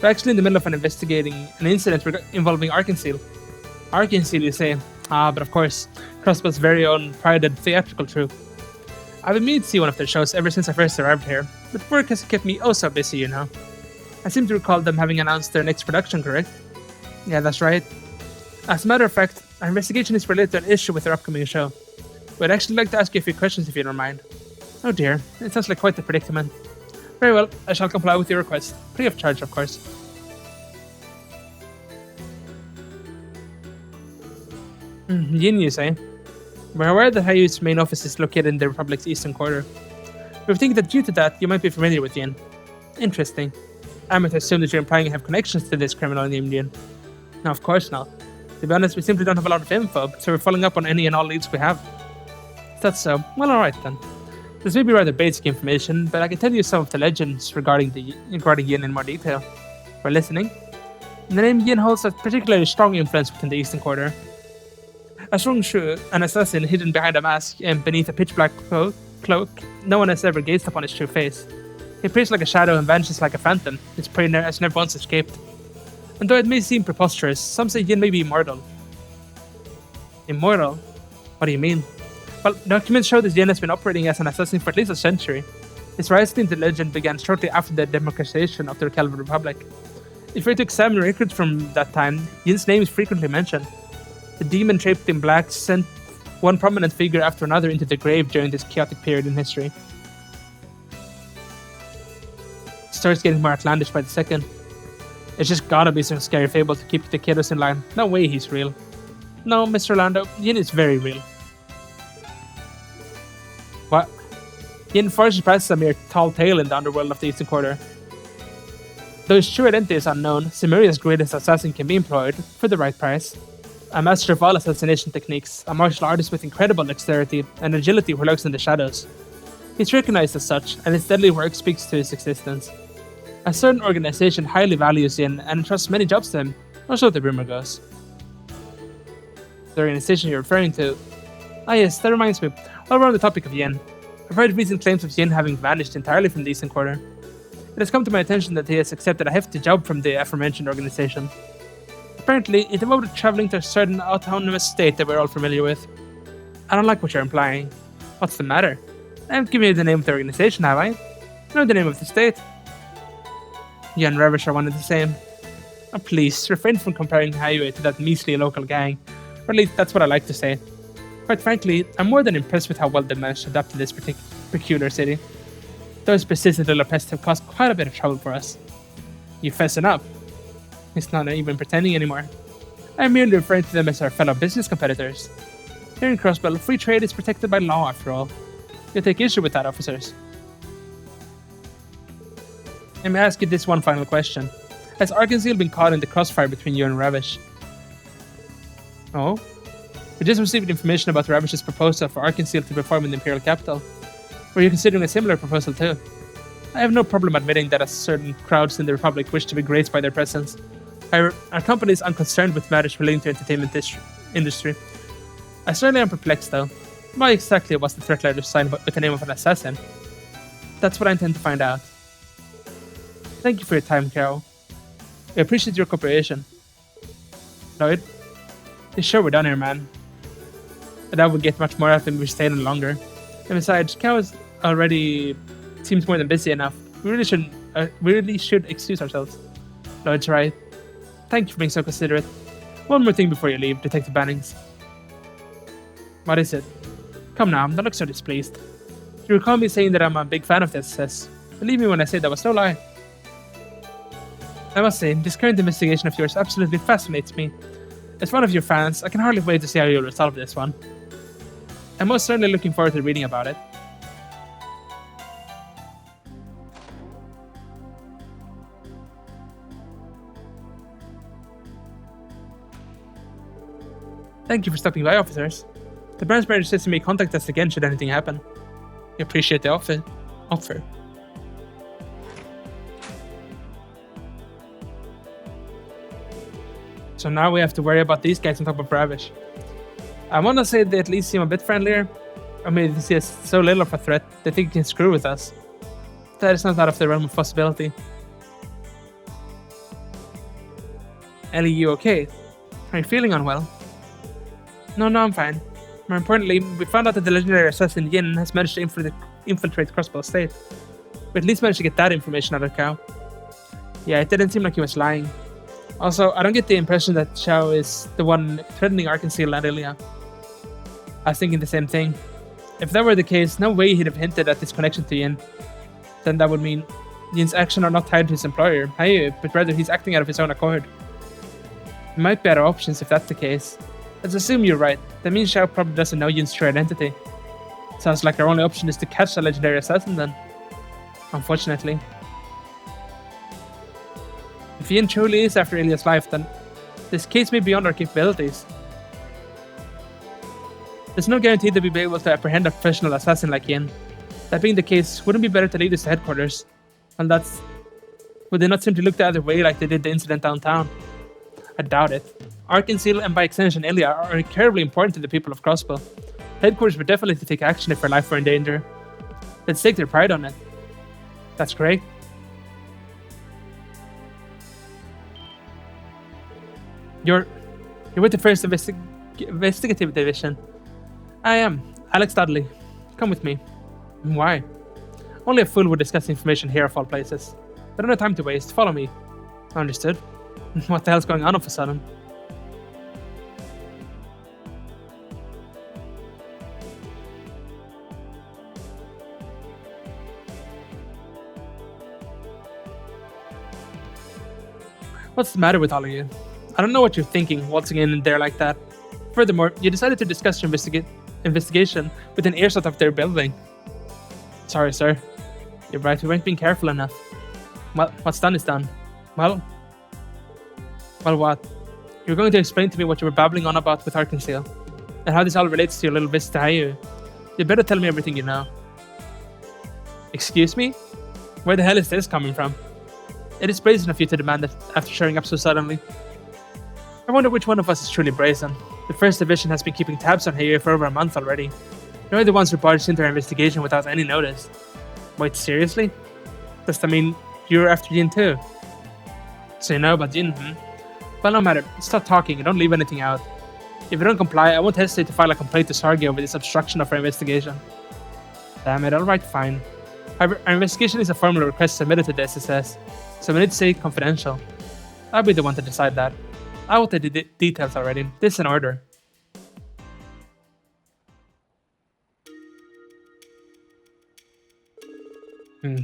[SPEAKER 1] We're actually in the middle of investigating an incident involving Arkansas. Arkansas, you say? Ah, but of course, Crossbell's very own prided theatrical troupe. I've been meaning to see one of their shows ever since I first arrived here, but work has kept me oh so busy, you know. I seem to recall them having announced their next production, correct? Yeah, that's right. As a matter of fact, our investigation is related to an issue with their upcoming show. We'd actually like to ask you a few questions if you don't mind. Oh dear, it sounds like quite the predicament. Very well, I shall comply with your request. Free of charge, of course. Yin, you say? We're aware that IU's main office is located in the Republic's eastern quarter. We think that due to that, you might be familiar with Yin. Interesting. I might assume that you're implying you have connections to this criminal named Yin. No, of course not. To be honest, we simply don't have a lot of info, so we're following up on any and all leads we have. If that's so, well, alright then. This may be rather basic information, but I can tell you some of the legends regarding Yin in more detail. We're listening. The name Yin holds a particularly strong influence within the Eastern Quarter. As Rong Shu, an assassin hidden behind a mask and beneath a pitch-black cloak, no one has ever gazed upon his true face. He appears like a shadow and vanishes like a phantom. His prey has never once escaped. And though it may seem preposterous, some say Yin may be immortal. Immortal? What do you mean? Well, documents show that Yin has been operating as an assassin for at least a century. His rise into legend began shortly after the democratization of the Calvin Republic. If we were to examine records from that time, Yin's name is frequently mentioned. The demon draped in black sent one prominent figure after another into the grave during this chaotic period in history. It starts getting more outlandish by the second. It's just gotta be some scary fable to keep the kiddos in line. No way he's real. No, Mr. Orlando, Yin is very real. What? Yin fortunately passes a mere tall tale in the underworld of the Eastern Quarter. Though his true identity is unknown, Cimeria's greatest assassin can be employed, for the right price. A master of all assassination techniques, a martial artist with incredible dexterity and agility who lurks in the shadows. He's recognized as such, and his deadly work speaks to his existence. A certain organization highly values Yin and entrusts many jobs to him, or so the rumor goes. The organization you're referring to. Ah yes, that reminds me. While we're on the topic of Yin, I've heard recent claims of Yin having vanished entirely from the Eastern Quarter. It has come to my attention that he has accepted a hefty job from the aforementioned organization. Apparently, he devoted traveling to a certain autonomous state that we're all familiar with. I don't like what you're implying. What's the matter? I haven't given you the name of the organization, have I? No, the name of the state. You and Ravish are one and the same. Oh, please, refrain from comparing Highway to that measly local gang. Or at least that's what I like to say. Quite frankly, I'm more than impressed with how well they managed to adapt to this peculiar city. Those persistent little pests have caused quite a bit of trouble for us. You fessing up? He's not even pretending anymore. I'm merely referring to them as our fellow business competitors. Here in Crossbell, free trade is protected by law after all. You take issue with that, officers. Let me ask you this one final question. Has Arkansas been caught in the crossfire between you and Ravish? Oh? We just received information about Ravish's proposal for Arkansas to perform in the Imperial capital. Were you considering a similar proposal too? I have no problem admitting that certain crowds in the Republic wish to be graced by their presence. However, our company is unconcerned with matters relating to entertainment industry. I certainly am perplexed though. Why exactly was the threat letter signed with the name of an assassin? That's what I intend to find out. Thank you for your time, Carol. We appreciate your cooperation. Lloyd, you sure we're done here, man? I doubt we'll get much more out of him if we stay any longer. And besides, Carol already seems more than busy enough. We really should excuse ourselves. Lloyd's right. Thank you for being so considerate. One more thing before you leave, Detective Bannings. What is it? Come now, don't look so displeased. You recall me saying that I'm a big fan of the SS. Believe me when I say that was no lie. I must say, this current investigation of yours absolutely fascinates me. As one of your fans, I can hardly wait to see how you'll resolve this one. I'm most certainly looking forward to reading about it. Thank you for stopping by, officers. The branch manager says you may contact us again should anything happen. We appreciate the offer. So now we have to worry about these guys on top of Ravish. I want to say they at least seem a bit friendlier. Or maybe they see us so little of a threat, they think they can screw with us. That is not out of the realm of possibility. Ellie, you okay? Are you feeling unwell? No, I'm fine. More importantly, we found out that the legendary assassin Yin has managed to infiltrate Crossbell State. We at least managed to get that information out of Cao. Yeah, it didn't seem like he was lying. Also, I don't get the impression that Xiao is the one threatening Arkansas and Ilya. I was thinking the same thing. If that were the case, no way he'd have hinted at this connection to Yin. Then that would mean Yin's actions are not tied to his employer, but rather he's acting out of his own accord. There might be other options if that's the case. Let's assume you're right. That means Xiao probably doesn't know Yin's true identity. Sounds like our only option is to catch the legendary assassin then. Unfortunately. If Yin truly is after Ilya's life, then this case may be beyond our capabilities. There's no guarantee that we'll be able to apprehend a professional assassin like Yin. That being the case, wouldn't it be better to lead us to headquarters? And would they not simply look the other way like they did the incident downtown? I doubt it. Arkansas and by extension Ilya are incredibly important to the people of Crossbell. Headquarters would definitely take action if our life were in danger. Let's take their pride on it. That's great. You're with the 1st Investigative Division. I am. Alex Dudley. Come with me. Why? Only a fool would discuss information here of all places. But no time to waste. Follow me. Understood. What the hell's going on all of a sudden? What's the matter with all of you? I don't know what you're thinking, waltzing in there like that. Furthermore, you decided to discuss your investigation with an earshot of their building. Sorry, sir. You're right, we weren't being careful enough. Well, what's done is done. Well, what? You're going to explain to me what you were babbling on about with Arkansas, and how this all relates to your little visit to Hayu. You better tell me everything you know. Excuse me? Where the hell is this coming from? It is brazen of you to demand it after showing up so suddenly. I wonder which one of us is truly brazen. The First Division has been keeping tabs on Hayu for over a month already. They're the ones who barged into our investigation without any notice. Wait, seriously? Does that mean you're after Jin too? So you know about Jin, Well, no matter. Stop talking and don't leave anything out. If you don't comply, I won't hesitate to file a complaint to Sargi over this obstruction of our investigation. Damn it, alright, fine. However, our investigation is a formal request submitted to the SSS, so we need to stay confidential. I'll be the one to decide that. I will take the details already. This is an order.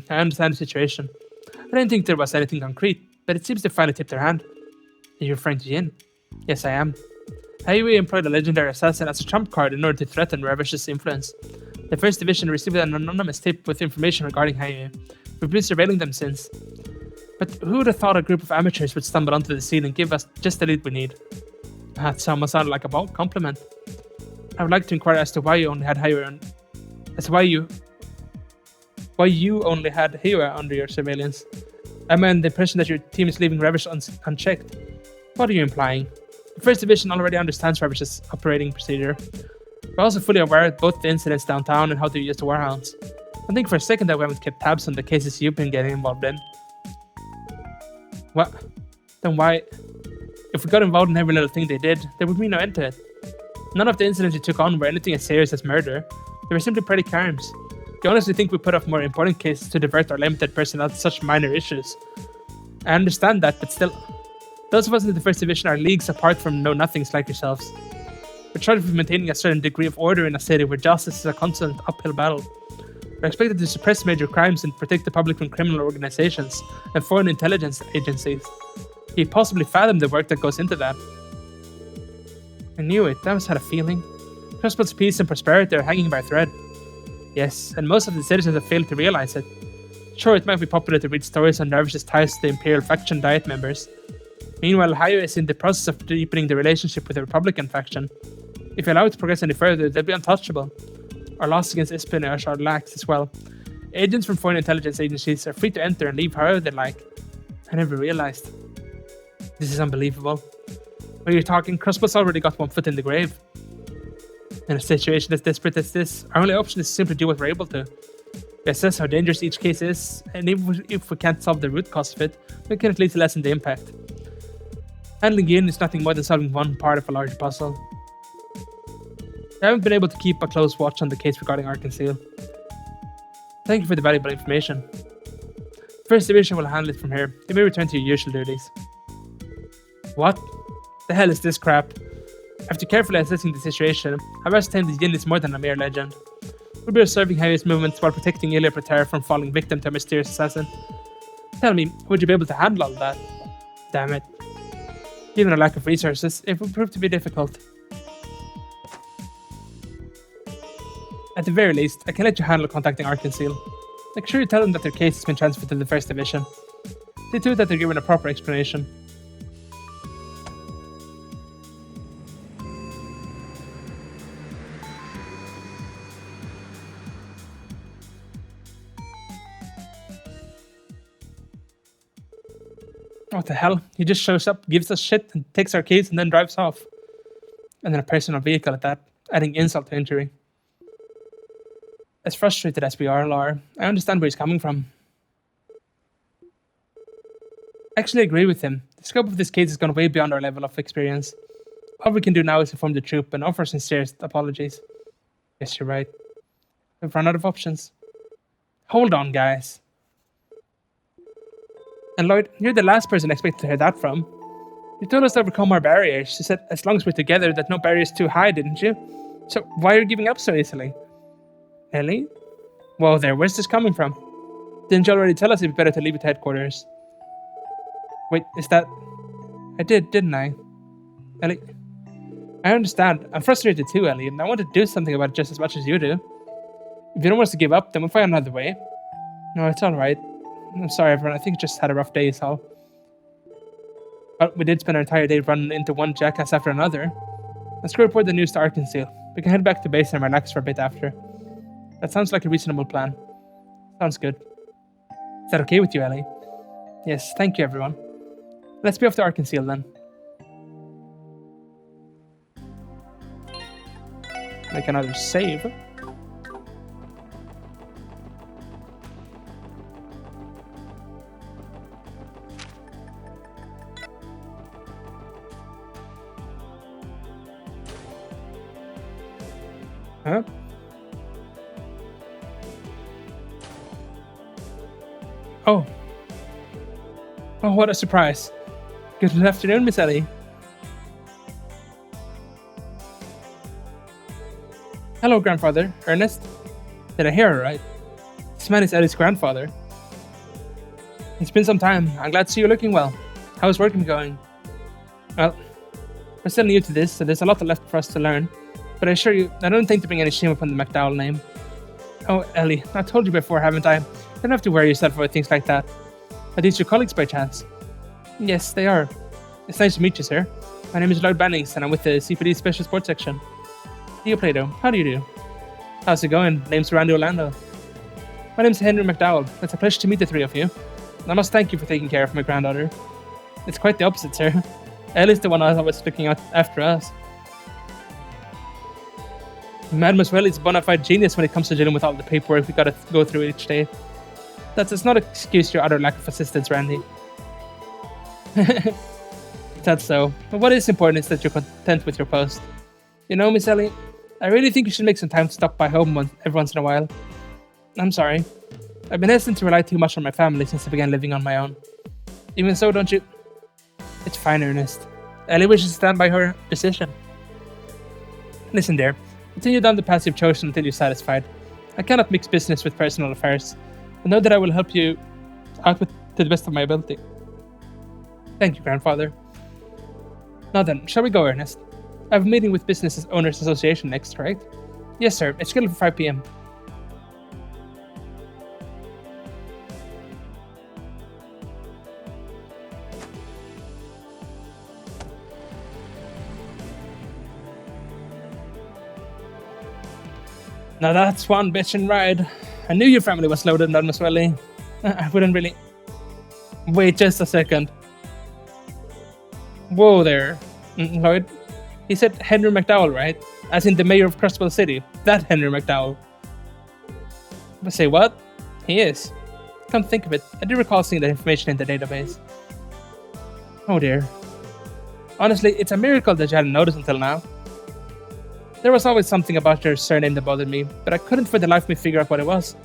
[SPEAKER 1] I understand the situation. I didn't think there was anything concrete, but it seems they finally tipped their hand. Are you referring to Jin? Yes, I am. Hayu employed a legendary assassin as a trump card in order to threaten Ravish's influence. The First Division received an anonymous tip with information regarding Hayu. We've been surveilling them since. But who would have thought a group of amateurs would stumble onto the scene and give us just the lead we need? That almost sounded like a bold compliment. I would like to inquire as to why you only had Hayu only had Hayu under your surveillance. I'm under the impression that your team is leaving Ravish unchecked. What are you implying? The First Division already understands Ravish's operating procedure. We're also fully aware of both the incidents downtown and how to use the Warhounds. I think for a second that we haven't kept tabs on the cases you've been getting involved in. What? Then why? If we got involved in every little thing they did, there would be no end to it. None of the incidents you took on were anything as serious as murder. They were simply petty crimes. Do you honestly think we put off more important cases to divert our limited personnel to such minor issues? I understand that, but still, those of us in the First Division are leagues apart from know-nothings like yourselves. We're charged with maintaining a certain degree of order in a city where justice is a constant uphill battle. We're expected to suppress major crimes and protect the public from criminal organizations and foreign intelligence agencies. Can you possibly fathom the work that goes into that? I knew it. I always had a feeling. Crossbows peace and prosperity are hanging by a thread. Yes, and most of the citizens have failed to realize it. Sure, it might be popular to read stories on Ravish's ties to the Imperial faction Diet members. Meanwhile, Hayu is in the process of deepening the relationship with the Republican faction. If you allow it to progress any further, they'll be untouchable. Our laws against espionage are lax as well. Agents from foreign intelligence agencies are free to enter and leave however they like. I never realized. This is unbelievable. When you're talking, Crossbow's already got one foot in the grave. In a situation as desperate as this, our only option is to simply do what we're able to. We assess how dangerous each case is, and even if we can't solve the root cause of it, we can at least lessen the impact. Handling Yin is nothing more than solving one part of a larger puzzle. I haven't been able to keep a close watch on the case regarding Arkansas. Thank you for the valuable information. First Division will handle it from here. You may return to your usual duties. What the hell is this crap? After carefully assessing the situation, I've ascertained that Yin is more than a mere legend. We'll be observing Hayu's movements while protecting Ilia Praetor from falling victim to a mysterious assassin. Tell me, would you be able to handle all that? Damn it. Given our lack of resources, it would prove to be difficult. At the very least, I can let you handle contacting Arkansas. Make sure you tell them that their case has been transferred to the First Division. See to it that they're given a proper explanation. What the hell? He just shows up, gives us shit, and takes our keys and then drives off. And then a personal vehicle at that, adding insult to injury. As frustrated as we are, Lar, I understand where he's coming from. I actually agree with him. The scope of this case has gone way beyond our level of experience. All we can do now is inform the troop and offer sincerest apologies. Yes, you're right. We've run out of options. Hold on, guys. And Lloyd, you're the last person I expected to hear that from. You told us to overcome our barriers. You said as long as we're together that no barrier is too high, didn't you? So why are you giving up so easily? Ellie? Whoa there, where's this coming from? Didn't you already tell us it'd be better to leave it to headquarters? Wait, is that... I did, didn't I? Ellie? I understand. I'm frustrated too, Ellie, and I want to do something about it just as much as you do. If you don't want us to give up, then we'll find another way. No, it's alright. I'm sorry, everyone. I think I just had a rough day, so. But we did spend our entire day running into one jackass after another. Let's go report the news to Arkansas. We can head back to base and relax for a bit after. That sounds like a reasonable plan. Sounds good. Is that okay with you, Ellie? Yes, thank you, everyone. Let's be off to Arkansas then. Make another save. Huh? Oh. Oh, what a surprise. Good afternoon, Miss Ellie. Hello, grandfather. Ernest? Did I hear her right? This man is Ellie's grandfather. It's been some time. I'm glad to see you looking well. How's work going? Well, we're still new to this, so there's a lot left for us to learn. But I assure you, I don't think to bring any shame upon the McDowell name. Oh, Ellie, I told you before, haven't I? You don't have to worry yourself about things like that. Are these your colleagues by chance? Yes, they are. It's nice to meet you, sir. My name is Lloyd Bannings, and I'm with the CPD Special Sports Section. Theo Plato, how do you do? How's it going? Name's Randy Orlando. My name's Henry McDowell. It's a pleasure to meet the three of you. And I must thank you for taking care of my granddaughter. It's quite the opposite, sir. Ellie's the one always looking out after us. Mademoiselle is a bona fide genius when it comes to dealing with all the paperwork we gotta go through each day. Does not excuse your utter lack of assistance, Randy. That's so. But what is important is that you're content with your post. You know, Miss Ellie, I really think you should make some time to stop by home every once in a while. I'm sorry. I've been hesitant to rely too much on my family since I began living on my own. Even so, don't you... It's fine, Ernest. Ellie wishes to stand by her decision. Listen, dear. Continue down the path you've chosen until you're satisfied. I cannot mix business with personal affairs, but know that I will help you out to the best of my ability. Thank you, grandfather. Now then, shall we go, Ernest? I have a meeting with Business Owners Association next, correct? Yes, sir. It's scheduled for 5 p.m. Now that's one bitchin' ride. I knew your family was loaded on Miss Welly. I wouldn't really... Wait just a second. Whoa there, Lloyd. He said Henry McDowell, right? As in the mayor of Crustwell City. That Henry McDowell. But say what? He is. Come to think of it, I do recall seeing that information in the database. Oh dear. Honestly, it's a miracle that you hadn't noticed until now. There was always something about your surname that bothered me, but I couldn't for the life of me figure out what it was.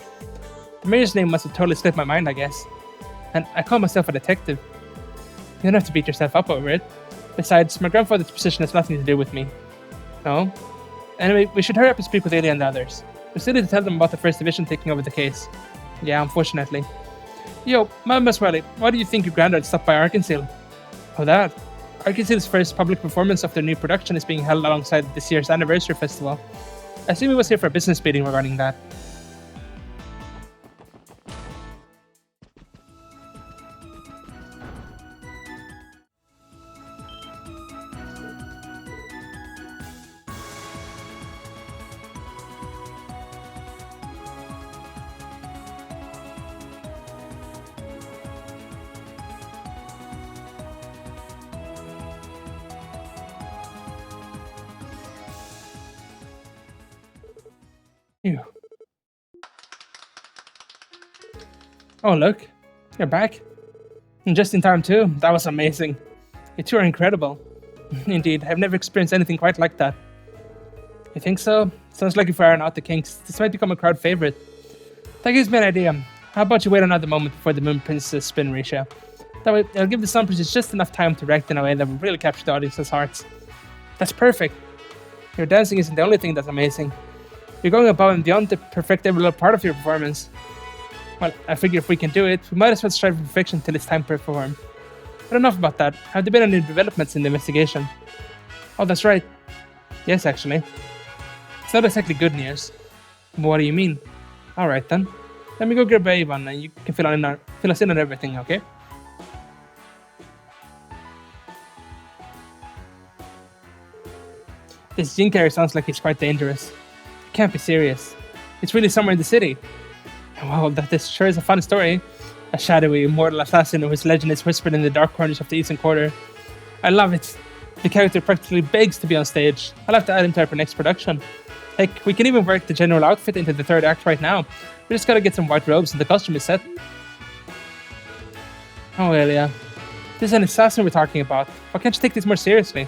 [SPEAKER 1] The mayor's name must have totally slipped my mind, I guess. And I call myself a detective. You don't have to beat yourself up over it. Besides, my grandfather's position has nothing to do with me. No? Anyway, we should hurry up and speak with Ilya and the others. We still need to tell them about the First Division taking over the case. Yeah, unfortunately. Yo, Miss Welly, why do you think your granddad stopped by Arkansas? Oh, that? Arkansas's first public performance of their new production is being held alongside this year's anniversary festival. I assume he was here for a business meeting regarding that. Ew. Oh, look. You're back. And just in time, too. That was amazing. You two are incredible. Indeed, I've never experienced anything quite like that. You think so? Sounds like if we iron out the kinks, this might become a crowd favorite. That gives me an idea. How about you wait another moment before the Moon Princess spin ratio? That way, it'll give the Sun Princess just enough time to react in a way that will really capture the audience's hearts. That's perfect. Your dancing isn't the only thing that's amazing. You're going above and beyond to perfect every little part of your performance. Well, I figure if we can do it, we might as well strive for perfection till it's time to perform. But enough about that. Have there been any developments in the investigation? Oh, that's right. Yes, actually. It's not exactly good news. What do you mean? Alright then. Let me go grab Avon and you can fill us in on everything, okay? This Gene carrier sounds like he's quite dangerous. It can't be serious. It's really somewhere in the city. Wow, that is sure is a fun story. A shadowy, immortal assassin whose legend is whispered in the dark corners of the Eastern Quarter. I love it. The character practically begs to be on stage. I'll have to add him to our next production. Heck, we can even work the general outfit into the third act right now. We just gotta get some white robes and the costume is set. Oh well, yeah. This is an assassin we're talking about. Why can't you take this more seriously?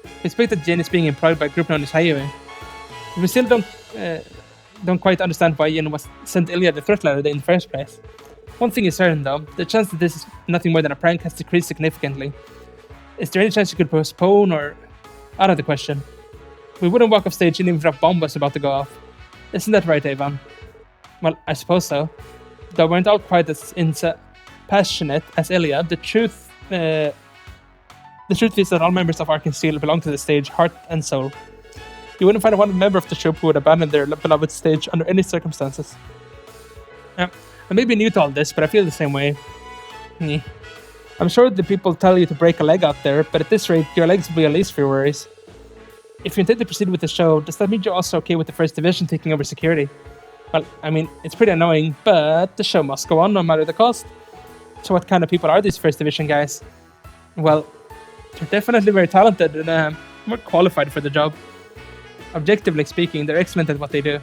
[SPEAKER 1] We expect that Jin is being employed by a group known as Hayue. We still don't quite understand why Yin was sent Ilya the threat letter in the first place. One thing is certain though, the chance that this is nothing more than a prank has decreased significantly. Is there any chance you could postpone or... out of the question. We wouldn't walk off stage even if a bomb was about to go off. Isn't that right, Avon? Well, I suppose so. Though we weren't all quite as passionate as Ilya, the truth is that all members of Arcane Steel belong to the stage, heart and soul. You wouldn't find one member of the troupe who would abandon their beloved stage under any circumstances. Yeah, I may be new to all this, but I feel the same way. I'm sure the people tell you to break a leg out there, but at this rate, your legs will be your least of your worries. If you intend to proceed with the show, does that mean you're also okay with the First Division taking over security? Well, I mean, it's pretty annoying, but the show must go on no matter the cost. So what kind of people are these First Division guys? Well, they're definitely very talented and more qualified for the job. Objectively speaking, they're excellent at what they do.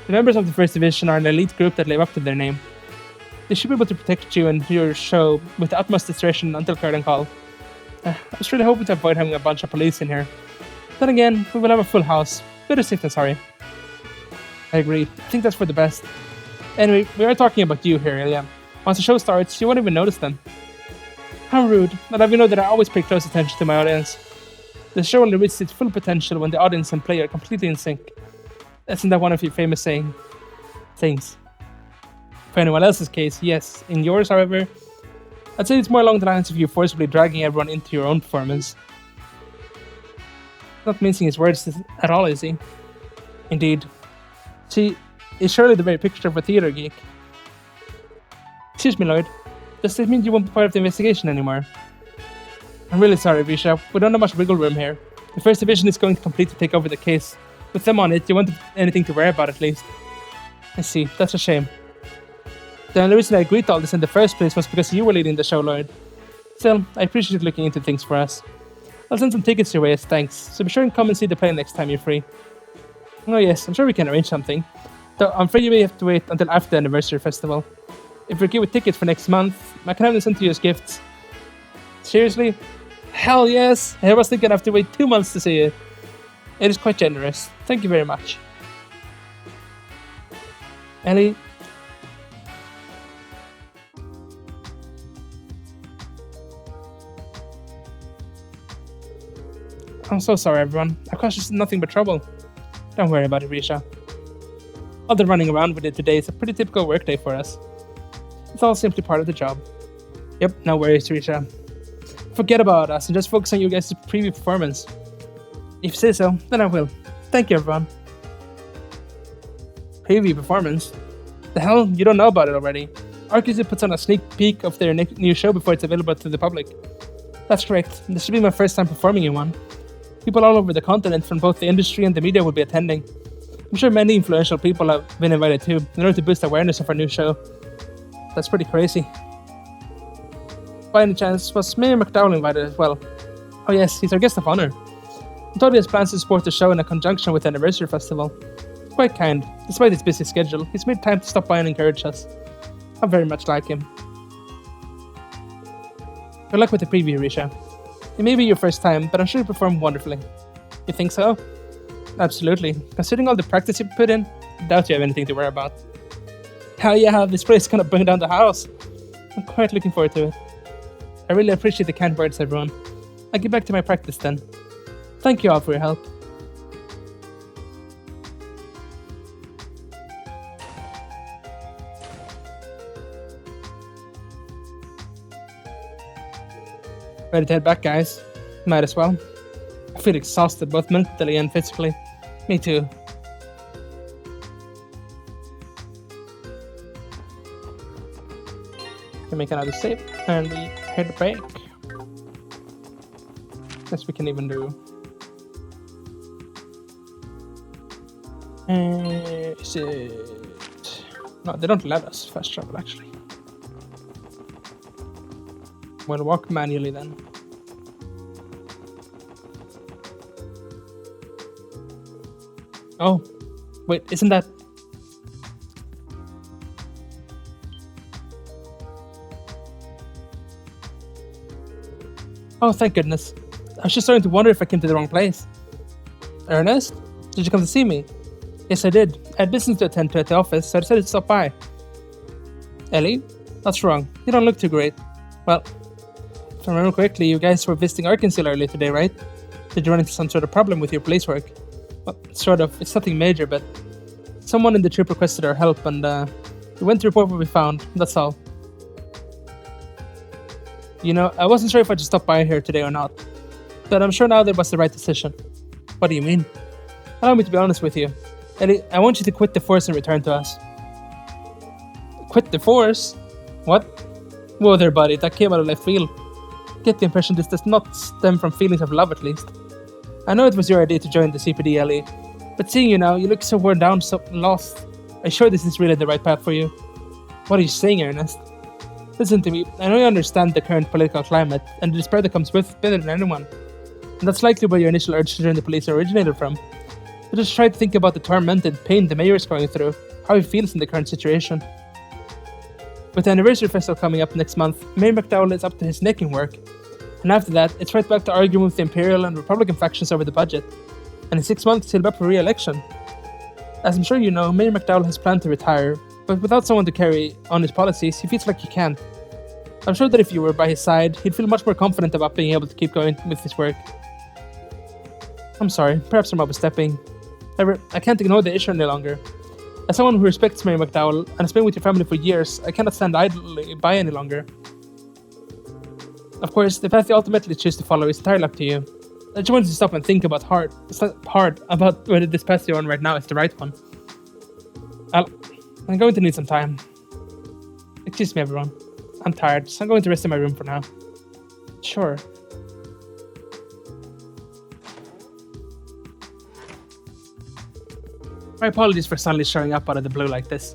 [SPEAKER 1] The members of the First Division are an elite group that live up to their name. They should be able to protect you and your show with the utmost discretion until curtain call. I was really hoping to avoid having a bunch of police in here. Then again, we will have a full house. Better safe than sorry. I agree. I think that's for the best. Anyway, we are talking about you here, Ilya. Once the show starts, you won't even notice them. How rude. I'll have you know that I always pay close attention to my audience. The show only reaches its full potential when the audience and player are completely in sync. Isn't that one of your famous sayings? For anyone else's case, yes. In yours, however, I'd say it's more along the lines of you forcibly dragging everyone into your own performance. Not mincing his words at all, is he? Indeed. She is surely the very picture of a theatre geek. Excuse me, Lloyd. Does this mean you won't be part of the investigation anymore? I'm really sorry, Visha. We don't have much wiggle room here. The First Division is going to completely take over the case. With them on it, you won't have anything to worry about at least. I see. That's a shame. The only reason I agreed to all this in the first place was because you were leading the show, Lloyd. Still, I appreciate you looking into things for us. I'll send some tickets your way as thanks, so be sure and come and see the play next time you're free. Oh yes, I'm sure we can arrange something. Though I'm afraid you may have to wait until after the anniversary festival. If you're okay with tickets for next month, I can have them sent to you as gifts. Seriously? Hell yes! I was thinking I have to wait 2 months to see it. It is quite generous. Thank you very much. Ellie? I'm so sorry, everyone. I caused just nothing but trouble. Don't worry about it, Risha. All the running around we did today is a pretty typical workday for us. It's all simply part of the job. Yep, no worries, Risha. Forget about us and just focus on you guys' preview performance. If you say so, then I will. Thank you, everyone. Preview performance? The hell? You don't know about it already. Arcane puts on a sneak peek of their new show before it's available to the public. That's correct. This should be my first time performing in one. People all over the continent from both the industry and the media will be attending. I'm sure many influential people have been invited too, in order to boost awareness of our new show. That's pretty crazy. By any chance, was Mayor McDowell invited as well? Oh yes, he's our guest of honor. I'm told he has plans to support the show in a conjunction with the anniversary festival. Quite kind. Despite his busy schedule, he's made time to stop by and encourage us. I very much like him. Good luck with the preview, Risha. It may be your first time, but I'm sure you perform wonderfully. You think so? Absolutely. Considering all the practice you put in, I doubt you have anything to worry about. Hell yeah, this place is gonna burn down the house. I'm quite looking forward to it. I really appreciate the kind words, everyone. I'll get back to my practice then. Thank you all for your help. Ready to head back, guys? Might as well. I feel exhausted both mentally and physically. Me too. Can make another save and we head back. Guess we can even do. Is it? No, they don't let us fast travel actually. We'll walk manually then. Oh, wait, isn't that... Oh, thank goodness. I was just starting to wonder if I came to the wrong place. Ernest? Did you come to see me? Yes, I did. I had business to attend to at the office, so I decided to stop by. Ellie? That's wrong. You don't look too great. Well, if I remember correctly, you guys were visiting Arkansas earlier today, right? Did you run into some sort of problem with your police work? Well, sort of. It's nothing major, but someone in the troop requested our help, and we went to report what we found. That's all. You know, I wasn't sure if I should stop by here today or not, but I'm sure now that was the right decision. What do you mean? Allow me to be honest with you. Ellie, I want you to quit the force and return to us. Quit the force? What? Whoa there, buddy, that came out of left field. Get the impression this does not stem from feelings of love, at least. I know it was your idea to join the CPD, Ellie, but seeing you now, you look so worn down, so lost. I'm sure this is really the right path for you. What are you saying, Ernest? Listen to me, I know you understand the current political climate and the despair that comes with it better than anyone. And that's likely where your initial urge to join the police originated from. But just try to think about the torment and pain the mayor is going through, how he feels in the current situation. With the anniversary festival coming up next month, Mayor McDowell is up to his neck in work. And after that, it's right back to arguing with the Imperial and Republican factions over the budget. And in 6 months, he'll be up for re-election. As I'm sure you know, Mayor McDowell has planned to retire, but without someone to carry on his policies, he feels like he can't. I'm sure that if you were by his side, he'd feel much more confident about being able to keep going with his work. I'm sorry, perhaps I'm overstepping. However, I can't ignore the issue any longer. As someone who respects Mayor McDowell and has been with your family for years, I cannot stand idly by any longer. Of course, the path you ultimately choose to follow is entirely up to you. I just wanted to stop and think about hard about whether this path you're on right now is the right one. I'm going to need some time. Excuse me, everyone. I'm tired, so I'm going to rest in my room for now. Sure. My apologies for suddenly showing up out of the blue like this.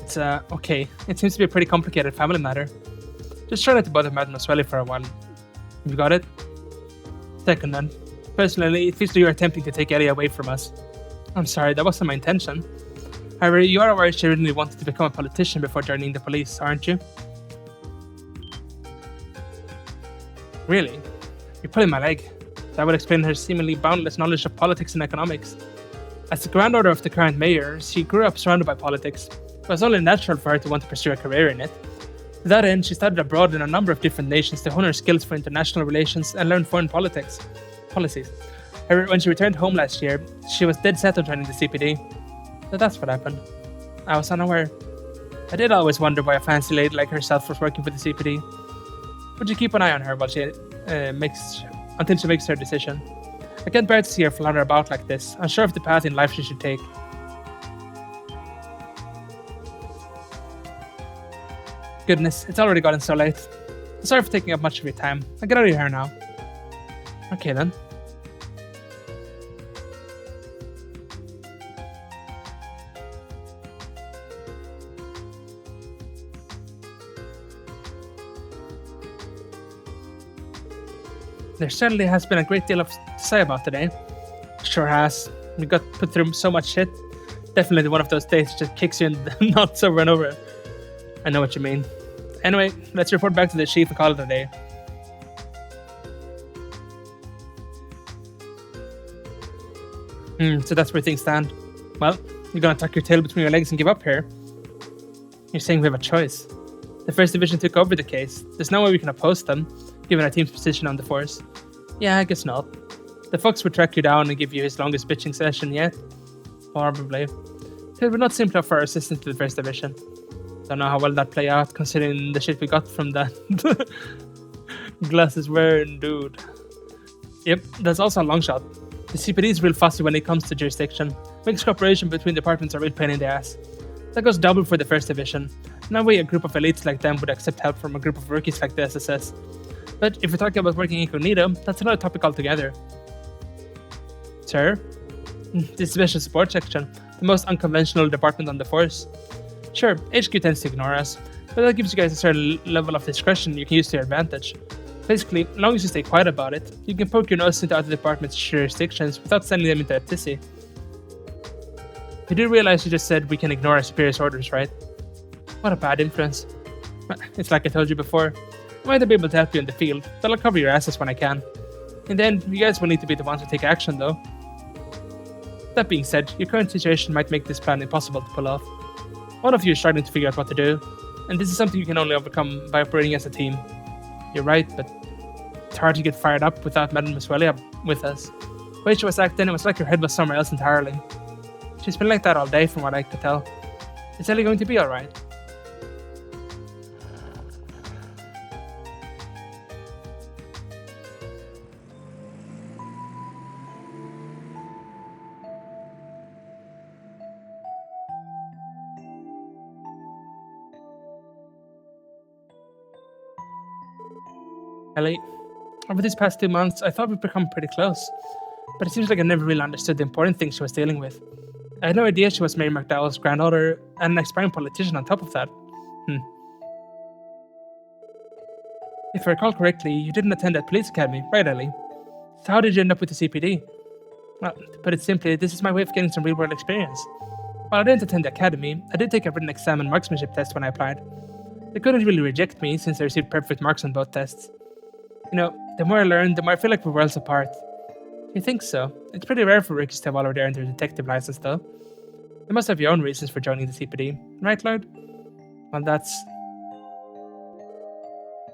[SPEAKER 1] It's, okay. It seems to be a pretty complicated family matter. Just try not to bother Madam Oswelli for a while. You got it? Second then. Personally, it feels like you're attempting to take Ellie away from us. I'm sorry, that wasn't my intention. However, you are aware she originally wanted to become a politician before joining the police, aren't you? Really? You're pulling my leg. That would explain her seemingly boundless knowledge of politics and economics. As the granddaughter of the current mayor, she grew up surrounded by politics. It was only natural for her to want to pursue a career in it. To that end, she studied abroad in a number of different nations to hone her skills for international relations and learn foreign policies. However, when she returned home last year, she was dead set on joining the CPD. So that's what happened. I was unaware. I did always wonder why a fancy lady like herself was working for the CPD. But you keep an eye on her while until she makes her decision. I can't bear to see her flutter about like this, unsure of the path in life she should take. Goodness, it's already gotten so late. Sorry for taking up much of your time. I'll get out of your hair now. Okay then. There certainly has been a great deal to say about today. Sure has. We got put through so much shit. Definitely one of those days just kicks you in the nuts over and over. I know what you mean. Anyway, let's report back to the chief and call it a day. So that's where things stand. Well, you're gonna tuck your tail between your legs and give up here? You're saying we have a choice. The First Division took over the case. There's no way we can oppose them, given our team's position on the force. Yeah, I guess not. The Fox would track you down and give you his longest bitching session yet. Probably. It would not simply offer our assistance to the First Division. Don't know how well that play out, considering the shit we got from that glasses wearing dude. Yep, that's also a long shot. The CPD is real fussy when it comes to jurisdiction. Makes cooperation between departments a real pain in the ass. That goes double for the First Division. No way a group of elites like them would accept help from a group of rookies like the SSS. But if we're talking about working incognito, that's another topic altogether. Sir? The Special Support Section, the most unconventional department on the force. Sure, HQ tends to ignore us, but that gives you guys a certain level of discretion you can use to your advantage. Basically, as long as you stay quiet about it, you can poke your nose into other departments' jurisdictions without sending them into a tizzy. You do realize you just said we can ignore our superior's orders, right? What a bad influence. It's like I told you before. I might not be able to help you in the field, but I'll cover your asses when I can. In the end, you guys will need to be the ones to take action, though. That being said, your current situation might make this plan impossible to pull off. One of you is struggling to figure out what to do, and this is something you can only overcome by operating as a team. You're right, but it's hard to get fired up without Madame Maswellia with us. The way she was acting, it was like her head was somewhere else entirely. She's been like that all day from what I could tell. Is Ellie going to be alright? Ellie, over these past 2 months, I thought we'd become pretty close, but it seems like I never really understood the important things she was dealing with. I had no idea she was Mary McDowell's granddaughter and an aspiring politician on top of that. If I recall correctly, you didn't attend that police academy, right, Ellie? So how did you end up with the CPD? Well, to put it simply, this is my way of getting some real-world experience. While I didn't attend the academy, I did take a written exam and marksmanship test when I applied. They couldn't really reject me since I received perfect marks on both tests. You know, the more I learn, the more I feel like we're worlds apart. You think so? It's pretty rare for rookies to have already earned their detective license, though. You must have your own reasons for joining the CPD, right, Lloyd? Well, that's...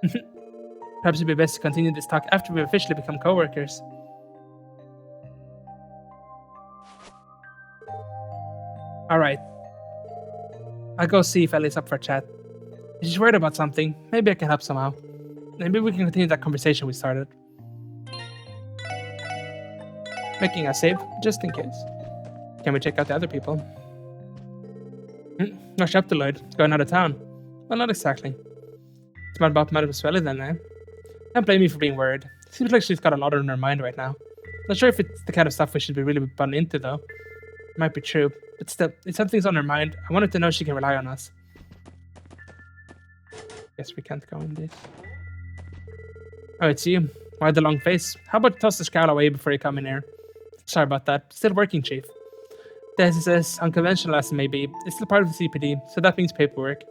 [SPEAKER 1] Perhaps it'd be best to continue this talk after we officially become co-workers. Alright. I'll go see if Ellie's up for a chat. If she's worried about something, maybe I can help somehow. Maybe we can continue that conversation we started. Making a save, just in case. Can we check out the other people? No, up to Lloyd. Going out of town. Well, not exactly. It's more about Madame Maswellia then, eh? Can't blame me for being worried. Seems like she's got a lot on her mind right now. Not sure if it's the kind of stuff we should be really buttoned into, though. Might be true, but still, if something's on her mind, I wanted to know she can rely on us. Guess we can't go in this. Oh, it's you. Why the long face? How about toss the scowl away before you come in here? Sorry about that. Still working, Chief. The SSS, unconventional as it may be, is still part of the CPD, so that means paperwork.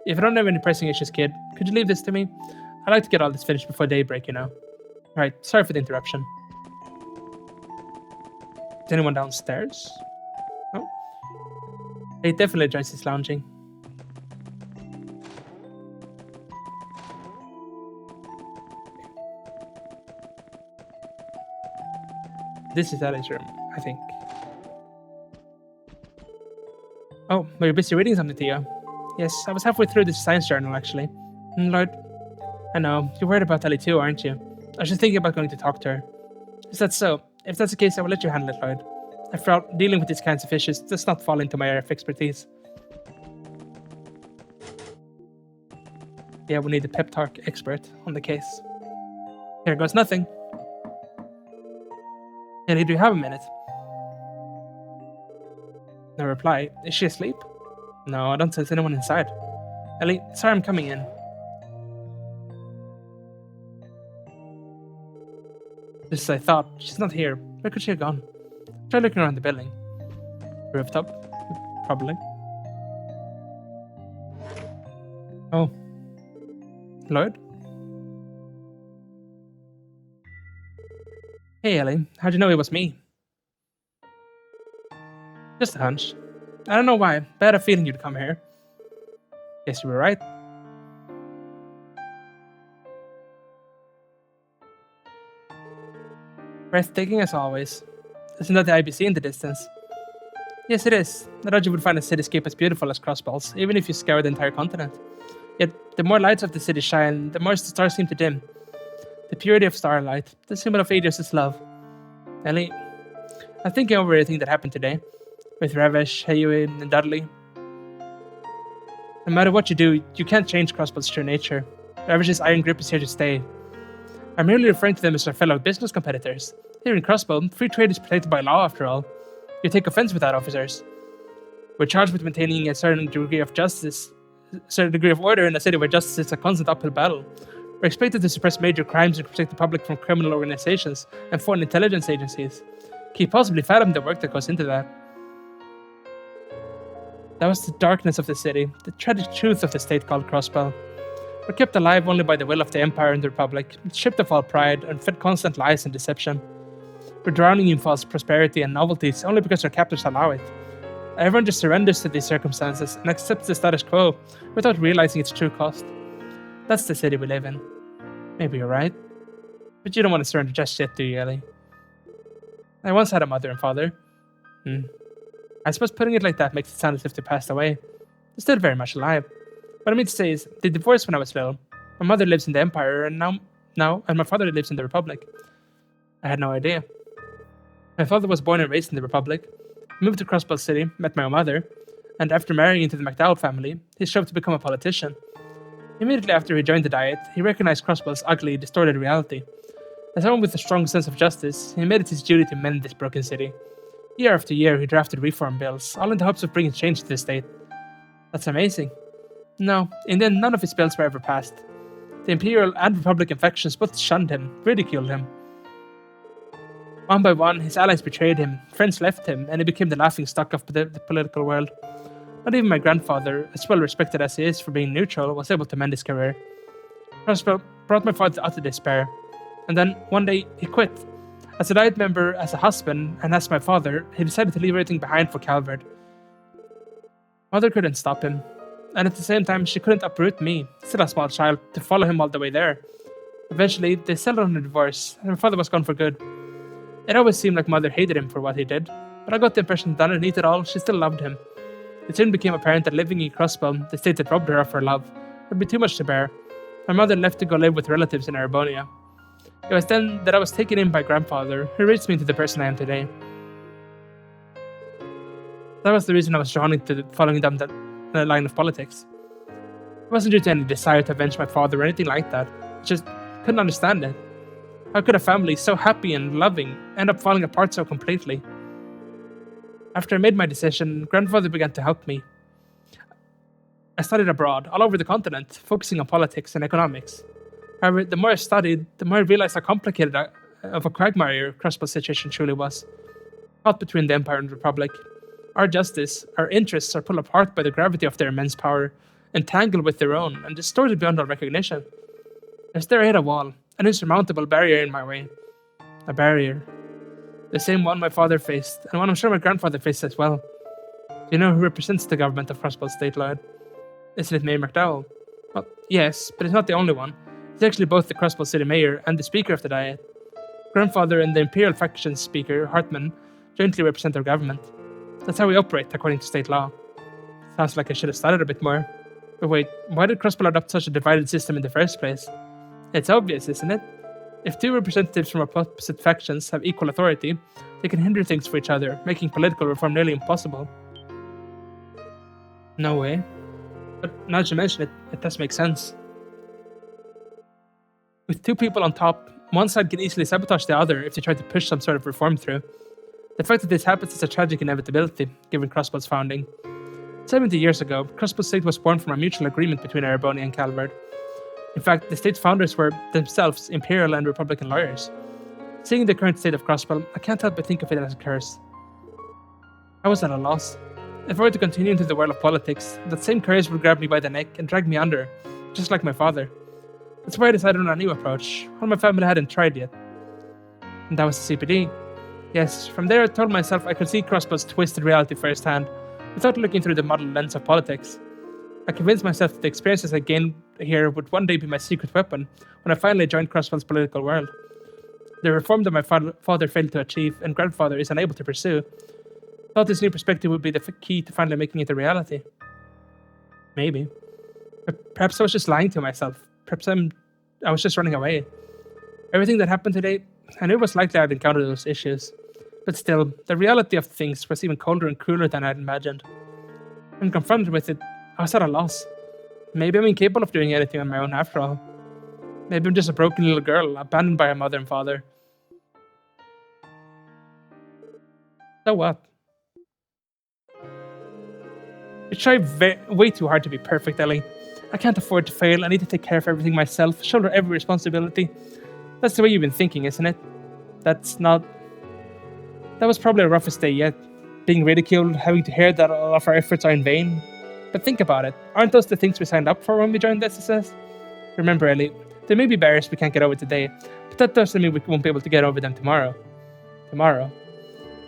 [SPEAKER 1] If I don't have any pressing issues, kid, could you leave this to me? I'd like to get all this finished before daybreak, you know. Alright, sorry for the interruption. Is anyone downstairs? No? He definitely joins his lounging. This is Ellie's room, I think. Oh, were you busy reading something, Theo? Yes, I was halfway through this science journal, actually. Lloyd, I know, you're worried about Ellie too, aren't you? I was just thinking about going to talk to her. Is that so? If that's the case, I will let you handle it, Lloyd. After all, dealing with these kinds of issues does not fall into my area of expertise. Yeah, we need a pep talk expert on the case. Here goes nothing. Ellie, do you have a minute? No reply. Is she asleep? No, I don't sense anyone inside. Ellie, sorry I'm coming in. Just as I thought, she's not here. Where could she have gone? Try looking around the building. Rooftop? Probably. Oh. Lloyd? Hey Ellie, how'd you know it was me? Just a hunch. I don't know why, but I had a feeling you'd come here. Guess you were right. Breathtaking as always. Isn't that the IBC in the distance? Yes, it is. I thought you would find a cityscape as beautiful as Crossballs, even if you scour the entire continent. Yet, the more lights of the city shine, the more the stars seem to dim. The purity of starlight, the symbol of Aegis' love. Ellie, I'm thinking over everything that happened today. With Ravish, Hayue, and Dudley. No matter what you do, you can't change Crossbow's true nature. Ravish's iron grip is here to stay. I'm merely referring to them as our fellow business competitors. Here in Crossbow, free trade is protected by law after all. You take offense with that, officers. We're charged with maintaining a certain degree of justice, a certain degree of order in a city where justice is a constant uphill battle. We're expected to suppress major crimes and protect the public from criminal organizations and foreign intelligence agencies. Can you possibly fathom the work that goes into that? That was the darkness of the city, the tragic truth of the state called Crossbell. We're kept alive only by the will of the Empire and the Republic, stripped of all pride and fed constant lies and deception. We're drowning in false prosperity and novelties only because our captors allow it. Everyone just surrenders to these circumstances and accepts the status quo without realizing its true cost. That's the city we live in. Maybe you're right. But you don't want to surrender just yet, do you, Ellie? I once had a mother and father. I suppose putting it like that makes it sound as if they passed away. They're still very much alive. What I mean to say is, they divorced when I was little. My mother lives in the Empire, and my father lives in the Republic. I had no idea. My father was born and raised in the Republic. He moved to Crossbell City, met my mother, and after marrying into the MacDowell family, he strove to become a politician. Immediately after he joined the Diet, he recognized Crossbell's ugly, distorted reality. As someone with a strong sense of justice, he made it his duty to mend this broken city. Year after year, he drafted reform bills, all in the hopes of bringing change to the state. That's amazing. No, in the end, none of his bills were ever passed. The Imperial and Republican factions both shunned him, ridiculed him. One by one, his allies betrayed him, friends left him, and he became the laughingstock of the political world. Not even my grandfather, as well respected as he is for being neutral, was able to mend his career. Crossbell brought my father to utter despair, and then one day he quit. As a Diet member, as a husband, and as my father, he decided to leave everything behind for Calvard. Mother couldn't stop him, and at the same time she couldn't uproot me, still a small child, to follow him all the way there. Eventually, they settled on a divorce, and my father was gone for good. It always seemed like Mother hated him for what he did, but I got the impression that underneath it all, she still loved him. It soon became apparent that living in Crossbell, the state that robbed her of her love, would be too much to bear. My mother left to go live with relatives in Erebonia. It was then that I was taken in by grandfather, who raised me into the person I am today. That was the reason I was drawn into following down that line of politics. It wasn't due to any desire to avenge my father or anything like that. I just couldn't understand it. How could a family so happy and loving end up falling apart so completely? After I made my decision, grandfather began to help me. I studied abroad, all over the continent, focusing on politics and economics. However, the more I studied, the more I realized how complicated of a quagmire Crossbell's situation truly was. Caught between the Empire and the Republic, our justice, our interests are pulled apart by the gravity of their immense power, entangled with their own, and distorted beyond all recognition. I stare at a wall, an insurmountable barrier in my way. A barrier. The same one my father faced, and one I'm sure my grandfather faced as well. Do you know who represents the government of Crossbell State, Lloyd? Isn't it Mayor MacDowell? Well, yes, but he's not the only one. He's actually both the Crossbell City Mayor and the Speaker of the Diet. Grandfather and the Imperial Faction Speaker, Hartman, jointly represent our government. That's how we operate, according to state law. Sounds like I should have studied a bit more. But wait, why did Crossbell adopt such a divided system in the first place? It's obvious, isn't it? If two representatives from opposite factions have equal authority, they can hinder things for each other, making political reform nearly impossible. No way. But now that you mention it, it does make sense. With two people on top, one side can easily sabotage the other if they try to push some sort of reform through. The fact that this happens is a tragic inevitability, given Crossbell's founding. 70 years ago, Crossbell State was born from a mutual agreement between Erebonia and Calvard. In fact, the state's founders were themselves Imperial and Republican lawyers. Seeing the current state of Crossbell, I can't help but think of it as a curse. I was at a loss. If I were to continue into the world of politics, that same curse would grab me by the neck and drag me under, just like my father. That's why I decided on a new approach, one my family hadn't tried yet. And that was the CPD. Yes, from there I told myself I could see Crossbell's twisted reality firsthand, without looking through the muddled lens of politics. I convinced myself that the experiences I gained here would one day be my secret weapon when I finally joined Crossbell's political world. The reform that my father failed to achieve and grandfather is unable to pursue, I thought this new perspective would be the key to finally making it a reality. Maybe. But perhaps I was just lying to myself. Perhaps I was just running away. Everything that happened today, I knew it was likely I'd encounter those issues. But still, the reality of things was even colder and crueler than I'd imagined. When confronted with it, I was at a loss. Maybe I'm incapable of doing anything on my own after all. Maybe I'm just a broken little girl, abandoned by her mother and father. So what? You try way too hard to be perfect, Ellie. I can't afford to fail. I need to take care of everything myself, shoulder every responsibility. That's the way you've been thinking, isn't it? That was probably the roughest day yet. Being ridiculed, having to hear that all of our efforts are in vain. But think about it. Aren't those the things we signed up for when we joined SSS? Remember, Ellie, there may be barriers we can't get over today, but that doesn't mean we won't be able to get over them tomorrow.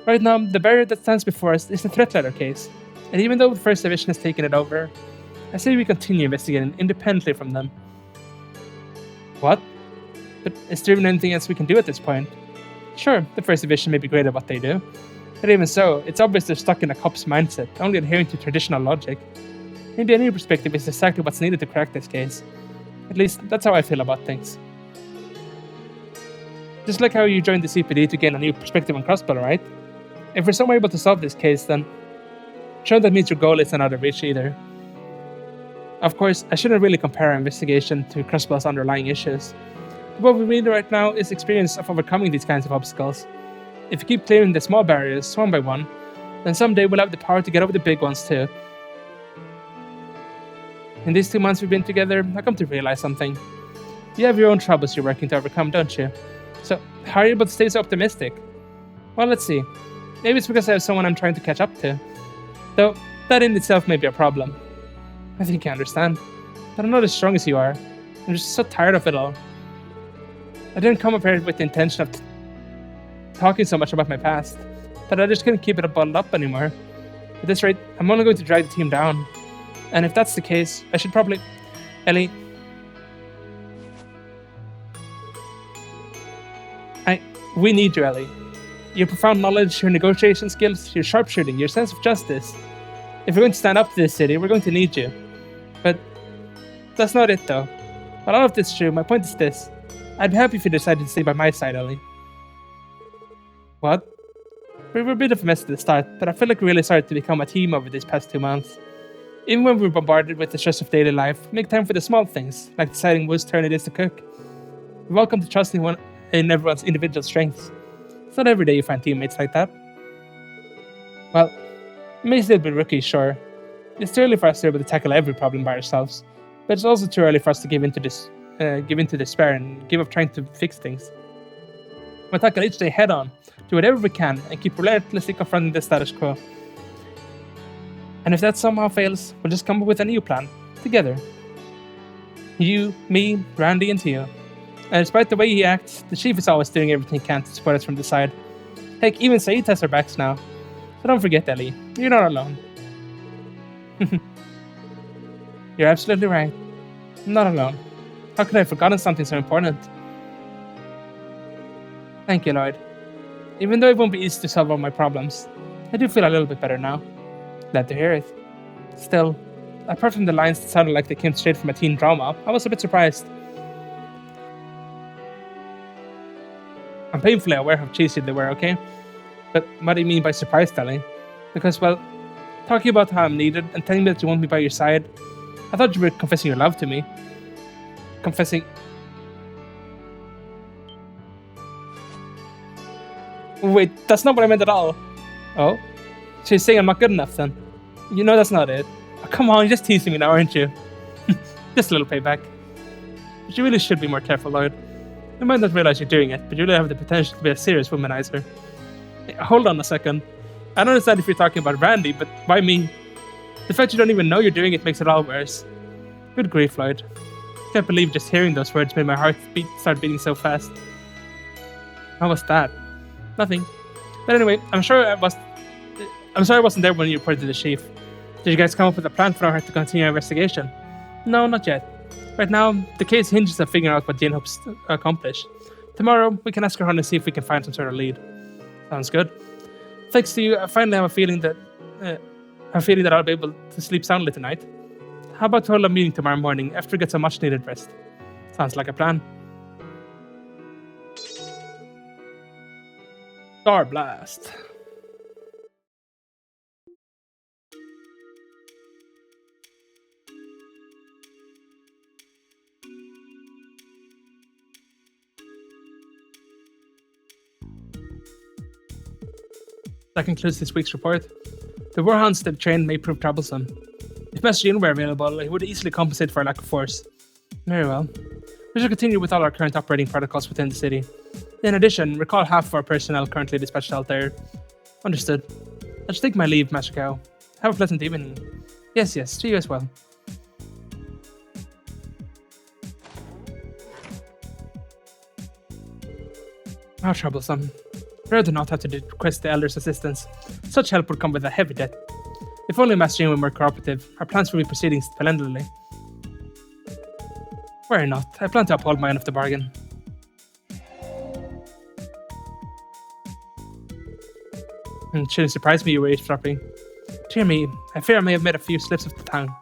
[SPEAKER 1] Right now, the barrier that stands before us is the threat letter case. And even though the First Division has taken it over, I say we continue investigating independently from them. What? But is there even anything else we can do at this point? Sure, the First Division may be great at what they do. But even so, it's obvious they're stuck in a cop's mindset, only adhering to traditional logic. Maybe a new perspective is exactly what's needed to crack this case. At least, that's how I feel about things. Just like how you joined the CPD to gain a new perspective on Crossbow, right? If we're somehow able to solve this case, then sure that means your goal isn't out of reach either. Of course, I shouldn't really compare our investigation to Crossbow's underlying issues. What we need right now is experience of overcoming these kinds of obstacles. If we keep clearing the small barriers one by one, then someday we'll have the power to get over the big ones too. In these 2 months we've been together, I've come to realize something. You have your own troubles you're working to overcome, don't you? So, how are you able to stay so optimistic? Well, let's see. Maybe it's because I have someone I'm trying to catch up to. Though, that in itself may be a problem. I think you understand. But I'm not as strong as you are. I'm just so tired of it all. I didn't come up here with the intention of talking so much about my past, but I just couldn't keep it bottled up anymore. At this rate, I'm only going to drag the team down. And if that's the case, I should probably... Ellie... We need you, Ellie. Your profound knowledge, your negotiation skills, your sharpshooting, your sense of justice. If we're going to stand up to this city, we're going to need you. But that's not it, though. While all of this is true, my point is this. I'd be happy if you decided to stay by my side, Ellie. What? We were a bit of a mess at the start, but I feel like we really started to become a team over these past 2 months. Even when we were bombarded with the stress of daily life, make time for the small things, like deciding whose turn it is to cook. We've all come to trust in everyone's individual strengths. It's not every day you find teammates like that. Well, it may still be rookie, sure. It's too early for us to be able to tackle every problem by ourselves, but it's also too early for us to give into despair and give up trying to fix things. We'll tackle each day head on, do whatever we can, and keep relentlessly confronting the status quo. And if that somehow fails, we'll just come up with a new plan, together. You, me, Randy, and Tio. And despite the way he acts, the chief is always doing everything he can to support us from the side. Heck, even Saeed has our backs now. So don't forget, Ellie, you're not alone. You're absolutely right. I'm not alone. How could I have forgotten something so important? Thank you, Lloyd. Even though it won't be easy to solve all my problems, I do feel a little bit better now. Glad to hear it. Still, apart from the lines that sounded like they came straight from a teen drama, I was a bit surprised. I'm painfully aware how cheesy they were, okay? But what do you mean by surprised, Ellie? Because, well, talking about how I'm needed and telling me that you want me by your side, I thought you were confessing your love to me. Confessing... Wait, that's not what I meant at all. Oh? So you're saying I'm not good enough then? You know that's not it. Oh, come on, you're just teasing me now, aren't you? Just a little payback. But you really should be more careful, Lloyd. You might not realize you're doing it, but you really have the potential to be a serious womanizer. Hey, hold on a second. I don't understand if you're talking about Randy, but why me? The fact you don't even know you're doing it makes it all worse. Good grief, Lloyd. Can't believe just hearing those words made my heart start beating so fast. How was that? Nothing. But anyway, I'm sorry I wasn't there when you reported to the chief. Did you guys come up with a plan for her to continue our investigation? No, not yet. Right now, the case hinges on figuring out what Jane hopes to accomplish. Tomorrow, we can ask her on and see if we can find some sort of lead. Sounds good. Thanks to you, I finally have a feeling that I'll be able to sleep soundly tonight. How about to hold a meeting tomorrow morning after we get some much-needed rest? Sounds like a plan. Star Blast. That concludes this week's report. The warhounds they've trained may prove troublesome. If Master Yin were available, it would easily compensate for a lack of force. Very well. We shall continue with all our current operating protocols within the city. In addition, recall half of our personnel currently dispatched out there. Understood. I shall take my leave, Master Gao. Have a pleasant evening. Yes, to you as well. How troublesome. Rather not have to request the Elder's assistance. Such help would come with a heavy debt. If only Master Yin were more cooperative, our plans would be proceeding splendidly. Worry not, I plan to uphold my end of the bargain. It shouldn't surprise me you were eavesdropping. Dear me, I fear I may have made a few slips of the tongue.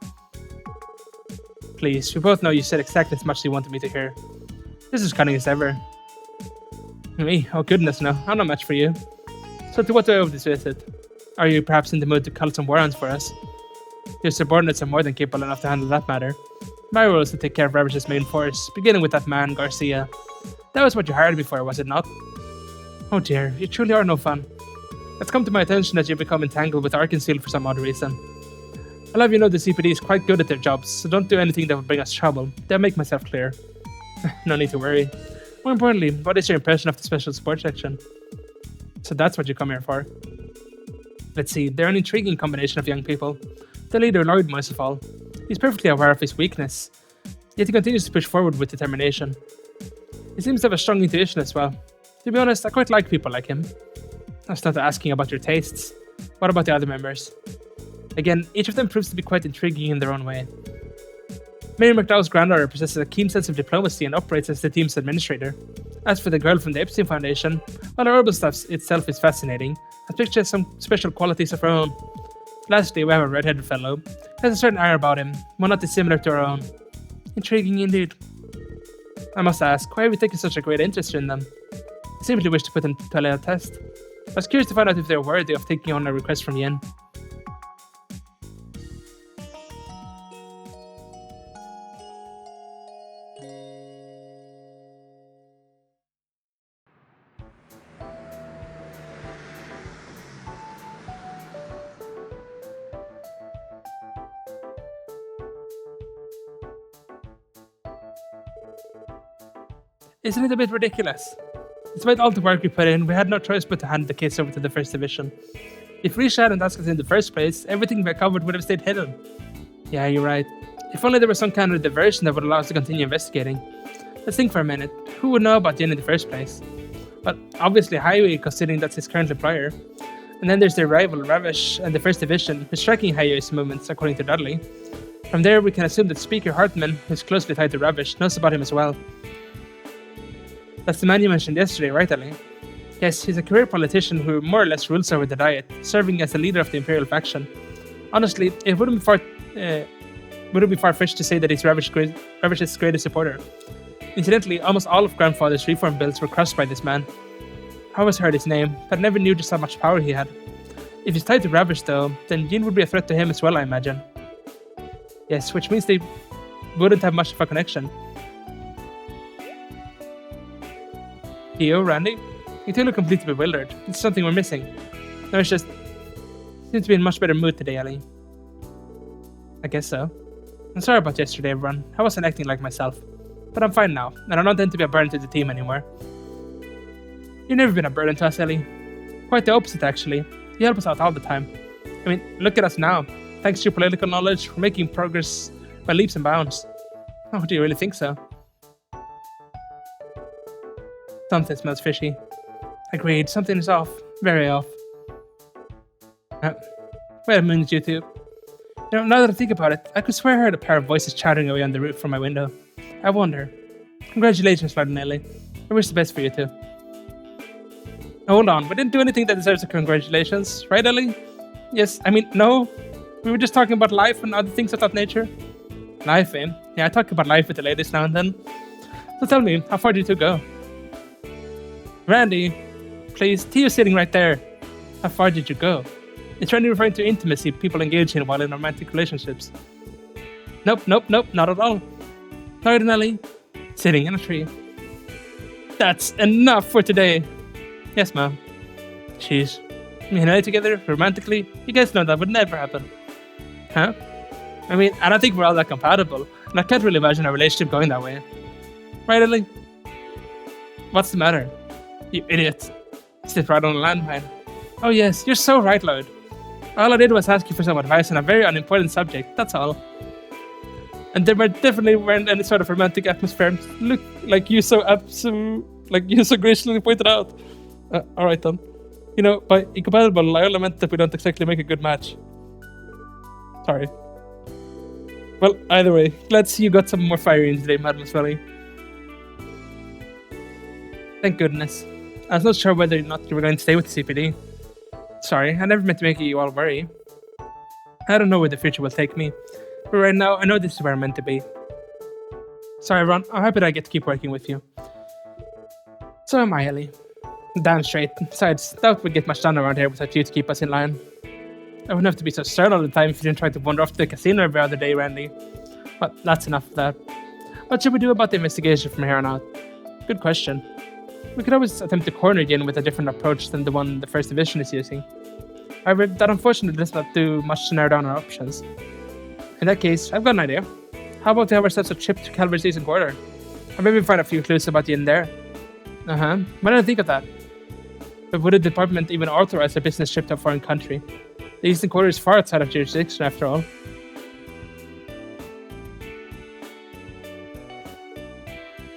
[SPEAKER 1] Please, we both know you said exactly as much as you wanted me to hear. This is cunning as ever. Me? Oh goodness no, I'm not much for you. So to what do I owe this visit? Are you perhaps in the mood to cull some warhounds for us? Your subordinates are more than capable enough to handle that matter. My role is to take care of Ravish's main force, beginning with that man, Garcia. That was what you hired me for, was it not? Oh dear, you truly are no fun. It's come to my attention that you've become entangled with Arkansas for some odd reason. I'll have you know the CPD is quite good at their jobs, so don't do anything that will bring us trouble. They'll make myself clear. No need to worry. More importantly, what is your impression of the special support section? So that's what you come here for. Let's see, they're an intriguing combination of young people. The leader, Lloyd, most of all. He's perfectly aware of his weakness, yet he continues to push forward with determination. He seems to have a strong intuition as well. To be honest, I quite like people like him. I started asking about your tastes. What about the other members? Again, each of them proves to be quite intriguing in their own way. Mary McDowell's granddaughter possesses a keen sense of diplomacy and operates as the team's administrator. As for the girl from the Epstein Foundation, while her herbal stuff itself is fascinating, I think she has some special qualities of her own. Lastly, we have a red-headed fellow. He has a certain air about him, one not dissimilar to our own. Intriguing indeed. I must ask, why have you taken such a great interest in them? I simply wish to put them to a test. I was curious to find out if they're worthy of taking on a request from Yin. Isn't it a bit ridiculous? Despite all the work we put in, we had no choice but to hand the case over to the First Division. If Risha hadn't asked us in the first place, everything we covered would have stayed hidden. Yeah, you're right. If only there was some kind of diversion that would allow us to continue investigating. Let's think for a minute. Who would know about Yin in the first place? Well, obviously Highway, considering that's his current employer. And then there's their rival, Ravish, and the First Division, who's tracking Highway's movements, according to Dudley. From there, we can assume that Speaker Hartman, who's closely tied to Ravish, knows about him as well. That's the man you mentioned yesterday, right, Ali? Yes, he's a career politician who more or less rules over the Diet, serving as the leader of the Imperial faction. Honestly, it wouldn't be far-fetched to say that he's Ravish's greatest supporter. Incidentally, almost all of Grandfather's reform bills were crushed by this man. I always heard his name, but never knew just how much power he had. If he's tied to Ravish, though, then Yin would be a threat to him as well, I imagine. Yes, which means they wouldn't have much of a connection. Theo, Randy? You two look completely bewildered. It's something we're missing. No, it's just... seems to be in a much better mood today, Ellie. I guess so. I'm sorry about yesterday, everyone. I wasn't acting like myself. But I'm fine now, and I don't intend to be a burden to the team anymore. You've never been a burden to us, Ellie. Quite the opposite, actually. You help us out all the time. I mean, look at us now. Thanks to your political knowledge, we're making progress by leaps and bounds. Oh, do you really think so? Something smells fishy. Agreed, something is off. Very off. Wait a minute, you two. Now that I think about it, I could swear I heard a pair of voices chattering away on the roof from my window. I wonder. Congratulations, Lord Nelly. I wish the best for you two. Hold on, we didn't do anything that deserves a congratulations, right, Ellie? Yes, I mean, no. We were just talking about life and other things of that nature. Life, eh? Yeah, I talk about life with the ladies now and then. So tell me, how far did you two go? Randy, please, Theo's sitting right there. How far did you go? It's Randy referring to intimacy people engage in while in romantic relationships. Nope, not at all. Lord Nelly, sitting in a tree. That's enough for today. Yes, ma'am. Jeez. Me and I together, romantically? You guys know that would never happen. Huh? I mean, I don't think we're all that compatible, and I can't really imagine a relationship going that way. Right, Ellie? What's the matter? You idiot. Sit right on the landmine. Oh yes, you're so right, Lloyd. All I did was ask you for some advice on a very unimportant subject, that's all. And there definitely weren't any sort of romantic atmosphere. Look, like you so graciously pointed out. Alright then. You know, by incompatible, I only meant that we don't exactly make a good match. Sorry. Well, either way, glad to see you got some more fire in today, Mademoiselle. Thank goodness. I was not sure whether or not you were going to stay with the CPD. Sorry, I never meant to make you all worry. I don't know where the future will take me, but right now I know this is where I'm meant to be. Sorry, Ron, I'm happy that I get to keep working with you. So am I, Ellie. Damn straight. Besides, doubt we'd get much done around here without you to keep us in line. I wouldn't have to be so stern all the time if you didn't try to wander off to the casino every other day, Randy. But that's enough of that. What should we do about the investigation from here on out? Good question. We could always attempt to corner Yin with a different approach than the one the First Division is using. However, that unfortunately does not do much to narrow down our options. In that case, I've got an idea. How about we have ourselves a trip to Calvary's Eastern Quarter? Or maybe find a few clues about Yin there. Why didn't I think of that? But would the department even authorize a business trip to a foreign country? The Eastern Quarter is far outside of jurisdiction, after all.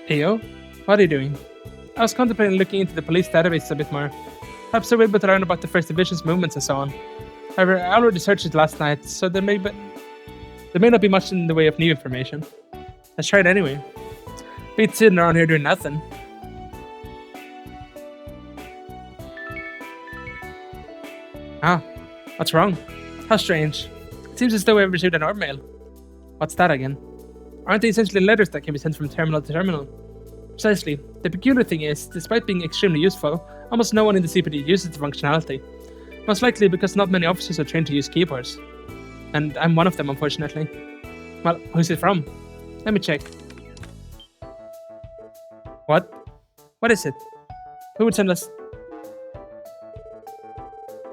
[SPEAKER 1] Heyo, what are you doing? I was contemplating looking into the police database a bit more. Perhaps I will be able to learn about the First Division's movements and so on. However, I already searched it last night, so there may not be much in the way of new information. Let's try it anyway. Beats sitting around here doing nothing. What's wrong? How strange. It seems as though we have received an orb mail. What's that again? Aren't they essentially letters that can be sent from terminal to terminal? Precisely. The peculiar thing is, despite being extremely useful, almost no one in the CPD uses the functionality. Most likely because not many officers are trained to use keyboards. And I'm one of them, unfortunately. Well, who's it from? Let me check. What? What is it? Who would send us?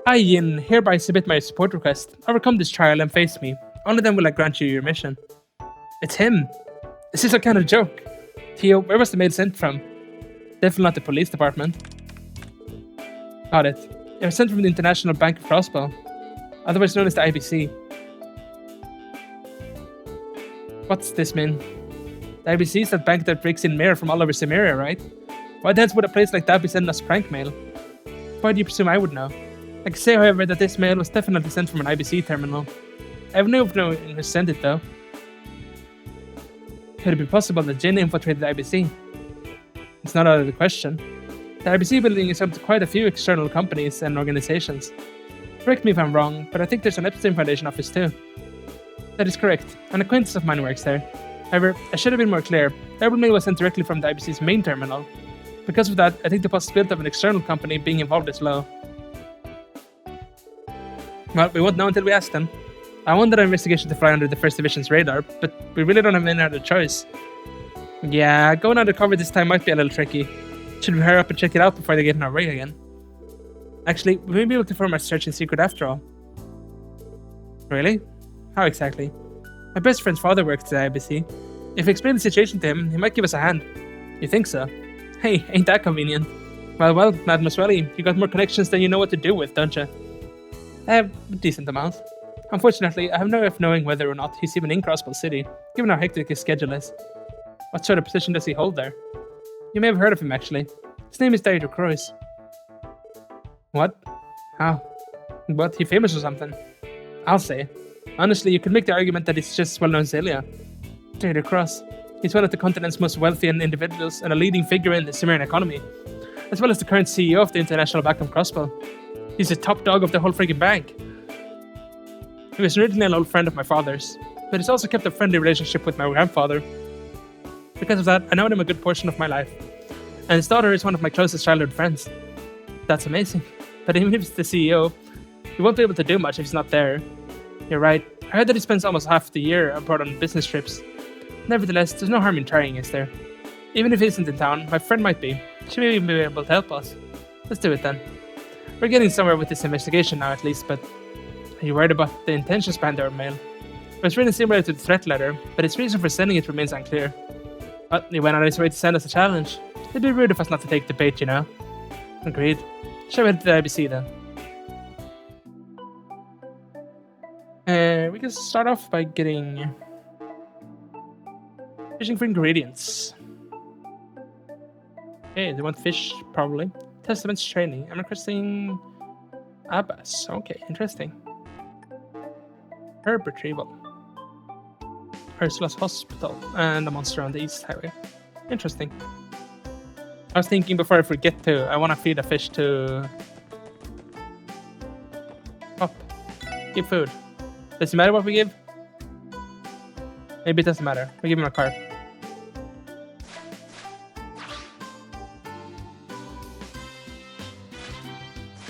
[SPEAKER 1] I, Yin, hereby submit my support request. Overcome this trial and face me. Only then will I grant you your mission. It's him! Is this a kind of joke? Theo, where was the mail sent from? Definitely not the police department. Got it. It was sent from the International Bank of Crossbow, otherwise known as the IBC. What's this mean? The IBC is that bank that breaks in mail from all over Cimmeria, right? Why the hell would a place like that be sending us prank mail? Why do you presume I would know? I can say, however, that this mail was definitely sent from an IBC terminal. I have no knowing who sent it, though. Could it be possible that Jin infiltrated the IBC? It's not out of the question. The IBC building is home to quite a few external companies and organizations. Correct me if I'm wrong, but I think there's an Epstein Foundation office too. That is correct. An acquaintance of mine works there. However, I should have been more clear. The orb mail was sent directly from the IBC's main terminal. Because of that, I think the possibility of an external company being involved is low. Well, we won't know until we ask them. I wanted our investigation to fly under the First Division's radar, but we really don't have any other choice. Yeah, going undercover this time might be a little tricky. Should we hurry up and check it out before they get in our way again? Actually, we may be able to perform our search in secret after all. Really? How exactly? My best friend's father works at the IBC. If we explain the situation to him, he might give us a hand. You think so? Hey, ain't that convenient? Well, Mademoiselle, you got more connections than you know what to do with, don't you? I have a decent amount. Unfortunately, I have no way of knowing whether or not he's even in Crossbow City, given how hectic his schedule is. What sort of position does he hold there? You may have heard of him, actually. His name is Dieter Croix. What? How? What, he famous or something? I'll say. Honestly, you could make the argument that he's just as well known as Ilya. Dieter Cross. He's one of the continent's most wealthy individuals and a leading figure in the Cimmerian economy, as well as the current CEO of the International Bank of Crossbow. He's the top dog of the whole freaking bank. He was originally an old friend of my father's, but he's also kept a friendly relationship with my grandfather. Because of that, I know him a good portion of my life. And his daughter is one of my closest childhood friends. That's amazing. But even if he's the CEO, he won't be able to do much if he's not there. You're right. I heard that he spends almost half the year abroad on business trips. Nevertheless, there's no harm in trying, is there? Even if he isn't in town, my friend might be. She may even be able to help us. Let's do it then. We're getting somewhere with this investigation now at least, but are you worried about the intentions behind our mail? was written similar to the threat letter, but its reason for sending it remains unclear. But he went out of his way to send us a challenge. It'd be rude of us not to take the bait, you know? Agreed. Shall we head to the IBC then? We can start off by getting... fishing for ingredients. Okay, they want fish, probably. Testament's training. I'm requesting... Abbas. Okay, interesting. Herb retrieval. Ursula's hospital. And a monster on the East Highway. Interesting. I was thinking before I forget to... I want to feed a fish to... Up. Give food. Does it matter what we give? Maybe it doesn't matter. We give him a card.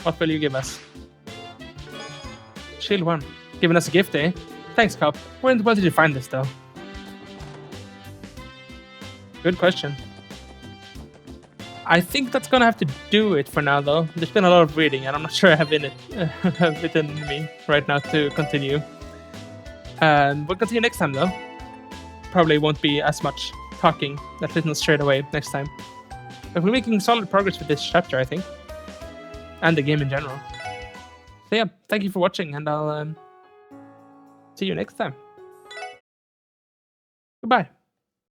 [SPEAKER 1] What will you give us? Shield 1. Giving us a gift, eh? Thanks, Cop. Where in the world did you find this, though? Good question. I think that's gonna have to do it for now, though. There's been a lot of reading, and I'm not sure I have it in me right now to continue. And we'll continue next time, though. Probably won't be as much talking, at least not straight away next time. But we're making solid progress with this chapter, I think. And the game in general. So yeah, thank you for watching, and I'll see you next time. Goodbye.